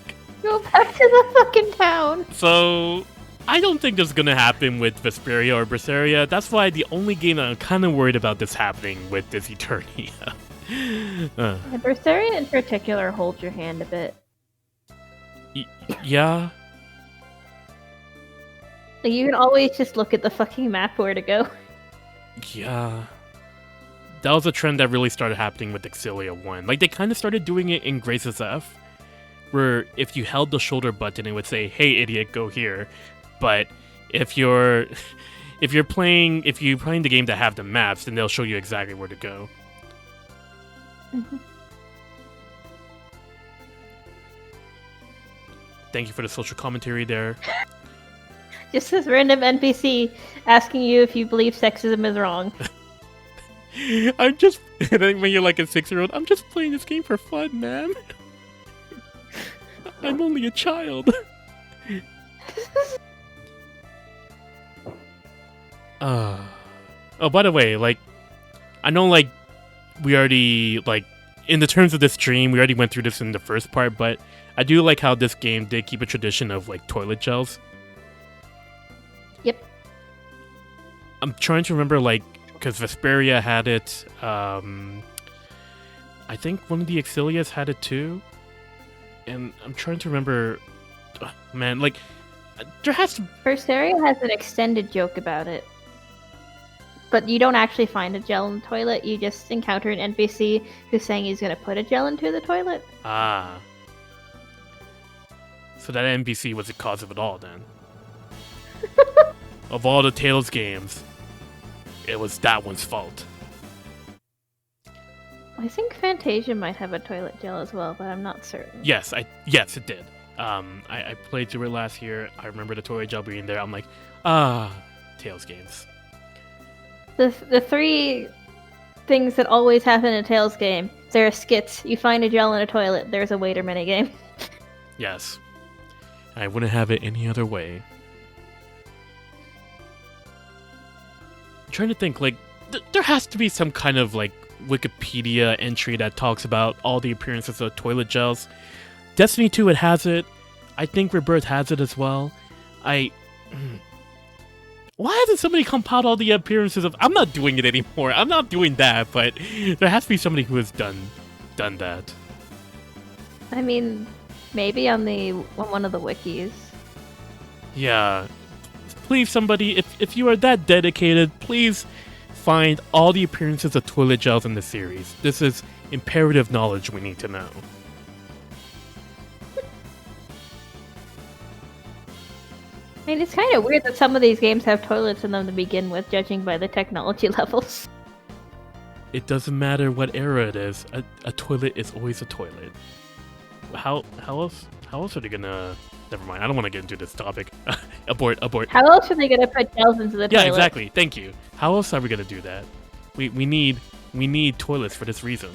Go back to the fucking town. So I don't think this is gonna happen with Vesperia or Berseria. That's why the only game that I'm kind of worried about this happening with is Eternia. The Berseria in particular holds your hand a bit. Yeah. Like, you can always just look at the fucking map where to go. Yeah. That was a trend that really started happening with Exilia 1. Like, they kind of started doing it in Graces F, where if you held the shoulder button, it would say, "Hey, idiot, go here." But if you're playing the game that have the maps, then they'll show you exactly where to go. Mm-hmm. Thank you for the social commentary there. Just this random NPC asking you if you believe sexism is wrong. I'm just... And then when you're like a 6-year-old, I'm just playing this game for fun, man. I'm only a child. Oh, by the way, like, I know, like, we already, like, in the terms of this stream, we already went through this in the first part, but I do like how this game did keep a tradition of, like, toilet gels. Yep. I'm trying to remember, like, because Vesperia had it, I think one of the Exilias had it too, and I'm trying to remember, man, like, there has to... Berseria has an extended joke about it. But you don't actually find a gel in the toilet, you just encounter an NPC who's saying he's gonna put a gel into the toilet. Ah. So that NPC was the cause of it all, then. Of all the Tales games, it was that one's fault. I think Fantasia might have a toilet gel as well, but I'm not certain. Yes, it did. I played through it last year. I remember the toilet gel being there. I'm like, Tales games. The three things that always happen in a Tales game. There are skits. You find a gel in a toilet. There's a waiter minigame. Yes. I wouldn't have it any other way. I'm trying to think, like, there has to be some kind of, like, Wikipedia entry that talks about all the appearances of toilet gels. Destiny 2, it has it. I think Rebirth has it as well. Why hasn't somebody compiled all the appearances of... I'm not doing it anymore. I'm not doing that, but there has to be somebody who has done that. I mean, maybe on one of the wikis. Yeah. Please, somebody, if you are that dedicated, please find all the appearances of toilet gels in the series. This is imperative knowledge we need to know. I mean, it's kind of weird that some of these games have toilets in them to begin with, judging by the technology levels. It doesn't matter what era it is. A toilet is always a toilet. How else are they gonna? Never mind. I don't want to get into this topic. Abort. How else are they gonna put gels into the toilet? Yeah, exactly. Thank you. How else are we gonna do that? We need toilets for this reason.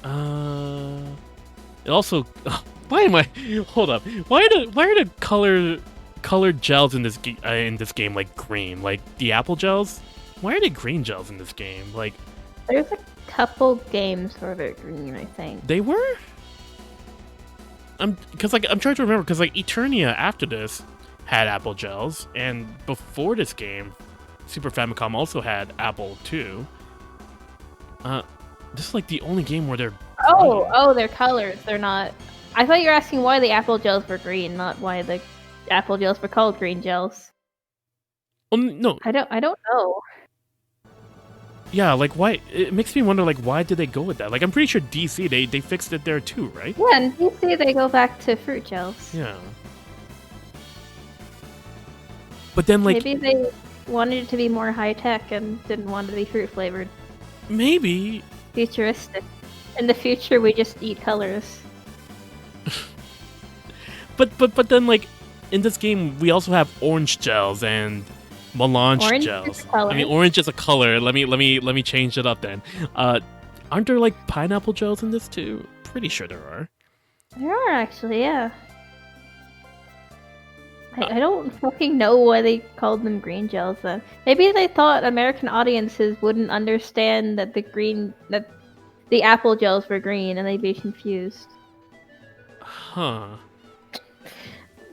It also. Why am I? Hold up. Why are the colored gels in this game like green? Like the apple gels? Why are they green gels in this game? Like there's a couple games where they're green, I think. They were? I'm trying to remember because like Eternia after this had apple gels, and before this game, Super Famicom also had apple too. This is like the only game where they're green. They're colors. They're not. I thought you were asking why the apple gels were green, not why the apple gels were called green gels. No. I don't know. Yeah, like why? It makes me wonder, like, why did they go with that? Like, I'm pretty sure DC they fixed it there too, right? Yeah, in DC they go back to fruit gels. Yeah. But then, like, maybe they wanted it to be more high tech and didn't want it to be fruit flavored. Maybe. Futuristic. In the future, we just eat colors. but then, like, in this game, we also have orange gels and melange orange gels. I mean, orange is a color. Let me change it up then. Aren't there like pineapple gels in this too? Pretty sure there are. There are actually, yeah. I don't fucking know why they called them green gels then. Maybe they thought American audiences wouldn't understand that the apple gels were green and they'd be confused. Huh.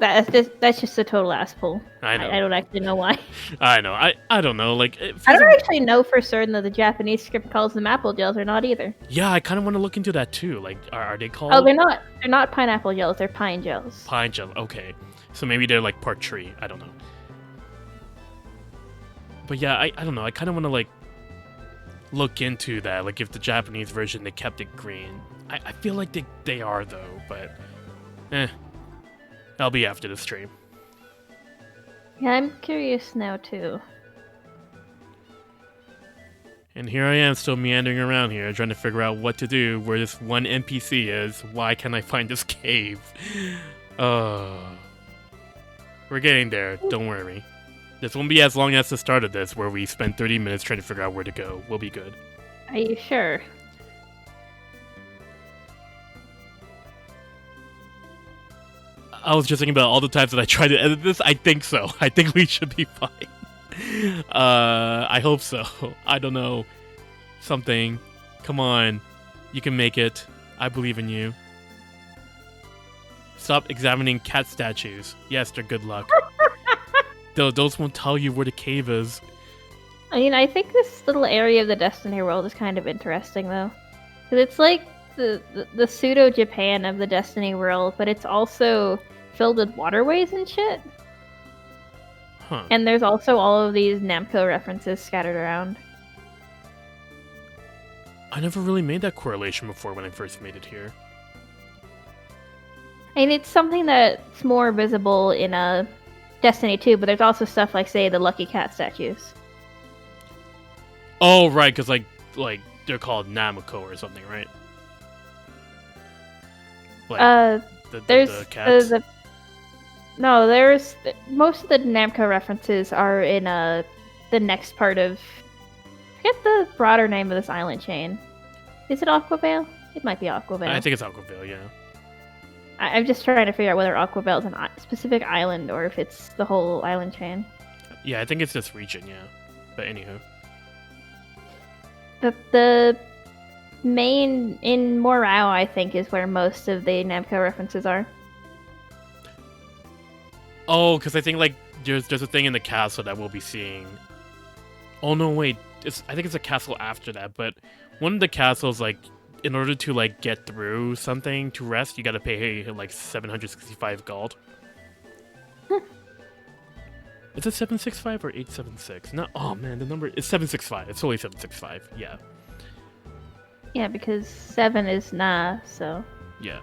That's just a total ass pull. I know. I don't actually know why. I know. I don't know. Like I don't actually know for certain that the Japanese script calls them apple gels or not either. Yeah, I kind of want to look into that too. Like, are they called? Oh, they're not. They're not pineapple gels. They're pine gels. Pine gel. Okay, so maybe they're like part tree. I don't know. But yeah, I don't know. I kind of want to like look into that. Like, if the Japanese version they kept it green. I feel like they are though, but I'll be after the stream. Yeah, I'm curious now too. And here I am still meandering around here, trying to figure out what to do where this one NPC is. Why can't I find this cave? We're getting there, don't worry. This won't be as long as the start of this, where we spend 30 minutes trying to figure out where to go. We'll be good. Are you sure? I was just thinking about all the times that I tried to edit this. I think so. I think we should be fine. I hope so. I don't know. Something. Come on. You can make it. I believe in you. Stop examining cat statues. Yes, they're good luck. Those won't tell you where the cave is. I mean, I think this little area of the Destiny world is kind of interesting, though. Because it's like the pseudo-Japan of the Destiny world, but it's also filled with waterways and shit. Huh. And there's also all of these Namco references scattered around. I never really made that correlation before when I first made it here. And it's something that's more visible in Destiny 2, but there's also stuff like, say, the Lucky Cat statues. Oh, right, because like they're called Namco or something, right? Like, the cats? No, there's most of the Namco references are in the next part of. I forget the broader name of this island chain. Is it Aquavale? It might be Aquavale. I think it's Aquavale, yeah. I'm just trying to figure out whether Aquavale is a specific island or if it's the whole island chain. Yeah, I think it's this region, yeah. But anywho. The main in Morao, I think, is where most of the Namco references are. Oh, because I think like there's a thing in the castle that we'll be seeing. Oh no, wait. I think it's a castle after that, but one of the castles, like, in order to like get through something to rest, you gotta pay like 765 gold. Is it 765 or 876? No, oh man, the number is 765. It's only 765. Yeah. Yeah, because 7 is Na, so. Yeah.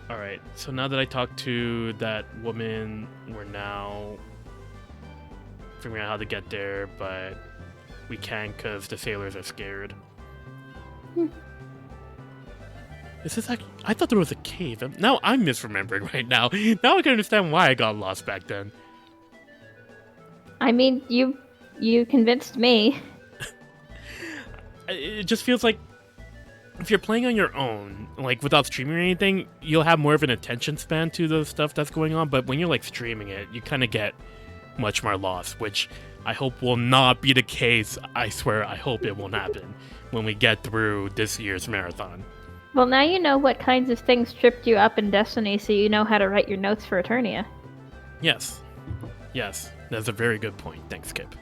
Alright, so now that I talked to that woman, we're now figuring out how to get there, but we can't because the sailors are scared. Is this actually... I thought there was a cave. Now I'm misremembering right now. Now I can understand why I got lost back then. I mean, you convinced me. It just feels like if you're playing on your own, like without streaming or anything, you'll have more of an attention span to the stuff that's going on. But when you're like streaming it, you kind of get much more lost, which I hope will not be the case. I swear, I hope it won't happen when we get through this year's marathon. Well, now you know what kinds of things tripped you up in Destiny, so you know how to write your notes for Eternia. Yes. Yes, that's a very good point. Thanks, Kip.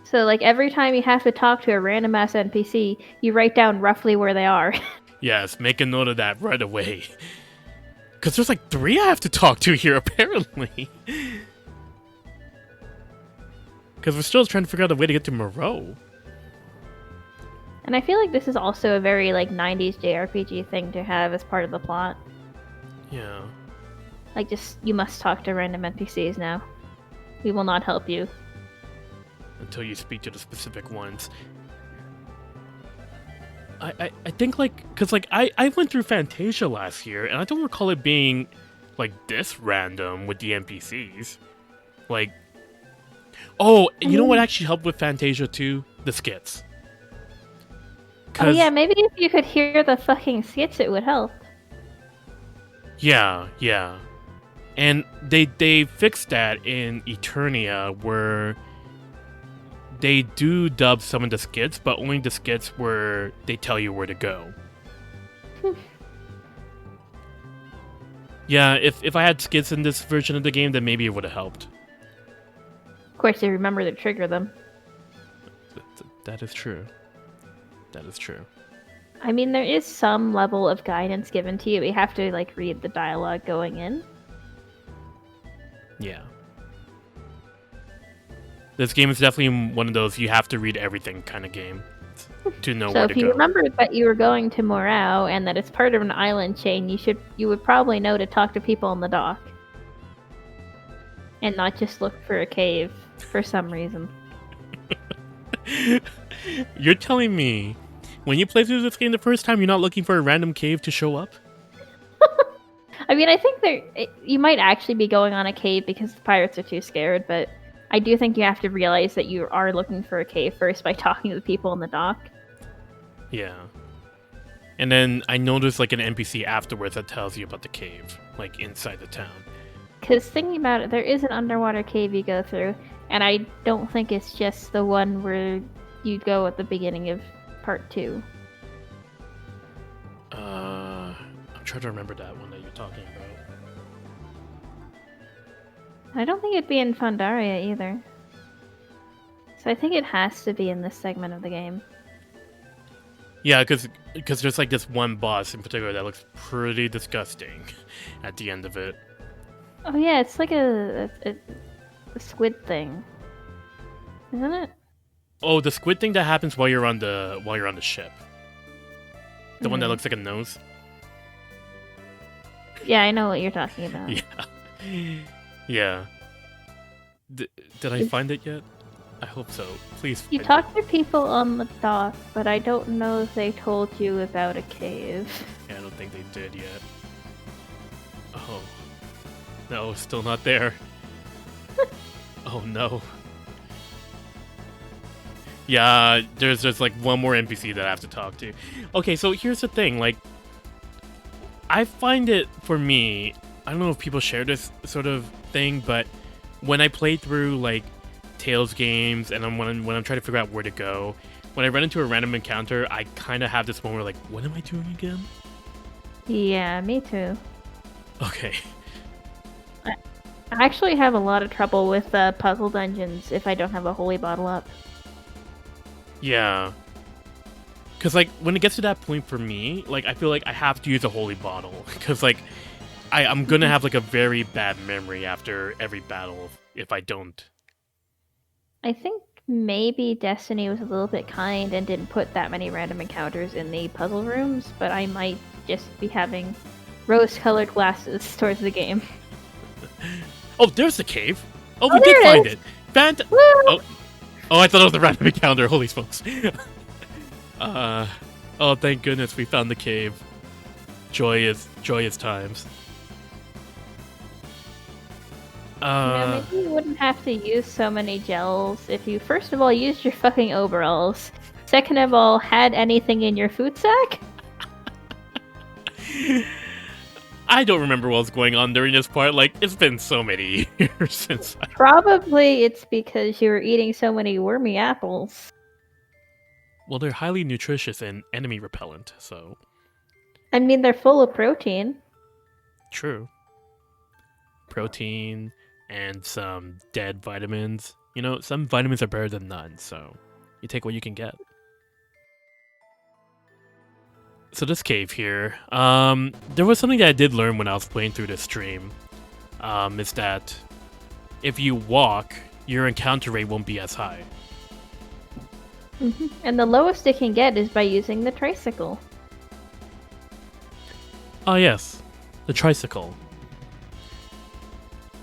So, like, every time you have to talk to a random-ass NPC, you write down roughly where they are. Yes, make a note of that right away. Because there's like 3 I have to talk to here, apparently. Because we're still trying to figure out a way to get to Moreau. And I feel like this is also a very, like, 90s JRPG thing to have as part of the plot. Yeah. Like, just, you must talk to random NPCs now. We will not help you. Until you speak to the specific ones. I think, like, because, like, I went through Fantasia last year, and I don't recall it being, like, this random with the NPCs. Like, oh, you know what actually helped with Fantasia too? The skits. Oh yeah, maybe if you could hear the fucking skits, it would help. Yeah, yeah. And they fixed that in Eternia, where they do dub some of the skits, but only the skits where they tell you where to go. Yeah, if I had skits in this version of the game, then maybe it would have helped. Of course, you remember to trigger them. That is true. That is true. I mean, there is some level of guidance given to you, but you have to, like, read the dialogue going in. Yeah. This game is definitely one of those you have to read everything kind of game to know where to go. So if you remembered that you were going to Morao and that it's part of an island chain, you would probably know to talk to people on the dock. And not just look for a cave for some reason. You're telling me when you play through this game the first time, you're not looking for a random cave to show up? I mean, I think you might actually be going on a cave because the pirates are too scared, but I do think you have to realize that you are looking for a cave first by talking to the people on the dock. Yeah. And then I noticed like an NPC afterwards that tells you about the cave, like inside the town. Because thinking about it, there is an underwater cave you go through, and I don't think it's just the one where you go at the beginning of part 2. I'm trying to remember that one that you're talking about. I don't think it'd be in Pandaria either. So I think it has to be in this segment of the game. Yeah, because there's like this one boss in particular that looks pretty disgusting at the end of it. Oh yeah, it's like a squid thing, isn't it? Oh, the squid thing that happens while you're on the ship. The one that looks like a nose. Yeah, I know what you're talking about. Yeah. Yeah. Did I find it yet? I hope so. Please. You talked to people on the dock, but I don't know if they told you about a cave. Yeah, I don't think they did yet. Oh. No, still not there. Oh no. Yeah, there's just like one more NPC that I have to talk to. Okay, so here's the thing, like, I find it, for me, I don't know if people share this sort of thing, but when I play through, like, Tales games, and when I'm trying to figure out where to go, when I run into a random encounter, I kind of have this moment where, like, what am I doing again? Yeah, me too. Okay. I actually have a lot of trouble with puzzle dungeons if I don't have a holy bottle up. Yeah. Because, like, when it gets to that point for me, like, I feel like I have to use a holy bottle. Because, like, I'm gonna have, like, a very bad memory after every battle if I don't. I think maybe Destiny was a little bit kind and didn't put that many random encounters in the puzzle rooms, but I might just be having rose-colored glasses towards the game. Oh, there's the cave! Oh, we did find it! Woo! Oh, I thought it was a random encounter. Holy smokes. Oh, thank goodness we found the cave. Joyous times. Maybe you wouldn't have to use so many gels if you, first of all, used your fucking overalls. Second of all, had anything in your food sack? I don't remember what was going on during this part. Like, it's been so many years since I... Probably it's because you were eating so many wormy apples. Well, they're highly nutritious and enemy repellent, so... I mean, they're full of protein. True. Protein and some dead vitamins. You know, some vitamins are better than none, so you take what you can get. So this cave here, there was something that I did learn when I was playing through this stream, is that if you walk, your encounter rate won't be as high. Mm-hmm. And the lowest it can get is by using the tricycle. Oh yes, the tricycle.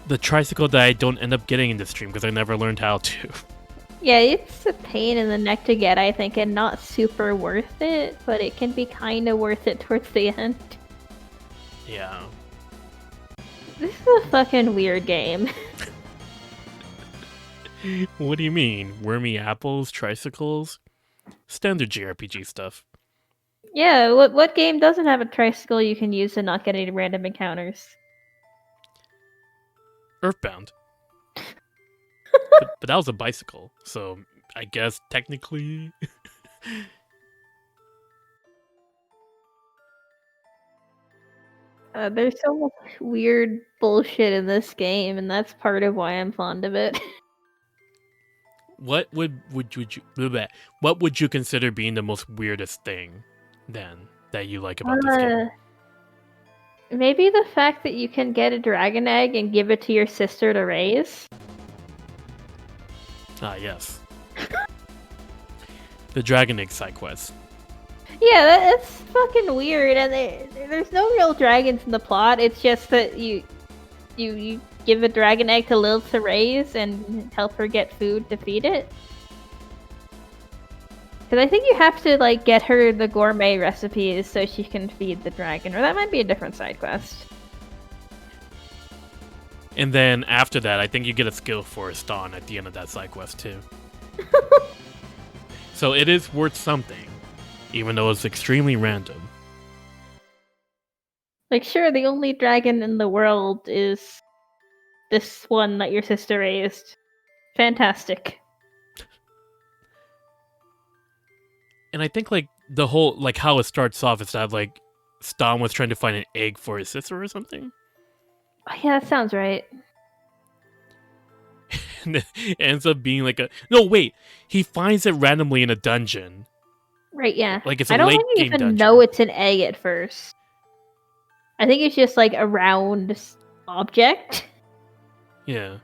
The tricycle that I don't end up getting in this stream because I never learned how to. Yeah, it's a pain in the neck to get, I think, and not super worth it, but it can be kind of worth it towards the end. Yeah. This is a fucking weird game. What do you mean? Wormy apples, tricycles? Standard JRPG stuff. Yeah, what game doesn't have a tricycle you can use to not get any random encounters? Earthbound. but that was a bicycle, so I guess technically... There's so much weird bullshit in this game, and that's part of why I'm fond of it. What would you consider being the most weirdest thing, then, that you like about this game? Maybe the fact that you can get a dragon egg and give it to your sister to raise. Ah, yes. The Dragon Egg side quest. Yeah, that's fucking weird, and there's no real dragons in the plot. It's just that you give a dragon egg to Lilith to raise and help her get food to feed it. Because I think you have to like get her the gourmet recipes so she can feed the dragon, or that might be a different side quest. And then after that, I think you get a skill for Ston at the end of that side quest too. So it is worth something, even though it's extremely random. Like, sure, the only dragon in the world is this one that your sister raised. Fantastic. And I think, like, the whole, like, how it starts off is that, like, Ston was trying to find an egg for his sister or something. Oh, yeah, that sounds right. And it ends up being like a... No, wait! He finds it randomly in a dungeon. Right, yeah. Like, it's a I don't late think you game even dungeon. know it's an egg at first. I think it's just, like, a round object. Yeah.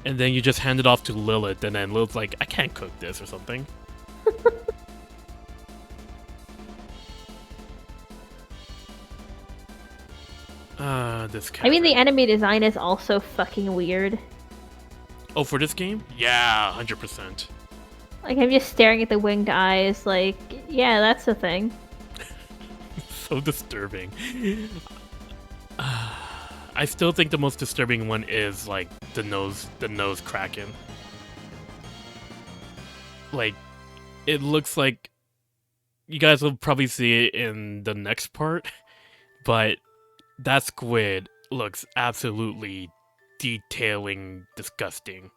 And then you just hand it off to Lilith, and then Lilith's like, I can't cook this or something. This I mean, the cavern. enemy design is also fucking weird. Oh, for this game? Yeah, 100%. Like, I'm just staring at the winged eyes, like, yeah, that's the thing. So disturbing. I still think the most disturbing one is, like, the nose cracking. Like, it looks like... You guys will probably see it in the next part, but that squid looks absolutely detailing disgusting.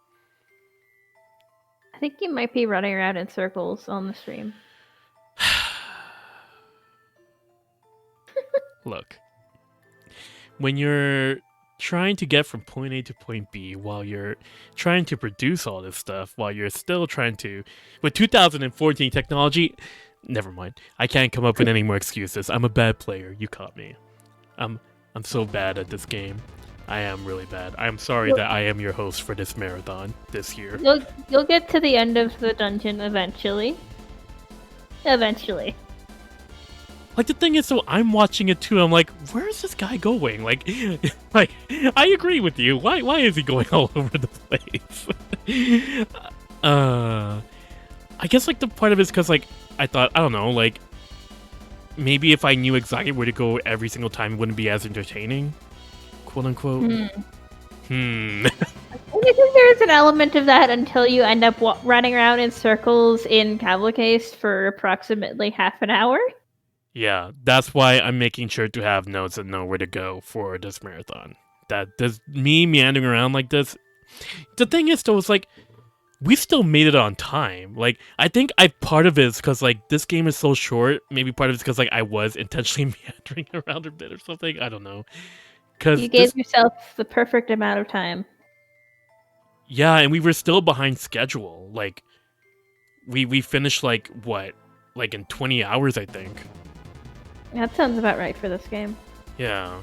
I think you might be running around in circles on the stream. Look. When you're trying to get from point A to point B while you're trying to produce all this stuff, while you're still trying to... With 2014 technology... Never mind. I can't come up with any more excuses. I'm a bad player. You caught me. I'm so bad at this game. I am really bad. I'm sorry that I am your host for this marathon this year. You'll get to the end of the dungeon eventually. Eventually. Like, the thing is, so I'm watching it too. I'm like, where is this guy going? Like, like I agree with you. Why is he going all over the place? I guess like the part of it is because like I thought, I don't know, like maybe if I knew exactly where to go every single time, it wouldn't be as entertaining, quote unquote. I think there's an element of that until you end up running around in circles in Cavalcase for approximately half an hour. Yeah, that's why I'm making sure to have notes and know where to go for this marathon. That does me meandering around like this. The thing is, though, is like we still made it on time. Like I think part of it is because like this game is so short. Maybe part of it's because like I was intentionally meandering around a bit or something. I don't know. Because you gave yourself the perfect amount of time. Yeah, and we were still behind schedule. Like we finished like what, like in 20 hours, I think. That sounds about right for this game. Yeah.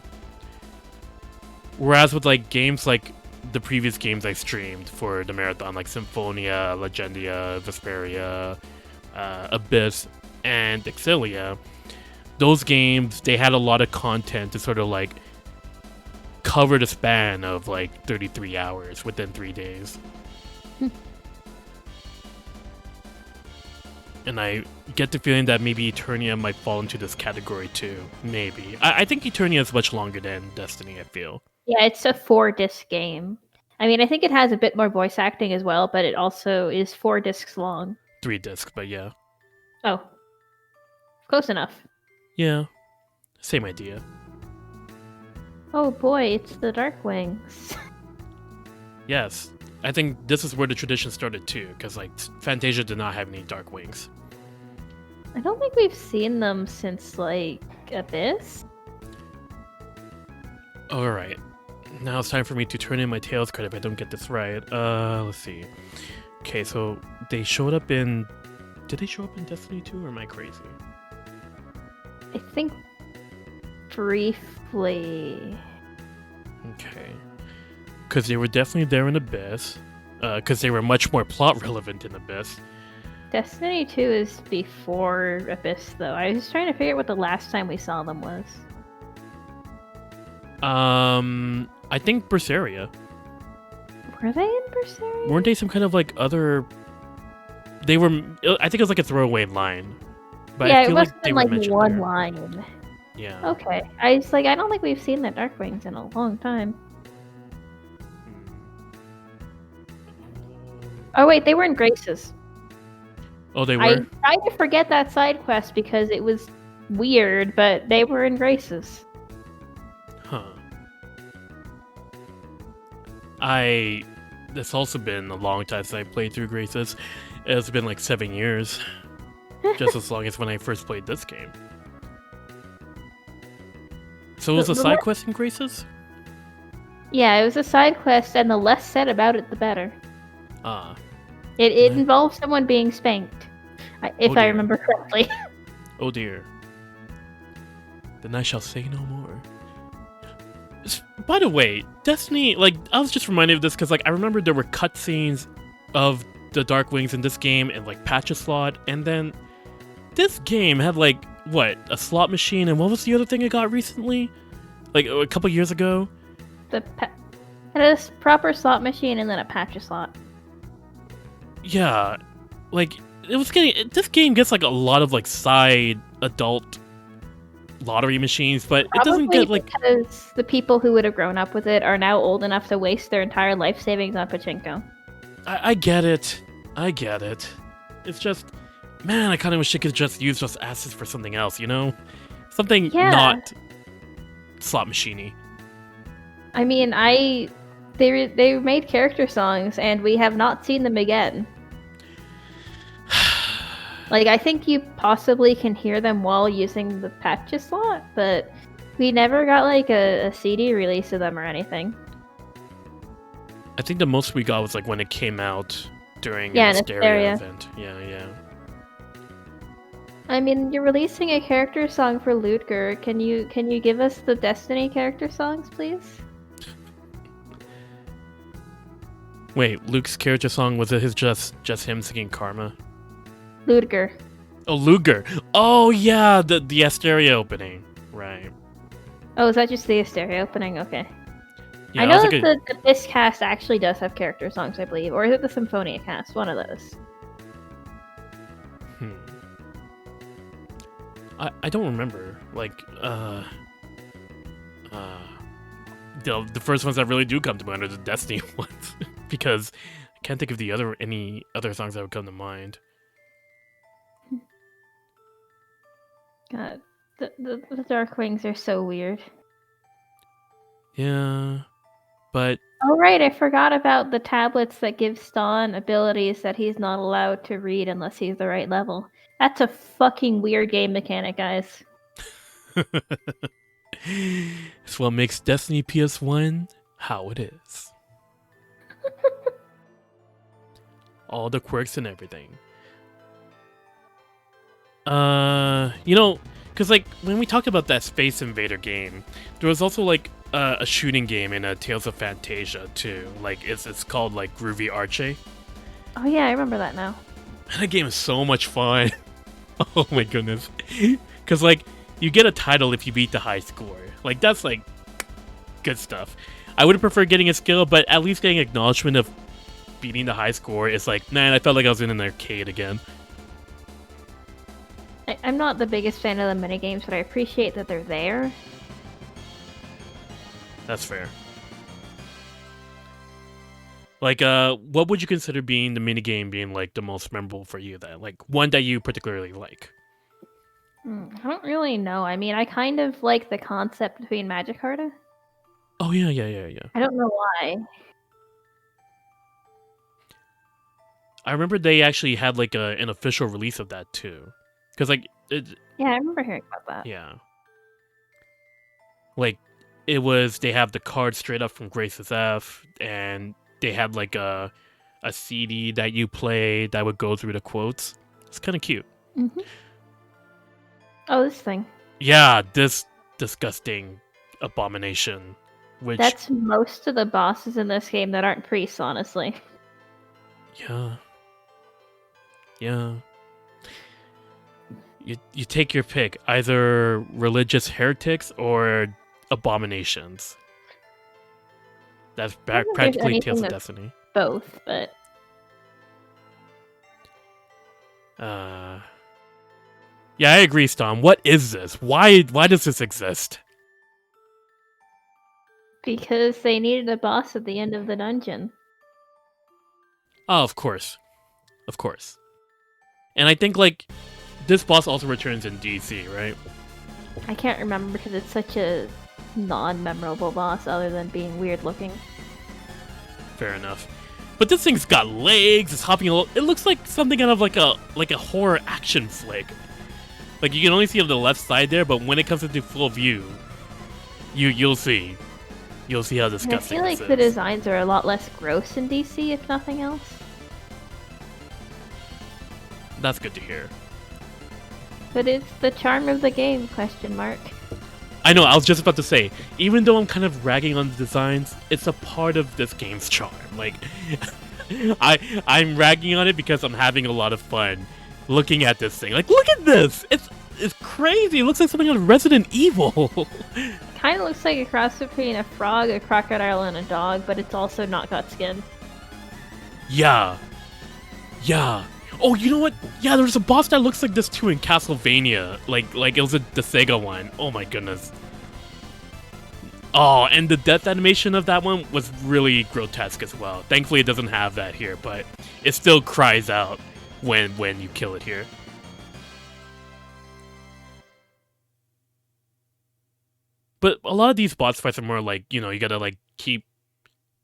Whereas with like games like the previous games I streamed for the marathon, like Symphonia, Legendia, Vesperia, Abyss, and Exilia, those games, they had a lot of content to sort of like cover the span of like 33 hours within 3 days. And I get the feeling that maybe Eternia might fall into this category too. Maybe. I think Eternia is much longer than Destiny, I feel. Yeah, it's a 4-disc game. I mean, I think it has a bit more voice acting as well, but it also is 4 discs long. 3 discs, but yeah. Oh. Close enough. Yeah. Same idea. Oh boy, it's the Darkwings. Yes. I think this is where the tradition started too, because like Fantasia did not have any Darkwings. I don't think we've seen them since like Abyss. Alright. Now it's time for me to turn in my Tails credit if I don't get this right. Let's see. Okay, so they showed up in... Did they show up in Destiny 2 or am I crazy? I think briefly. Okay. Because they were definitely there in Abyss. Because they were much more plot relevant in Abyss. Destiny 2 is before Abyss, though. I was trying to figure out what the last time we saw them was. I think Berseria. Were they in Berseria? Weren't they some kind of like other... They were... I think it was like a throwaway line. But yeah, I feel it like they were like mentioned one there. line. Yeah. Okay. I was like, I don't think we've seen the Darkwings in a long time. Oh wait, they were in Graces. Oh, they were? I tried to forget that side quest because it was weird, but they were in Graces. Huh. It's also been a long time since I played through Graces. It's been like 7 years. Just as long as when I first played this game. So it was a side quest in Graces? Yeah, it was a side quest, and the less said about it, the better. Ah. It involves someone being spanked, if I remember correctly. Oh dear. Then I shall say no more. By the way, Destiny, like, I was just reminded of this because, like, I remember there were cutscenes of the Darkwings in this game and, like, patch a slot, and then this game had, like, what, a slot machine, and what was the other thing it got recently? Like, a couple years ago? It had a proper slot machine and then a patch a slot. Yeah, like, this game gets, like, a lot of, like, side adult lottery machines, but it doesn't get, like... because the people who would have grown up with it are now old enough to waste their entire life savings on pachinko. I get it. I get it. It's just... Man, I kind of wish it could just use those assets for something else, you know? Something not slot machiney. I mean, they made character songs, and we have not seen them again. Like, I think you possibly can hear them while using the patch slot, but we never got, like, a CD release of them or anything. I think the most we got was, like, when it came out during an Asteria event. Yeah. I mean, you're releasing a character song for Ludger. Can you give us the Destiny character songs, please? Wait, Luke's character song, was it just him singing Karma? Ludger. Oh, Luger. Oh yeah, the Asteria opening. Right. Oh, is that just the Asteria opening? Okay. Yeah, I that was know like that this cast actually does have character songs, I believe. Or is it the Symphonia cast? One of those. I don't remember. Like, the first ones that really do come to mind are the Destiny ones, because I can't think of any other songs that would come to mind. God, the Dark Wings are so weird. Yeah, but Oh right, I forgot about the tablets that give Ston abilities that he's not allowed to read unless he's the right level. That's a fucking weird game mechanic, guys. it's what makes Destiny PS1 how it is. All the quirks and everything. Because like when we talked about that Space Invader game, there was also like a shooting game in Tales of Fantasia too. Like it's called like Groovy Arche. Oh yeah, I remember that now. That game is so much fun. Oh my goodness. Because like you get a title if you beat the high score. Like that's like good stuff. I would have preferred getting a skill, but at least getting acknowledgement of beating the high score is like, man, I felt like I was in an arcade again. I'm not the biggest fan of the minigames, but I appreciate that they're there. That's fair. Like, what would you consider being the minigame being like the most memorable for you then? Like one that you particularly like? I don't really know. I mean, I kind of like the concept between Magikarta. Oh yeah. I don't know why. I remember they actually had like an official release of that too. Because like Yeah, I remember hearing about that. yeah. Like they have the card straight up from Grace's F, and they had like a CD that you play that would go through the quotes. It's kind of cute. Mm-hmm. Oh, this thing. Yeah, this disgusting abomination. Which That's most of the bosses in this game that aren't priests, honestly. Yeah. You take your pick, either religious heretics or abominations. That's practically Tales of Destiny. Both, but yeah, I agree, Stom. What is this? Why does this exist? because they needed a boss at the end of the dungeon. Oh, of course. And I think like this boss also returns in DC, right? I can't remember because it's such a non-memorable boss other than being weird looking. Fair enough. But this thing's got legs, it's hopping a little. It looks like something out of like a horror action flick. Like you can only see on the left side there, but when it comes into full view, you'll see how disgusting I feel like this the is. designs are a lot less gross in DC, if nothing else. That's good to hear. But it's the charm of the game, question mark. I know, I was just about to say, even though I'm kind of ragging on the designs, it's a part of this game's charm. Like, I'm ragging on it because I'm having a lot of fun looking at this thing. Like, look at this! It's crazy! It looks like something out of Resident Evil! Kind of looks like a cross between a frog, a crocodile, and a dog, but it's also not got skin. Yeah. Oh, you know what? Yeah, there's a boss that looks like this too in Castlevania. Like it was the Sega one. Oh my goodness. Oh, and the death animation of that one was really grotesque as well. Thankfully, it doesn't have that here, but it still cries out when you kill it here. But a lot of these boss fights are more like, you gotta like keep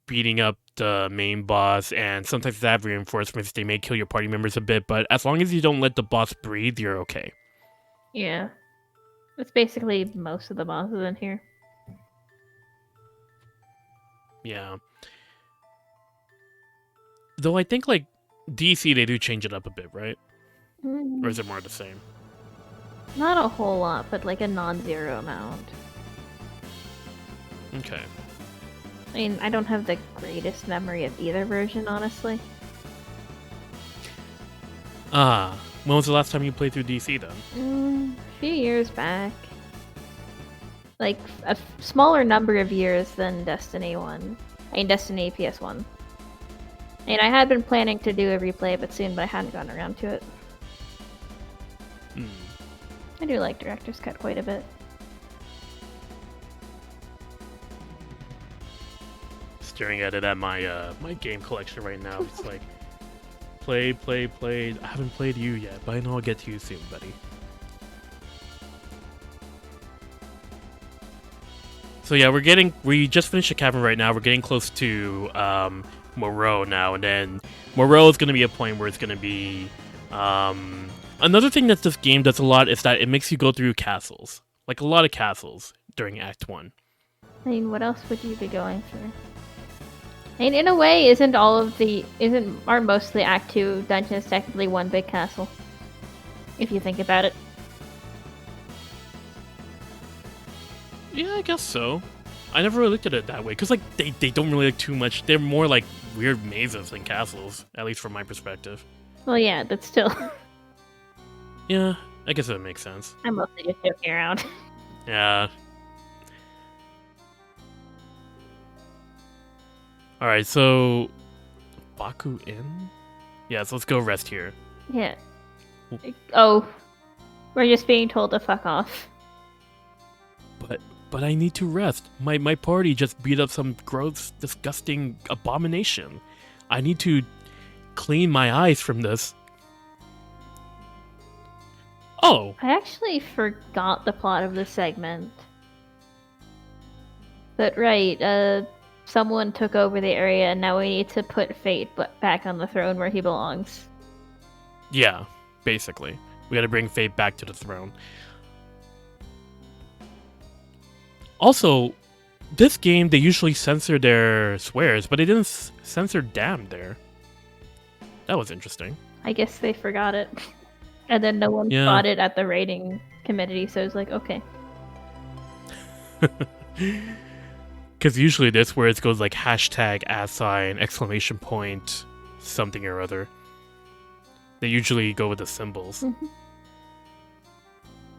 beating up the main boss, and sometimes they have reinforcements. They may kill your party members a bit, but as long as you don't let the boss breathe, you're okay. Yeah. That's basically most of the bosses in here. Yeah. Though I think, like, DC, they do change it up a bit, right? Or is it more the same? Not a whole lot, but like a non-zero amount. Okay. I mean, I don't have the greatest memory of either version, honestly. When was the last time you played through DC then? A few years back. Like, a smaller number of years than Destiny 1. I mean, Destiny PS1. And I had been planning to do a replay of it soon, but I hadn't gotten around to it. I do like Director's Cut quite a bit. Staring at it at my my game collection right now. It's like, play. I haven't played you yet, but I know I'll get to you soon, buddy. So yeah, we just finished the cavern right now. We're getting close to Moreau now, and then Moreau is going to be a point where it's going to be another thing that this game does a lot is that it makes you go through castles, like a lot of castles during Act 1. I mean, what else would you be going through? I mean, in a way, aren't most of the Act 2 dungeons technically one big castle? If you think about it. Yeah, I guess so. I never really looked at it that way, because like they don't really look too much. They're more like weird mazes than castles, at least from my perspective. Well, yeah, but still. Yeah, I guess that makes sense. I'm mostly just joking around. Yeah. Alright, so Baku Inn? Yeah, so let's go rest here. Yeah. Oh. We're just being told to fuck off. But I need to rest. My party just beat up some gross, disgusting abomination. I need to clean my eyes from this. Oh! I actually forgot the plot of this segment. But right, someone took over the area and now we need to put Fate back on the throne where he belongs. Yeah, basically. We gotta bring Fate back to the throne. Also, this game, they usually censor their swears, but they didn't censor damn there. That was interesting. I guess they forgot it. And then no one fought it at the rating committee, so it's like, okay. Because usually this where it goes like hashtag, !, exclamation point, something or other. They usually go with the symbols. Mm-hmm.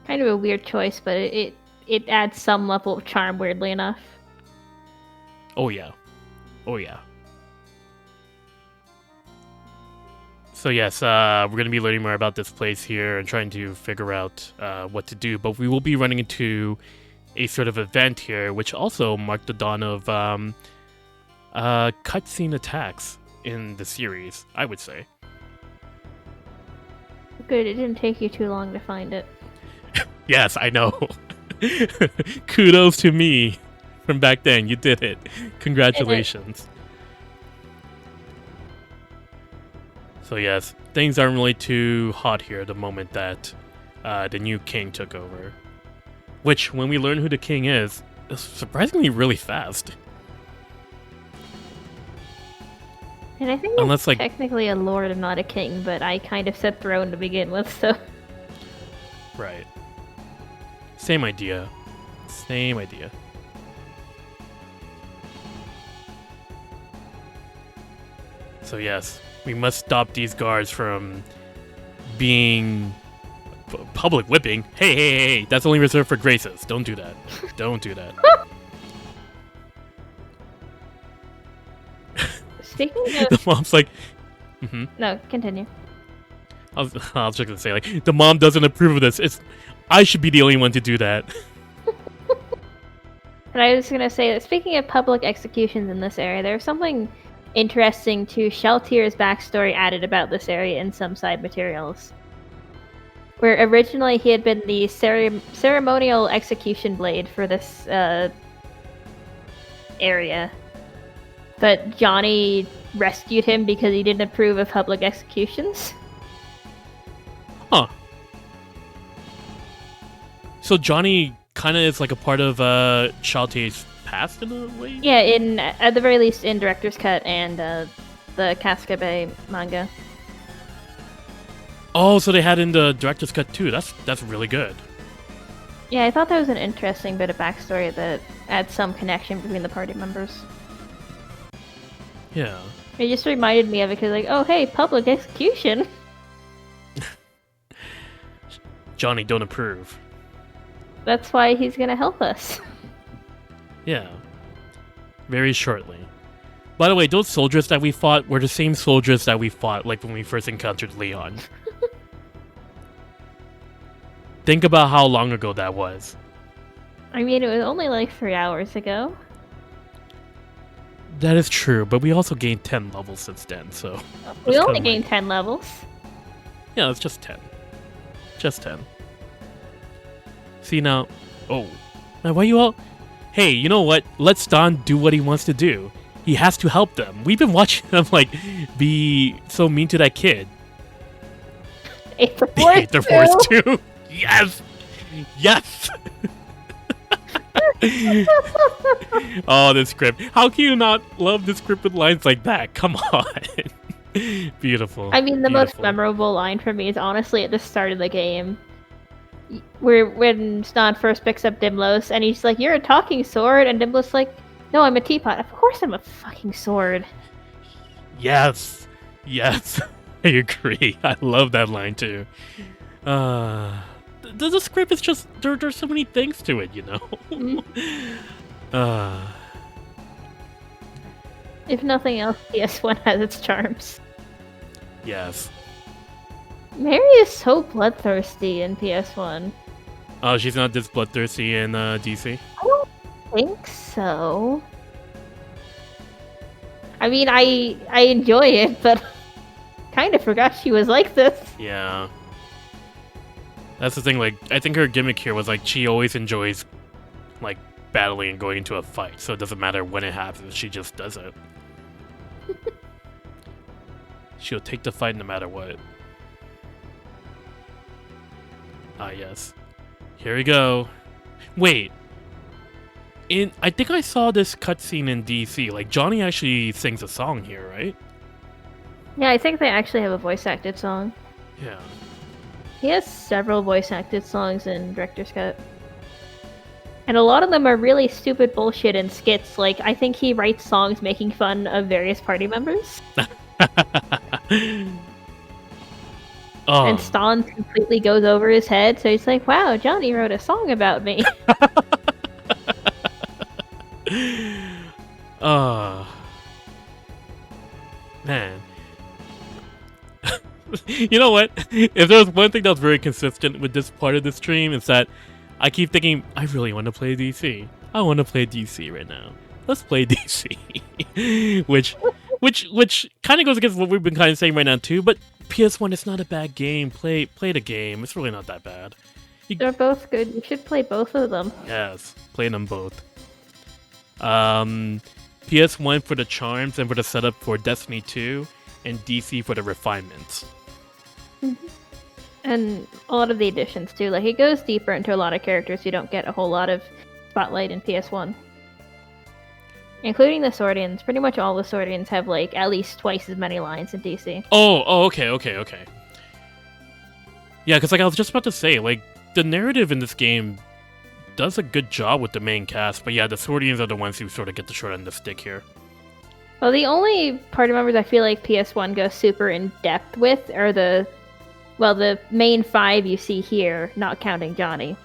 Kind of a weird choice, but it adds some level of charm, weirdly enough. Oh yeah. Oh yeah. So yes, we're going to be learning more about this place here and trying to figure out what to do. But we will be running into a sort of event here, which also marked the dawn of cutscene attacks in the series, I would say. Good, it didn't take you too long to find it. Yes, I know. Kudos to me from back then. You did it. Congratulations. So yes, things aren't really too hot here the moment that the new king took over. Which, when we learn who the king is surprisingly really fast. And I think it's technically a lord and not a king, but I kind of said throne to begin with, so... Right. Same idea. Same idea. So yes, we must stop these guards from being public whipping. Hey, that's only reserved for graces. Don't do that. Don't do that. Speaking of... The mom's like... No, continue. I was just gonna say, like, the mom doesn't approve of this. I should be the only one to do that. And I was gonna say that speaking of public executions in this area, there's something interesting to Sheltier's backstory added about this area in some side materials. Where originally he had been the ceremonial execution blade for this area. But Johnny rescued him because he didn't approve of public executions. Huh. So Johnny kind of is like a part of Shaltier's past in a way? Yeah, at the very least in Director's Cut and the Cascabe manga. Oh, so they had in the Director's Cut too. That's really good. Yeah, I thought that was an interesting bit of backstory that adds some connection between the party members. Yeah. It just reminded me of it because, like, oh hey, public execution. Johnny don't approve. That's why he's gonna help us. Yeah. Very shortly. By the way, those soldiers that we fought were the same soldiers that we fought like when we first encountered Leon. Think about how long ago that was. I mean, it was only like 3 hours ago. That is true, but we also gained 10 levels since then, so... We only gained 10 levels. Yeah, it's just 10. Just 10. See now... Oh. Now why you all... Hey, you know what? Let Stan do what he wants to do. He has to help them. We've been watching them, like, be so mean to that kid. Ate the force, Ate the force too. Yes! Yes! Oh, this script. How can you not love the script with lines like that? Come on. Beautiful. I mean, the most Beautiful. memorable line for me is honestly at the start of the game. When Stan first picks up Dimlos, and he's like, "You're a talking sword," and Dimlos like, "No, I'm a teapot." Of course I'm a fucking sword. Yes. Yes. I agree. I love that line too. The script is just... There's so many things to it, you know? If nothing else, PS1 has its charms. Yes. Mary is so bloodthirsty in PS1. Oh, she's not this bloodthirsty in DC? I don't think so. I mean, I enjoy it, but kind of forgot she was like this. Yeah. That's the thing, like, I think her gimmick here was, like, she always enjoys, like, battling and going into a fight, so it doesn't matter when it happens, she just does it. She'll take the fight no matter what. Ah, yes. Here we go. Wait. I think I saw this cutscene in DC. Like, Johnny actually sings a song here, right? Yeah, I think they actually have a voice acted song. Yeah. He has several voice acted songs in Director's Cut. And a lot of them are really stupid bullshit and skits. Like, I think he writes songs making fun of various party members. Oh. And Stan completely goes over his head, so he's like, "Wow, Johnny wrote a song about me." Oh. Man. You know what? If there's one thing that's very consistent with this part of the stream, it's that I keep thinking, I really want to play DC. I want to play DC right now. Let's play DC. which kind of goes against what we've been kind of saying right now too, but PS1 is not a bad game. Play the game. It's really not that bad. They're both good. You should play both of them. Yes, play them both. PS1 for the charms and for the setup for Destiny 2, and DC for the refinements. Mm-hmm. And a lot of the additions too. Like, it goes deeper into a lot of characters you don't get a whole lot of spotlight in PS1. Including the Swordians. Pretty much all the Swordians have, like, at least twice as many lines in DC. Oh, okay. Yeah, because, like, I was just about to say, like, the narrative in this game does a good job with the main cast, but yeah, the Swordians are the ones who sort of get the short end of the stick here. Well, the only party members I feel like PS1 goes super in-depth with are the main 5 you see here, not counting Johnny.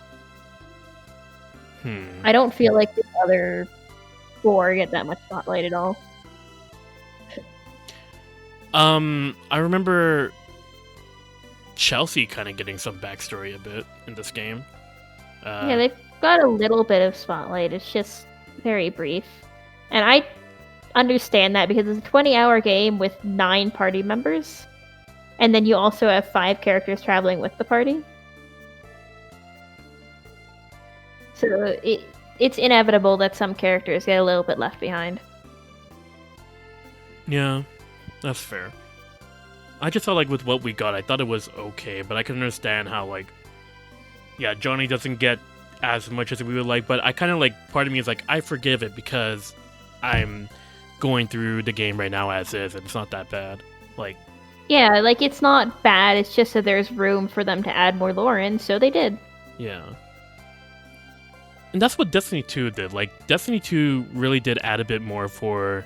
I don't feel like the other 4 get that much spotlight at all. I remember Chelsea kind of getting some backstory a bit in this game. Yeah, they've got a little bit of spotlight. It's just very brief. And I understand that because it's a 20-hour game with 9 party members. And then you also have 5 characters traveling with the party. So it's inevitable that some characters get a little bit left behind. Yeah, that's fair. I just thought, like, with what we got, I thought it was okay, but I can understand how, like, yeah, Johnny doesn't get as much as we would like, but I kind of, like, part of me is like, I forgive it because I'm going through the game right now as is, and it's not that bad. Like, yeah, like, it's not bad, it's just that there's room for them to add more lore in, so they did. Yeah. And that's what Destiny 2 did. Like, Destiny 2 really did add a bit more for,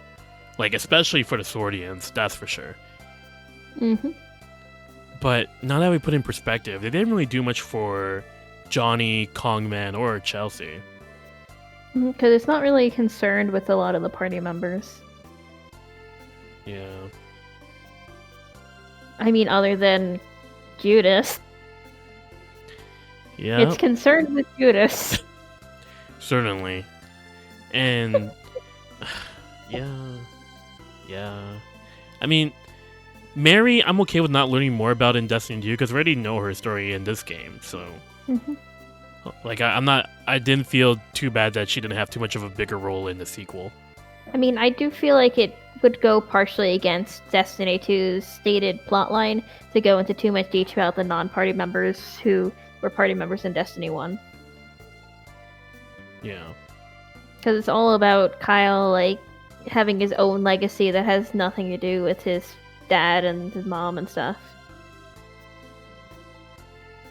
like, especially for the Swordians, that's for sure. Mm-hmm. But now that we put in perspective, they didn't really do much for Johnny, Kongman, or Chelsea. Because it's not really concerned with a lot of the party members. Yeah. I mean, other than Judas. Yeah. It's concerned with Judas. Certainly. And yeah. I mean, Mary, I'm okay with not learning more about in Destiny 2 because I already know her story in this game. So, like, I didn't feel too bad that she didn't have too much of a bigger role in the sequel. I mean, I do feel like it would go partially against Destiny 2's stated plotline to go into too much detail about the non-party members who were party members in Destiny 1. Yeah. Because it's all about Kyle, like, having his own legacy that has nothing to do with his dad and his mom and stuff.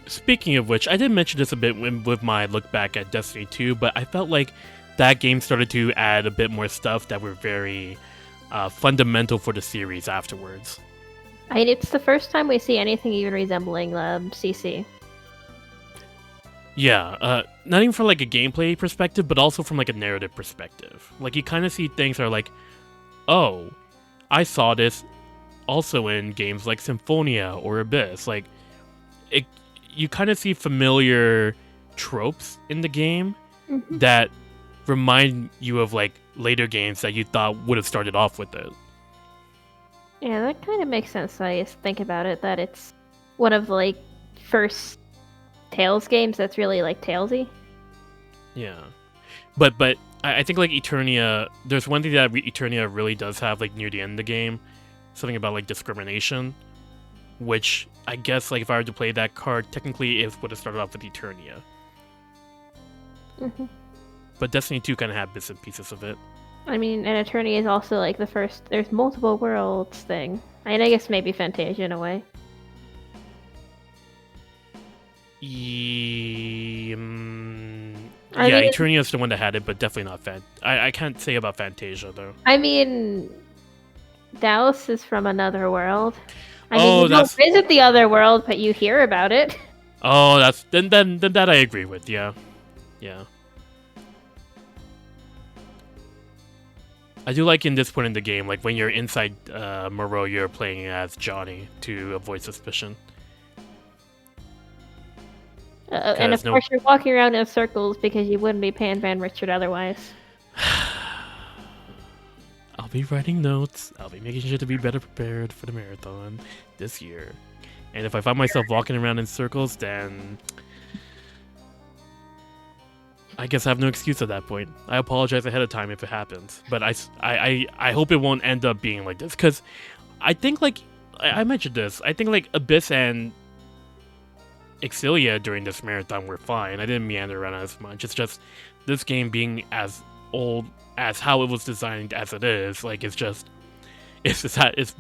Speaking of which, I did mention this a bit with my look back at Destiny 2, but I felt like that game started to add a bit more stuff that were very fundamental for the series afterwards. I mean, it's the first time we see anything even resembling CC. Yeah, not even from like a gameplay perspective, but also from like a narrative perspective. Like you kind of see things that are like, oh, I saw this also in games like Symphonia or Abyss. Like, you kind of see familiar tropes in the game that remind you of like later games that you thought would have started off with it. Yeah, that kind of makes sense. I just think about it that it's one of the like first Tales games that's really like Talesy. Yeah, but I think like Eternia, there's one thing that Eternia really does have like near the end of the game, something about like discrimination, which I guess like if I were to play that card, technically it would have started off with Eternia. But Destiny 2 kind of had bits and pieces of it. I mean, and Eternia is also like the first there's multiple worlds thing. I mean, I guess maybe Fantasia in a way. Yeah, I mean, Eternia is the one that had it, but definitely not I can't say about Fantasia though. I mean, Dallas is from another world. I mean, Oh, you don't visit the other world, but you hear about it. Oh, that's then that I agree with. Yeah. I do like in this point in the game, like when you're inside Moreau, you're playing as Johnny to avoid suspicion. And of course, you're walking around in circles because you wouldn't be Pan Van Richard otherwise. I'll be writing notes. I'll be making sure to be better prepared for the marathon this year. And if I find myself walking around in circles, then I guess I have no excuse at that point. I apologize ahead of time if it happens. But I hope it won't end up being like this. Because I think, like, I mentioned this. I think, like, Abyss and Exilia during this marathon were fine. I didn't meander around as much. It's just this game being as old as how it was designed as it is. Like, it's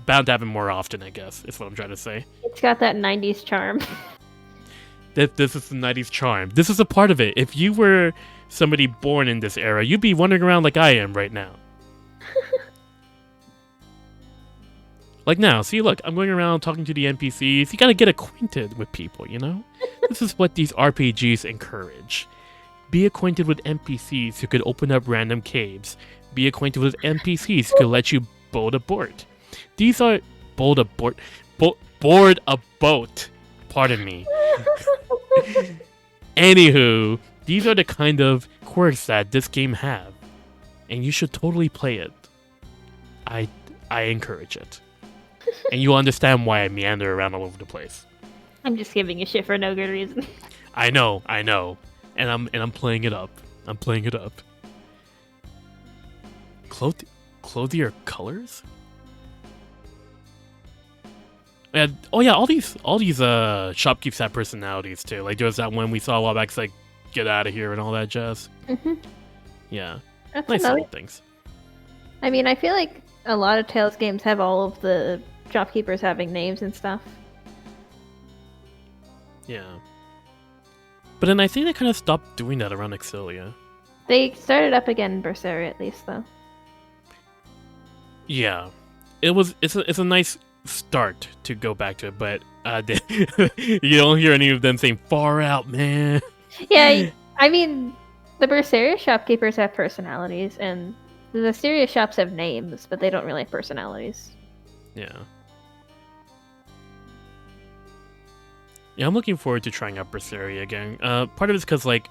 bound to happen more often, I guess, is what I'm trying to say. It's got that 90s charm. This is the 90s charm. This is a part of it. If you were somebody born in this era, you'd be wandering around like I am right now. Like now, see, look, I'm going around talking to the NPCs. You gotta get acquainted with people, you know? This is what these RPGs encourage. Be acquainted with NPCs who could open up random caves. Be acquainted with NPCs who could let you board a boat. These are... board a boat. Pardon me. Anywho, these are the kind of quirks that this game have. And you should totally play it. I encourage it. And you'll understand why I meander around all over the place. I'm just giving you shit for no good reason. I know. And I'm playing it up. Clothier colors? And all these shopkeepers have personalities too. Like there was that one we saw a while back, it's like get out of here and all that jazz. Yeah. That's nice little things. I mean, I feel like a lot of Tales games have all of the shopkeepers having names and stuff. Yeah. But then I think they kind of stopped doing that around Exilia. They started up again in Berseria, at least, though. Yeah. It's a nice start to go back to it, but you don't hear any of them saying "far out, man." Yeah, I mean, the Berseria shopkeepers have personalities, and the serious shops have names, but they don't really have personalities. Yeah. Yeah, I'm looking forward to trying out Berseria again. Part of it's because, like,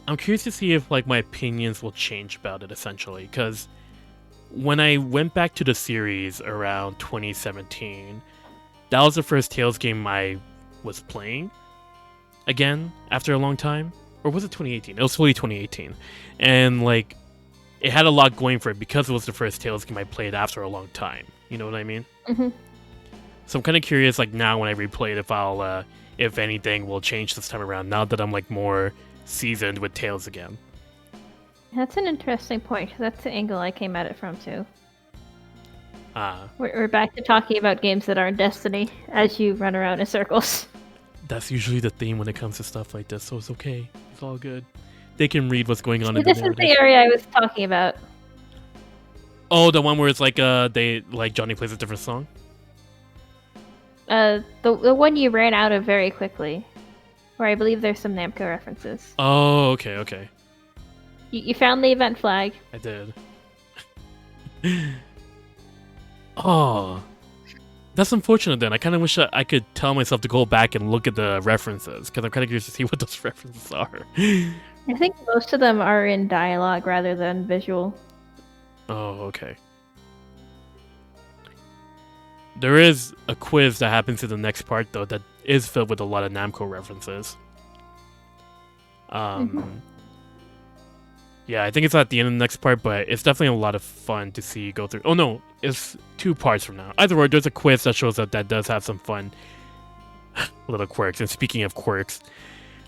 I'm curious to see if, like, my opinions will change about it, essentially. Because when I went back to the series around 2017, that was the first Tales game I was playing again after a long time. Or was it 2018? It was fully 2018. And, like, it had a lot going for it because it was the first Tales game I played after a long time. You know what I mean? Mm-hmm. So I'm kind of curious, like, now when I replay it, if I'll, if anything will change this time around, now that I'm, like, more seasoned with Tales again. That's an interesting point. That's the angle I came at it from, too. Ah. We're back to talking about games that aren't Destiny, as you run around in circles. That's usually the theme when it comes to stuff like this, so it's okay. It's all good. They can read what's going on in the This narrative. is the area I was talking about. Oh, the one where it's like, Johnny plays a different song? The one you ran out of very quickly, where I believe there's some Namco references. Oh, okay. You found the event flag. I did. Oh. That's unfortunate then. I kind of wish I could tell myself to go back and look at the references, because I'm kind of curious to see what those references are. I think most of them are in dialogue rather than visual. Oh, okay. There is a quiz that happens in the next part, though, that is filled with a lot of Namco references. Yeah, I think it's at the end of the next part, but it's definitely a lot of fun to see go through. Oh no, it's 2 parts from now. Either way, there's a quiz that shows up that does have some fun little quirks. And speaking of quirks,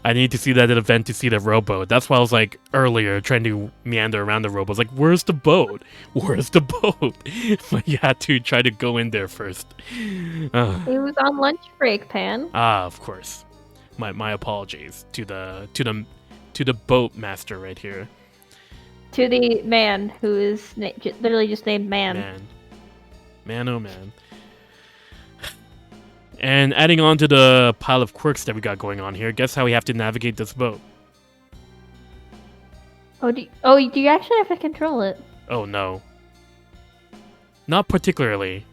I need to see that event to see the rowboat. That's why I was like earlier trying to meander around the rowboat. I was like, where's the boat? Where's the boat? But you had to try to go in there first. It was on lunch break, Pan. Of course. My apologies to the boat master right here. To the man who is literally just named Man. Man, oh man. And adding on to the pile of quirks that we got going on here, guess how we have to navigate this boat? Do you actually have to control it? Oh no. Not particularly.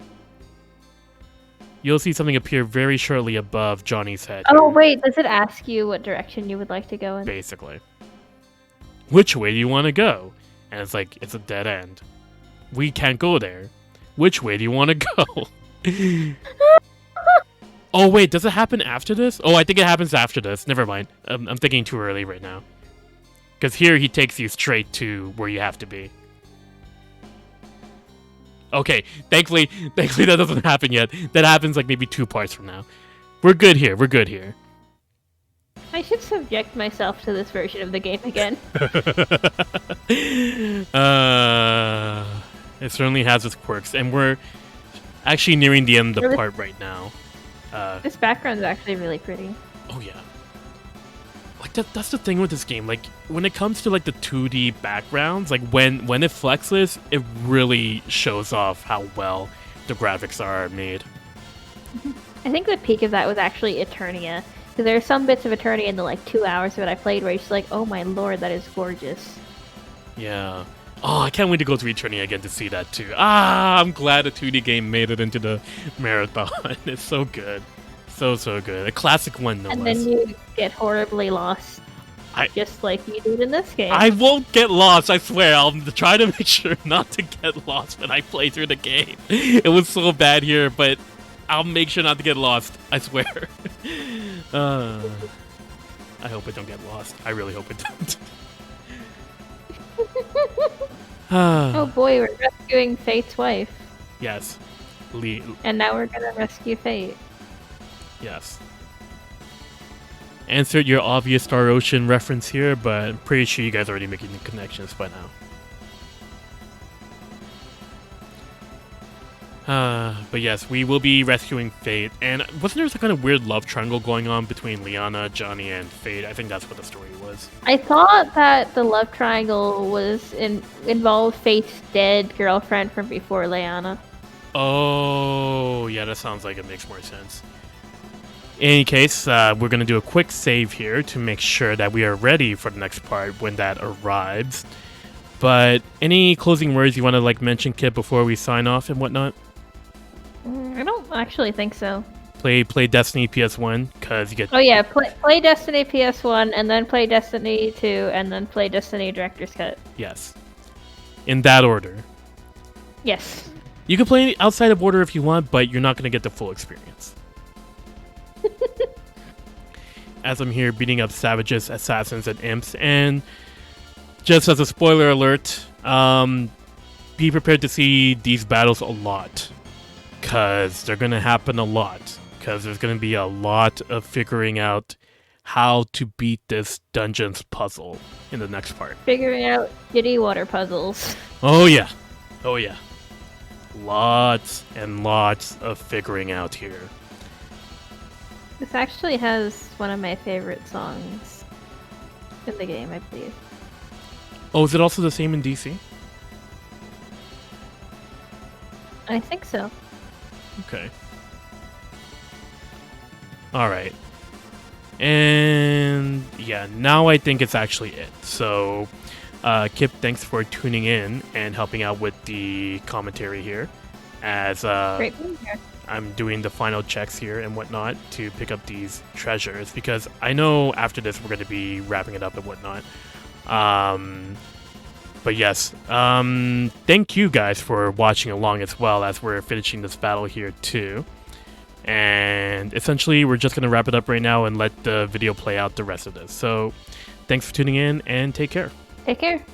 You'll see something appear very shortly above Johnny's head. Oh wait, does it ask you what direction you would like to go in? Basically. Which way do you want to go? And it's like, it's a dead end. We can't go there. Which way do you want to go? Oh wait, does it happen after this? Oh, I think it happens after this. Never mind. I'm thinking too early right now. Because here he takes you straight to where you have to be. Okay, thankfully that doesn't happen yet. That happens like maybe 2 parts from now. We're good here. I should subject myself to this version of the game again. It certainly has its quirks, and we're actually nearing the end of the part right now. This background is actually really pretty. Oh yeah. Like that's the thing with this game. Like when it comes to like the 2D backgrounds, like when it flexes, it really shows off how well the graphics are made. I think the peak of that was actually Eternia. Because there are some bits of Eternia in the like 2 hours that I played where it's like, oh my lord, that is gorgeous. Yeah. Oh, I can't wait to go through Eternia again to see that too. I'm glad a 2D game made it into the marathon. It's so good. So good. A classic one, no less. And then you get horribly lost. Just like you did in this game. I won't get lost, I swear. I'll try to make sure not to get lost when I play through the game. It was so bad here, but I'll make sure not to get lost. I swear. I hope I don't get lost. I really hope I don't. Oh boy, we're rescuing Fate's wife. Yes. And now we're gonna rescue Fate. Yes. Insert your obvious Star Ocean reference here, but I'm pretty sure you guys are already making the connections by now. But yes, we will be rescuing Fate. And wasn't there some kind of weird love triangle going on between Liana, Johnny, and Fate? I think that's what the story was. I thought that the love triangle was involved Fate's dead girlfriend from before Liana. Oh, yeah, that sounds like it makes more sense. In any case, we're going to do a quick save here to make sure that we are ready for the next part when that arrives. But any closing words you want to like mention, Kit, before we sign off and whatnot? I don't actually think so. Play Destiny PS1 because you get. Oh yeah, play Destiny PS1 and then play Destiny 2 and then play Destiny Director's Cut. Yes, in that order. Yes. You can play outside of order if you want, but you're not going to get the full experience. As I'm here beating up savages, assassins, and imps, and just as a spoiler alert, be prepared to see these battles a lot, because they're going to happen a lot, because there's going to be a lot of figuring out how to beat this dungeons puzzle in the next part. Figuring out shitty water puzzles. Oh yeah. Oh yeah. Lots and lots of figuring out here. This actually has one of my favorite songs in the game, I believe. Oh, is it also the same in DC? I think so. Okay. Alright. And yeah, now I think it's actually it. So, Kip, thanks for tuning in and helping out with the commentary here. As Great being here. I'm doing the final checks here and whatnot to pick up these treasures, because I know after this we're going to be wrapping it up and whatnot. But yes, thank you guys for watching along as well as we're finishing this battle here too. And essentially we're just going to wrap it up right now and let the video play out the rest of this. So thanks for tuning in and take care. Take care.